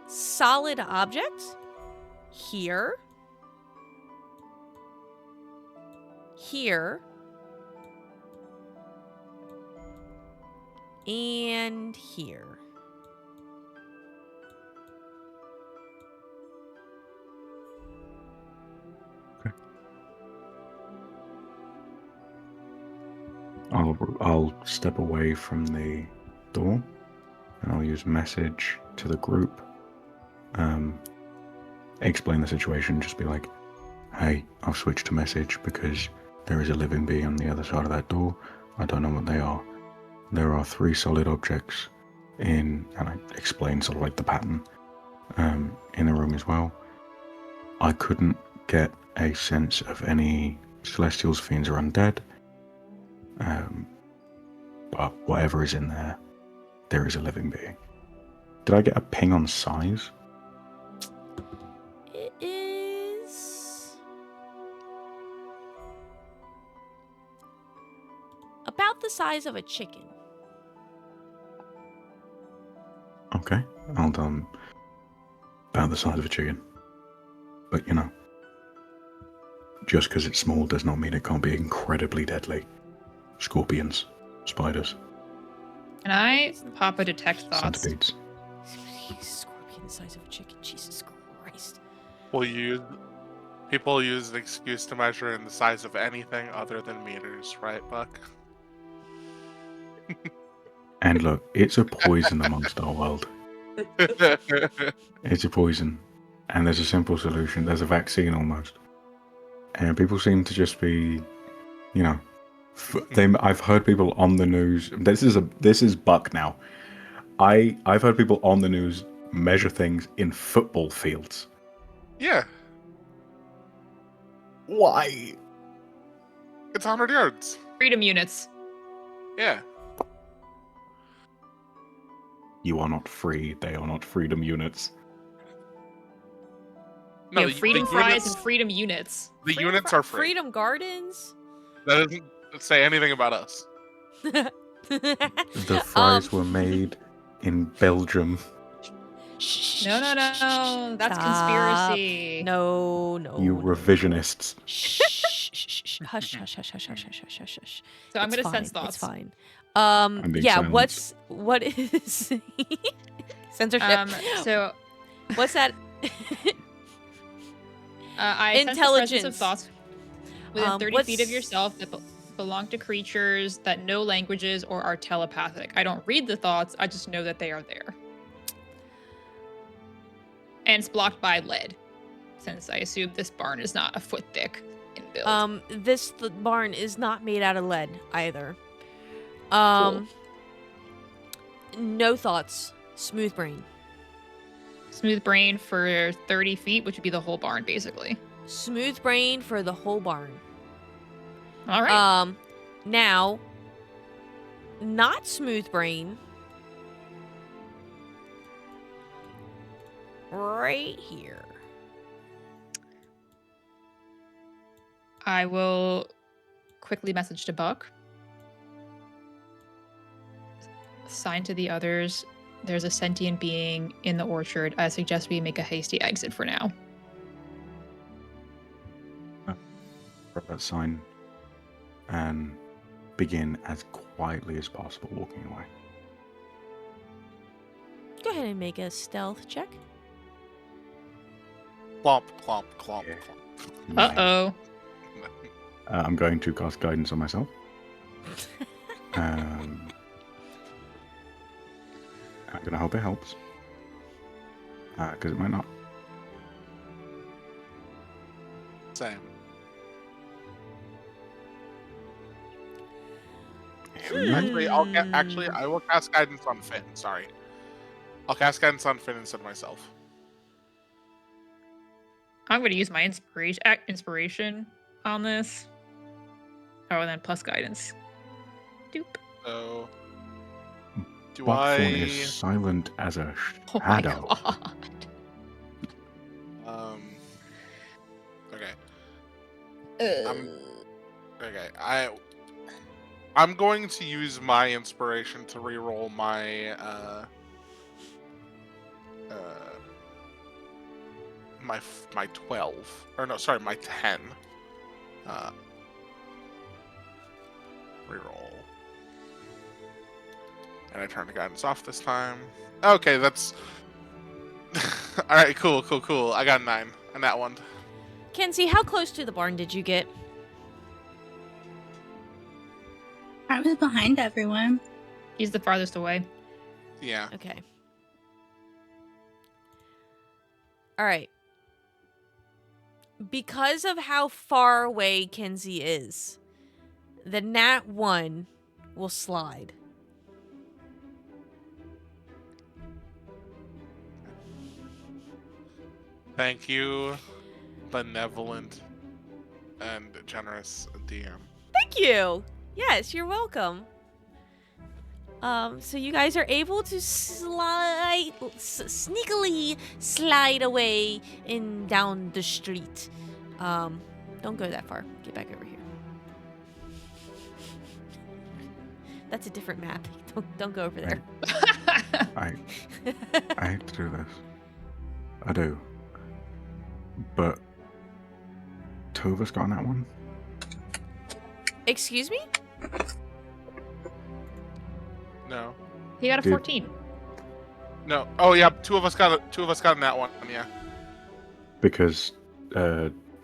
solid object here, here, and here. I'll step away from the door, and I'll use message to the group. Explain the situation. Just be like, "Hey, I've switched to message because there is a living being on the other side of that door. I don't know what they are. There are 3 solid objects and I explain sort of like the pattern in the room as well. I couldn't get a sense of any Celestials, Fiends, or Undead. But whatever is in there, there is a living being." Did I get a ping on size? It is about the size of a chicken. Okay, I'll done about the size of a chicken. But just because it's small does not mean it can't be incredibly deadly. Scorpions, spiders, Can I pop a detect thoughts? centipedes. Scorpion the size of a chicken. Jesus Christ. People use an excuse to measure in the size of anything other than meters, right, Buck? And look, it's a poison amongst our world. It's a poison. And there's a simple solution. There's a vaccine almost. And people seem to just be, I've heard people on the news. This is Buck now. I've heard people on the news measure things in football fields. Yeah, Why? it's 100 yards. Freedom units. Yeah. You are not free. They are not freedom units. No, We have the freedom fries units, and freedom units. the Freedom units Fri- are free. Freedom Gardens. That doesn't say anything about us. The fries were made in Belgium. No. That's Stop. conspiracy. No. You revisionists. Shh. Hush. So I'm It's gonna fine, sense thoughts. It's fine. being Yeah. silenced. What is censorship? So What's that? I sense the presence Intelligence. of thoughts within 30 feet of what's- yourself that belong to creatures that know languages or are telepathic. I don't read the thoughts, I just know that they are there. And it's blocked by lead, since I assume this barn is not a foot thick in build. This barn is not made out of lead either. No thoughts. Smooth brain. Smooth brain for 30 feet, which would be the whole barn, basically. Smooth brain for the whole barn. All right. Now, not smooth brain. Right here. I will quickly message to Buck. Sign to the others. There's a sentient being in the orchard. I suggest we make a hasty exit for now. Grab that sign and begin as quietly as possible walking away. Go ahead and make a stealth check. Clomp, clomp, clomp, Yeah. clomp. Uh-oh. I'm going to cast guidance on myself. I'm going to hope it helps. Because it might not. Same. Here we go. Actually, I will cast guidance on Finn. Sorry, I'll cast guidance on Finn instead of myself. I'm going to use my inspiration on this. Oh, and then plus guidance. Doop. So, do Buckthorn I? is silent as a Oh my shadow. god. Okay. I'm going to use my inspiration to reroll my my 12, or no, sorry, my 10. Reroll. And I turn the guidance off this time. Okay, that's all right. Cool. I got a 9 on that one. Kenzie, how close to the barn did you get? I was behind everyone. He's the farthest away. Yeah. Okay. All right. Because of how far away Kenzie is, the nat 1 will slide. Thank you, benevolent and generous DM. Thank you. Yes, you're welcome. So you guys are able to sneakily slide away in down the street. Don't go that far. Get back over here. That's a different map. Don't go over there. I hate to do this. I do. But Tova's got that one. Excuse me? No. He got a Dude. 14. No. Oh yeah, two of us got in that one. Yeah. Because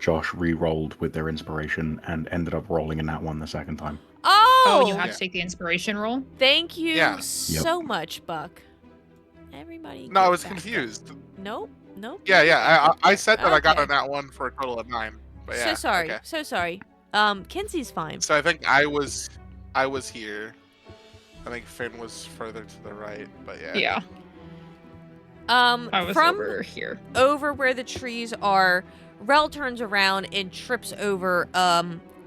Josh re-rolled with their inspiration and ended up rolling in that one the second time. Oh, You have Yeah. to take the inspiration roll? thank you Yeah. so much, Buck. Everybody. No, I get was back up. confused. Nope. Yeah. I said that I got Okay. on that one for a total of 9. But yeah. Okay. So sorry. Kenzie's fine. So I think I was here. I think Finn was further to the right, but yeah. Yeah. I was From over here. over where the trees are, Rel turns around and trips over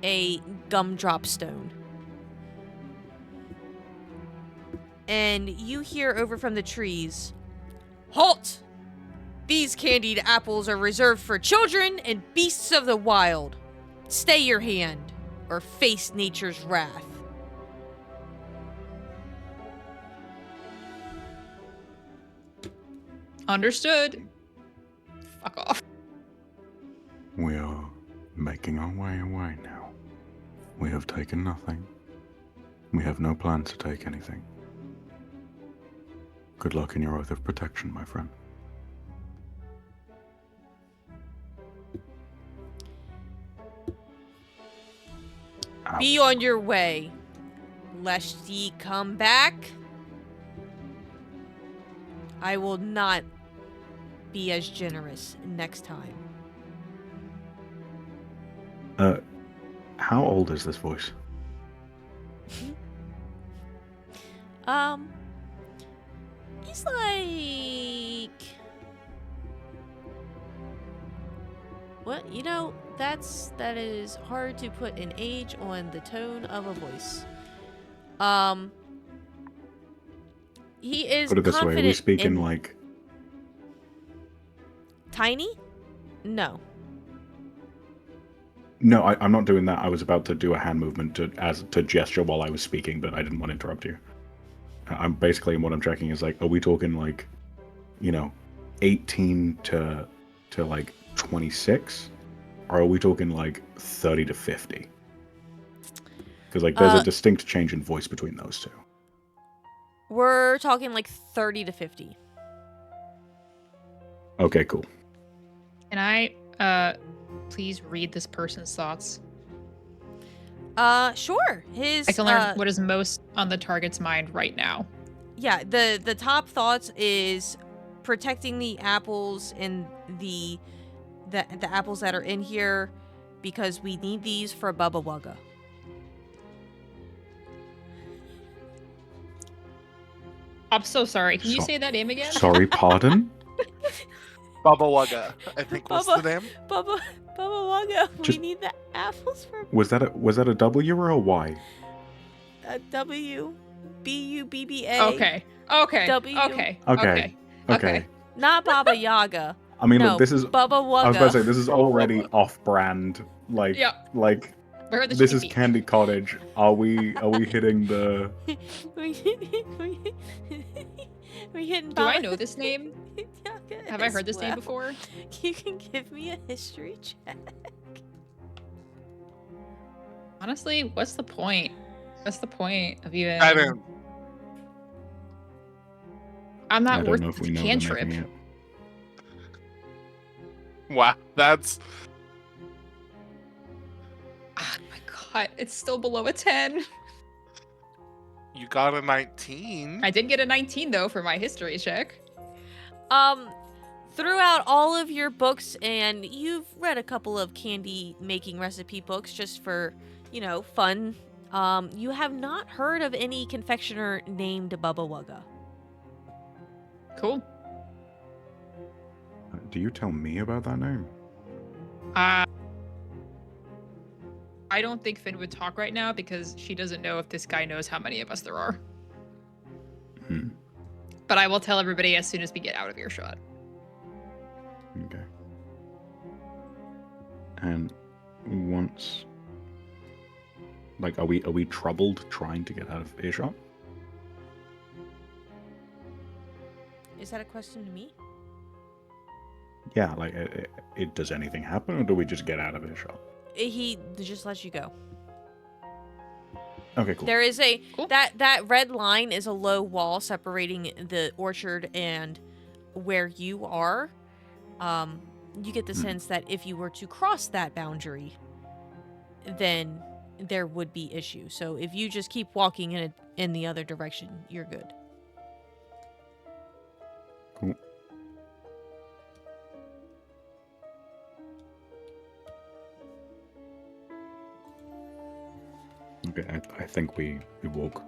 a gumdrop stone. and you hear over from the trees, "Halt! These candied apples are reserved for children and beasts of the wild. Stay your hand, or face nature's wrath." Understood. Fuck off. We are making our way away now. We have taken nothing. We have no plan to take anything. Good luck in your oath of protection, my friend. Be on your way, lest ye come back. I will not be as generous next time. How old is this voice? He's like... What? You know, that is hard to put an age on the tone of a voice. He is Put it this way, confident we speak in in like... Tiny? No. No, I'm not doing that. I was about to do a hand movement to gesture while I was speaking, but I didn't want to interrupt you. I'm basically, what I'm checking is like, are we talking like, 18 to like 26, or are we talking like 30 to 50? Because like there's a distinct change in voice between those two. We're talking like 30 to 50. Okay, cool. Can I please read this person's thoughts? Sure. His I can learn what is most on the target's mind right now. Yeah, the top thoughts is protecting the apples and the apples that are in here because we need these for Bubba Wugga. I'm so sorry. Can you say that name again? Sorry, pardon? Bubba Wugga, I think was the name. Bubba Wugga, we Just- need the apples for Was that a W or a Y? a W. B-U-B-B-A. Okay. Okay. W. Okay. Okay. Okay. Not Baba Yaga. I mean, No, look, this is... Bubba Wugga. I was about to say, this is already off-brand. Like, Yeah. like We heard the this is cheapy. Candy Cottage. Are we hitting the... we hitting Do I Baba know this name? Yaga Have I as heard this name well. before? You can give me a history check. Honestly, what's the point? What's the point of even? I don't. I'm I not don't worth know if we the know them cantrip. yet. Wow, that's Ah, my God, it's still below a 10. you got a 19. I did get a 19 though for my history check. Throughout all of your books, and you've read a couple of candy making recipe books just for, fun, you have not heard of any confectioner named Bubba Wugga. Cool. Do you tell me about that name? I don't think Finn would talk right now because she doesn't know if this guy knows how many of us there are. Hmm. But I will tell everybody as soon as we get out of earshot. Okay. And once... Like, are we troubled trying to get out of earshot? Is that a question to me? Yeah, like, does anything happen, or do we just get out of earshot? He just lets you go. Okay, cool. There is a Cool. that red line is a low wall separating the orchard and where you are. You get the sense that if you were to cross that boundary, then there would be issue. So if you just keep walking in the other direction, you're good. Cool. Okay, I think we walk.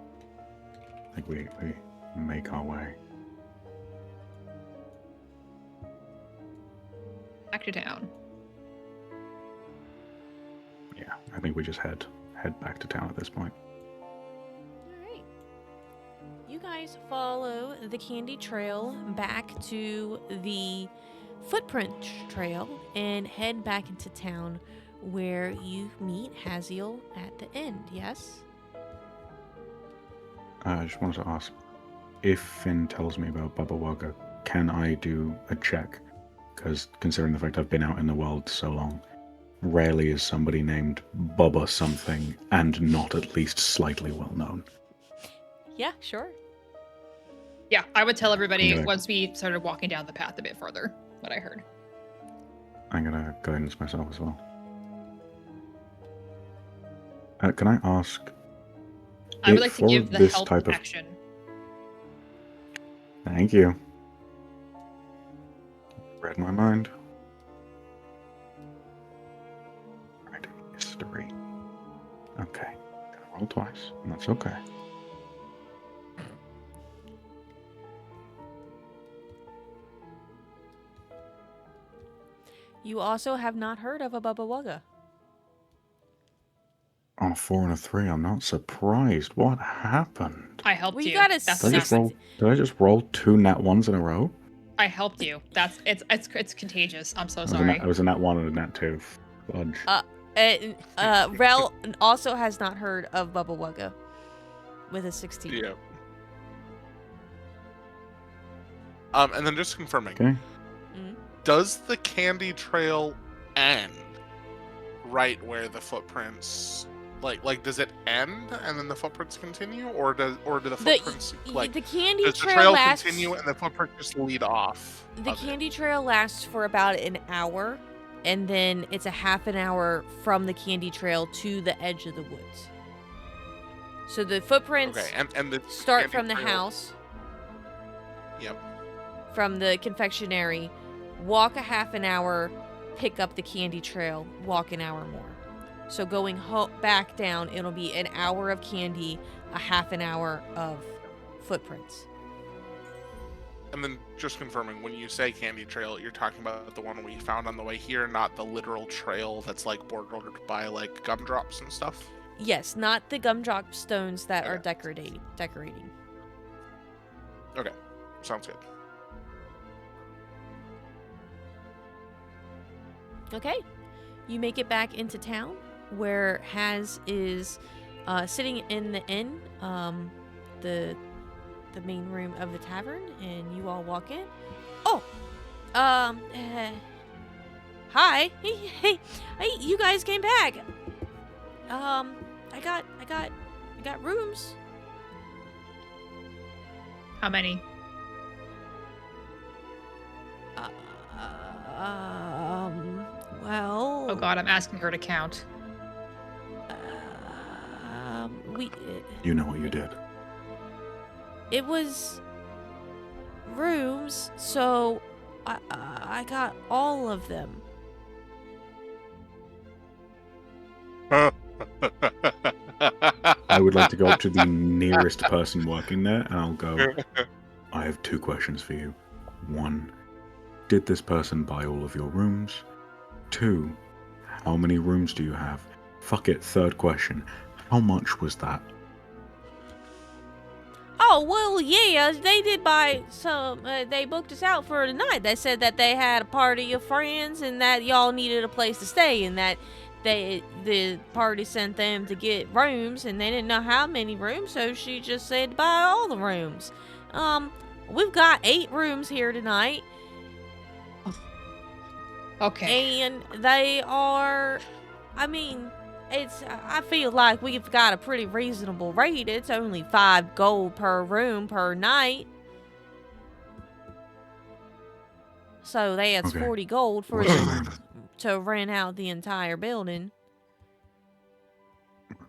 I think we make our way. Back to town. Yeah, I think we just head back to town at this point. All right. You guys follow the candy trail back to the footprint trail and head back into town where you meet Haziel at the end, yes? I just wanted to ask, if Finn tells me about Baba Waga, can I do a check? Because considering the fact I've been out in the world so long, rarely is somebody named Bubba something and not at least slightly well known. Yeah, sure. Yeah, I would tell everybody Okay. once we started walking down the path a bit further what I heard. I'm gonna guidance myself as well. Can I ask? I would like to for give the this help type of- action. Thank you. Read my mind. Right, history. Okay, gotta roll twice, and that's okay. You also have not heard of a Bubba Wugga. On a 4 and a 3, I'm not surprised. What happened? I helped Well, you you. got a That's Did I six- enough. did I just roll 2 nat 1s in a row? I helped you. That's it's contagious. I'm so It sorry. was a nat 1 and a nat 2. Fudge. Rel also has not heard of Bubba Wugga with a 16. Yeah. And then just confirming, Okay. does the candy trail end right where the footprints like does it end and then the footprints continue, or do the footprints The candy does the trail trail lasts. continue and the footprints just lead off? The of it? candy trail lasts for about an hour, and then it's a half an hour from the candy trail to the edge of the woods. So the footprints Okay, and the start candy from the trail- house, Yep. from the confectionery, walk a half an hour, pick up the candy trail, walk an hour more. So going back down, it'll be an hour of candy, a half an hour of footprints. And then just confirming, when you say candy trail, you're talking about the one we found on the way here, not the literal trail that's like bordered by like gumdrops and stuff. Yes, not the gumdrop stones that are Okay. decorating. Okay, sounds good. Okay. You make it back into town where Haz is sitting in the inn, the main room of the tavern, and you all walk in. Oh, hi. Hey, you guys came back. I got rooms. How many? Well. Oh god, I'm asking her to count. We. You know what you did. It was rooms, so I got all of them. I would like to go up to the nearest person working there, and I'll go, I have 2 questions for you. 1, did this person buy all of your rooms? 2, how many rooms do you have? Fuck it, 3rd question, how much was that? Oh, well, yeah, they did buy some. They booked us out for the night. They said that they had a party of friends and that y'all needed a place to stay, and that the party sent them to get rooms, and they didn't know how many rooms, so she just said to buy all the rooms. We've got 8 rooms here tonight, Okay. and they are, I mean, I feel like we've got a pretty reasonable rate. It's only 5 gold per room per night. So that's Okay. 40 gold for What's your you name? to rent out the entire building.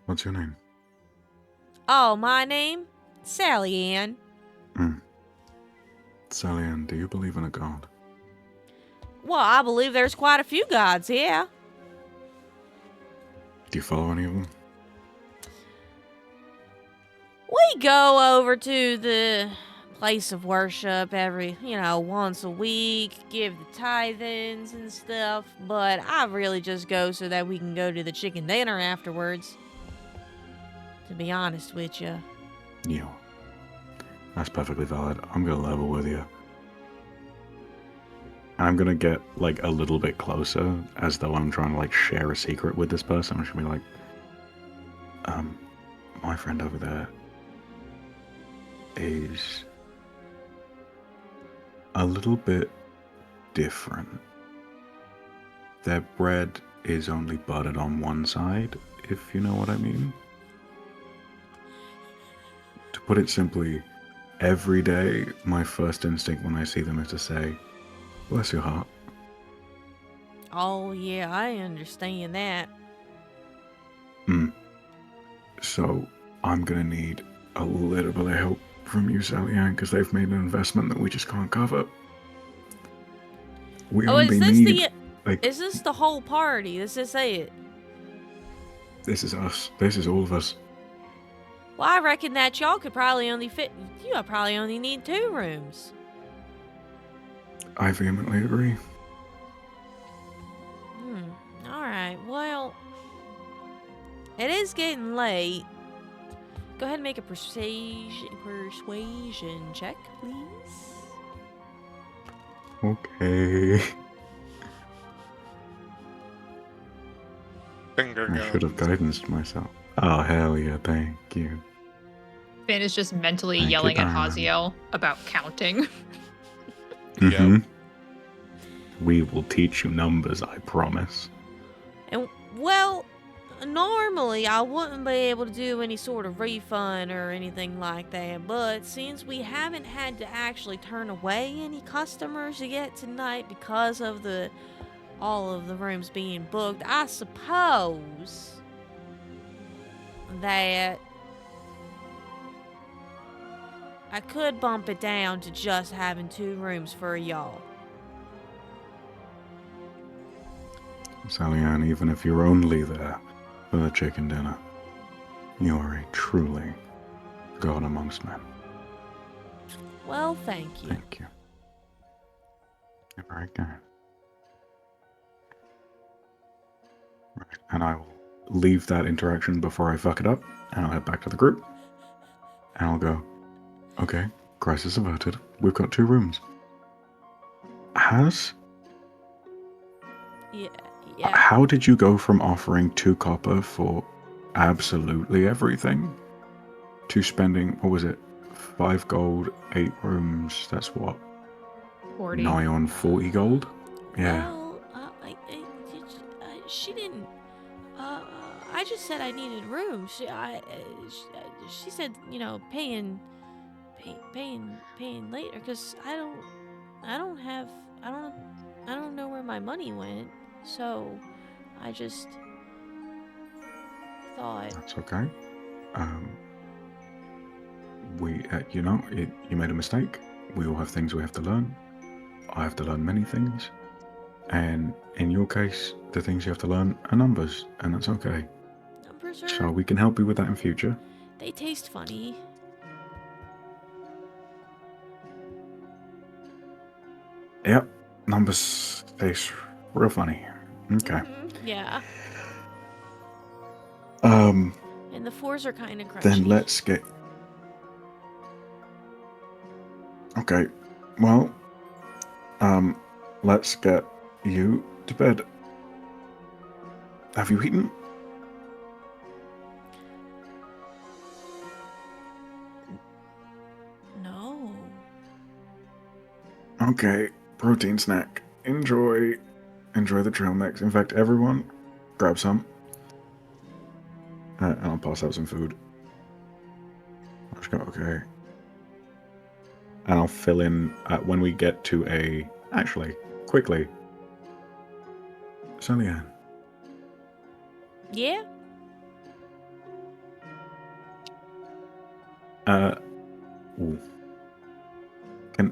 What's your name? Oh, my name? Sally Ann. Sally Ann, do you believe in a god? Well, I believe there's quite a few gods, yeah. Do you follow any of them? We go over to the place of worship every, once a week, give the tithings and stuff, but I really just go so that we can go to the chicken dinner afterwards. To be honest with you. Yeah. That's perfectly valid. I'm gonna level with you. I'm gonna get like a little bit closer, as though I'm trying to like share a secret with this person. I should be like, my friend over there is a little bit different. Their bread is only buttered on one side, if you know what I mean. To put it simply, every day my first instinct when I see them is to say, bless your heart. Oh, yeah, I understand that. So I'm gonna need a little bit of help from you, Sally Ann, because they've made an investment that we just can't cover. We Oh, only need, like, is this the whole party? Is this it? this is us. This is all of us. Well, I reckon that y'all could probably only need 2 rooms. I vehemently agree. Alright, well, it is getting late. Go ahead and make a persuasion check, please. Okay. Finger I should have guns. guidanced myself. Oh, hell yeah, thank you. Finn is just mentally Thank you, yelling at darling. Haziel about counting. Mhm. We will teach you numbers, I promise. And, well, normally I wouldn't be able to do any sort of refund or anything like that, but since we haven't had to actually turn away any customers yet tonight because of all of the rooms being booked, I suppose that I could bump it down to just having 2 rooms for y'all. Sally Ann, even if you're only there for the chicken dinner, you are a truly god amongst men. Well, thank you. Thank you. You're very kind. Right, and I will leave that interaction before I fuck it up, and I'll head back to the group, and I'll go, okay, crisis averted. We've got 2 rooms. Yeah. How did you go from offering 2 copper for absolutely everything to spending, what was it, 5 gold, 8 rooms? That's what? 40. Nigh on 40 gold? Yeah. Well, she didn't. I just said I needed rooms. She said, paying later, because I don't know where my money went. So, I just thought. That's okay. You made a mistake. We all have things we have to learn. I have to learn many things. And in your case, the things you have to learn are numbers, and that's okay. Numbers are. So we can help you with that in future. They taste funny. Yep, numbers taste real funny. Okay. Yeah. Um. And the 4s are kind of crunchy. Then let's get. Okay. Well. Let's get you to bed. Have you eaten? No. Okay, protein snack. Enjoy the trail mix. In fact, everyone, grab some. And I'll pass out some food. I'll just go, okay. And I'll fill in when we get to a... Actually, quickly. Sally Ann. Yeah? Ooh.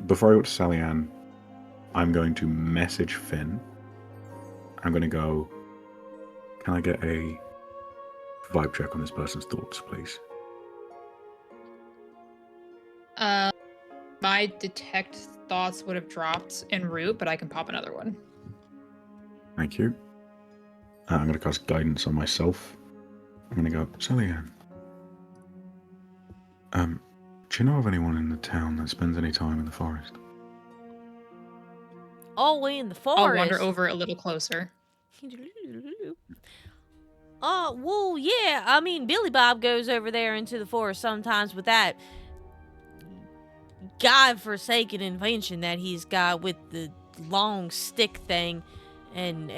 Before I go to Sally Ann, I'm going to message Finn. I'm going to go, can I get a vibe check on this person's thoughts, please? My detect thoughts would have dropped en route, but I can pop another one. Thank you. I'm going to cast guidance on myself. I'm going to go, Sally Ann. Do you know of anyone in the town that spends any time in the forest? All the way in the I'll forest. wander over a little closer. Well, yeah. I mean, Billy Bob goes over there into the forest sometimes with that godforsaken invention that he's got with the long stick thing, and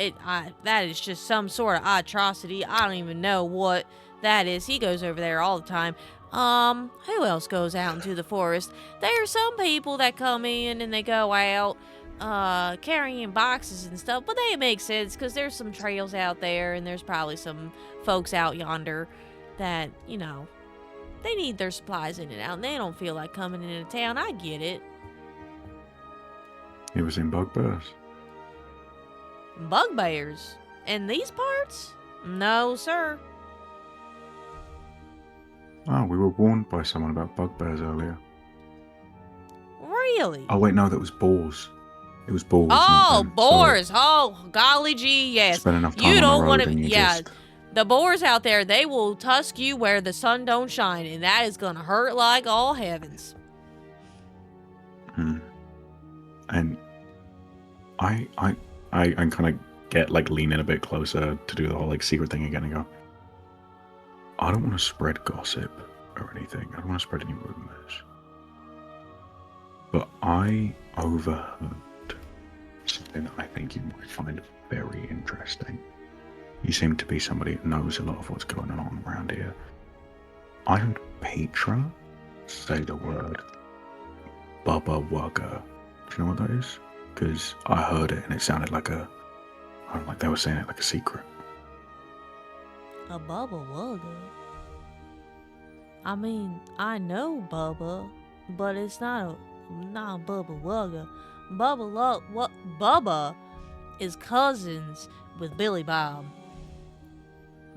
that is just some sort of atrocity. I don't even know what that is. He goes over there all the time. Who else goes out into the forest? There are some people that come in and they go out carrying boxes and stuff, but they make sense because there's some trails out there and there's probably some folks out yonder that, you know, they need their supplies in and out and they don't feel like coming into town. I get it. He was in bugbears. Bugbears? In these parts? No, sir. Oh, we were warned by someone about bugbears earlier. Really? Oh wait, no, that was boars. It was boars. Oh, not them. boars. Oh, golly gee, yes. Spend enough time You on don't the want road to, and you yeah. just... The boars out there, they will tusk you where the sun don't shine, and that is gonna hurt like all heavens. And I kind of get like lean in a bit closer to do the whole like secret thing again and go, I don't want to spread gossip or anything. I don't want to spread any rumors. But I overheard something that I think you might find very interesting. You seem to be somebody that knows a lot of what's going on around here. I heard Petra say the word Bubba Wugger. Do you know what that is? Because I heard it and it sounded like I don't know, like they were saying it like a secret. A Bubba Wugga? I mean, I know Bubba, but it's not a Bubba Wugga. Bubba is cousins with Billy Bob.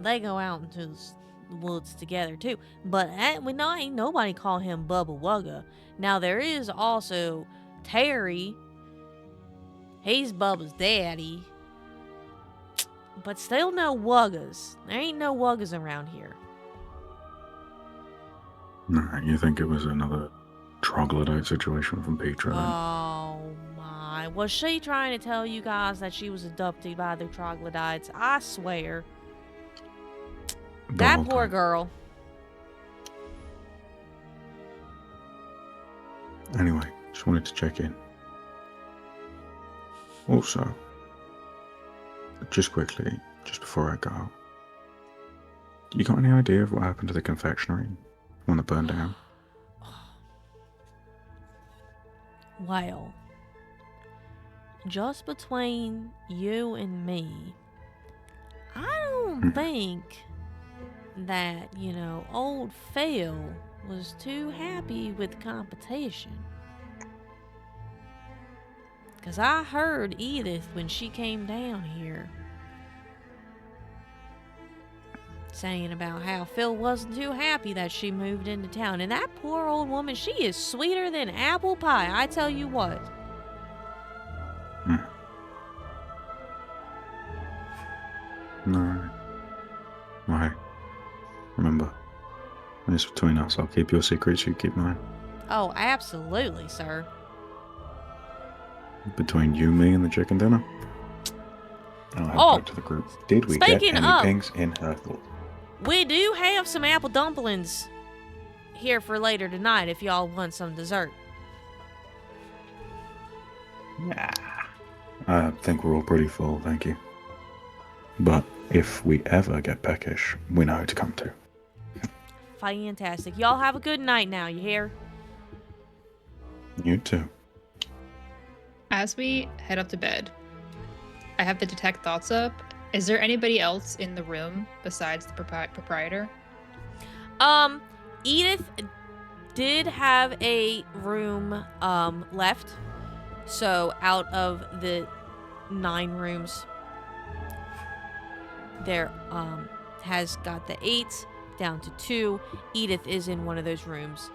They go out into the woods together too. But ain't nobody call him Bubba Wugga. Now there is also Terry. He's Bubba's daddy. But still no Wuggas. There ain't no Wuggas around here. Nah, you think it was another troglodyte situation from Petra then? Oh my. Was she trying to tell you guys that she was abducted by the troglodytes? I swear. The That whole poor time. girl. Anyway, just wanted to check in. Also, just quickly, just before I go, you got any idea of what happened to the confectionery? The one that burned down? Well, just between you and me, I don't think that, old Phil was too happy with competition. Because I heard Edith when she came down here saying about how Phil wasn't too happy that she moved into town. And that poor old woman, she is sweeter than apple pie, I tell you what. No. Right. Remember, when it's between us, I'll keep your secrets, you keep mine. Oh, absolutely, sir. Between you, me, and the chicken dinner? I'll head back to the group. Did we get speaking any of- pings in her thought? We do have some apple dumplings here for later tonight if y'all want some dessert. Nah. I think we're all pretty full, thank you. But if we ever get peckish, we know who to come to. Fantastic. Y'all have a good night now, you hear? You too. As we head up to bed, I have the detect thoughts up. Is there anybody else in the room besides the proprietor? Edith did have a room left. So out of the 9 rooms, there has got the 8 down to 2. Edith is in one of those rooms.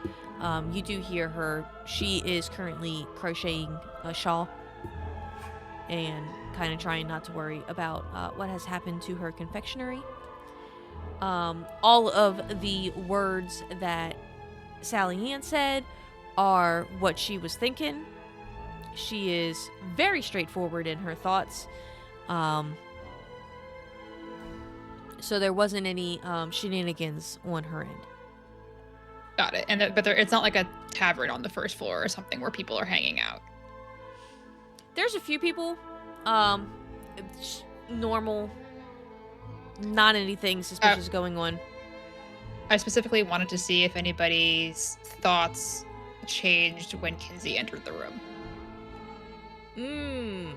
You do hear her. She is currently crocheting a shawl and kind of trying not to worry about what has happened to her confectionery. All of the words that Sally Ann said are what she was thinking. She is very straightforward in her thoughts. So there wasn't any shenanigans on her end. Got it. And but it's not like a tavern on the first floor or something where people are hanging out. There's a few people, normal, not anything suspicious going on. I specifically wanted to see if anybody's thoughts changed when Kinsey entered the room. And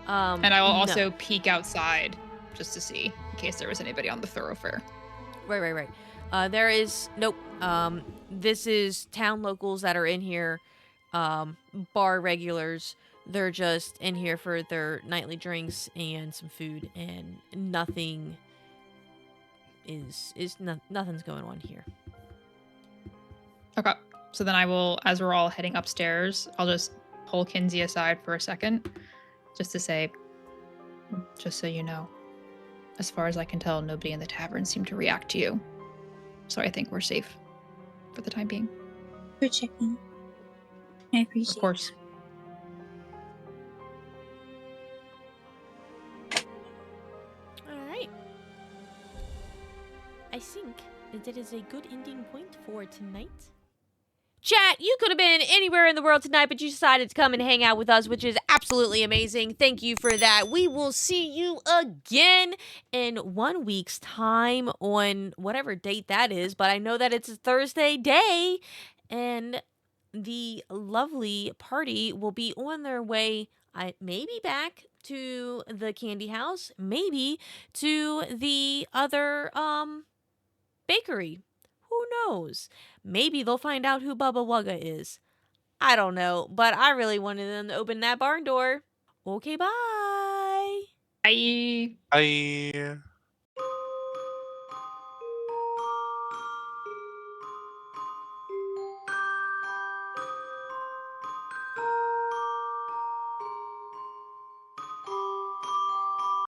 I will also peek outside just to see in case there was anybody on the thoroughfare. Right. There is nope. This is town locals that are in here, bar regulars. They're just in here for their nightly drinks and some food, and nothing nothing's going on here. Okay. So then I will, as we're all heading upstairs, I'll just pull Kinsey aside for a second, just to say, just so you know, as far as I can tell, nobody in the tavern seemed to react to you. So I think we're safe for the time being. For checking. I appreciate it. Of course. All right. I think that is a good ending point for tonight. Chat, you could have been anywhere in the world tonight, but you decided to come and hang out with us, which is absolutely amazing. Thank you for that. We will see you again in 1 week's time on whatever date that is, but I know that it's a Thursday day, and the lovely party will be on their way, maybe back to the candy house, maybe to the other bakery. Who knows? Maybe they'll find out who Bubba Wugga is. I don't know, but I really wanted them to open that barn door. Okay, bye. Bye. I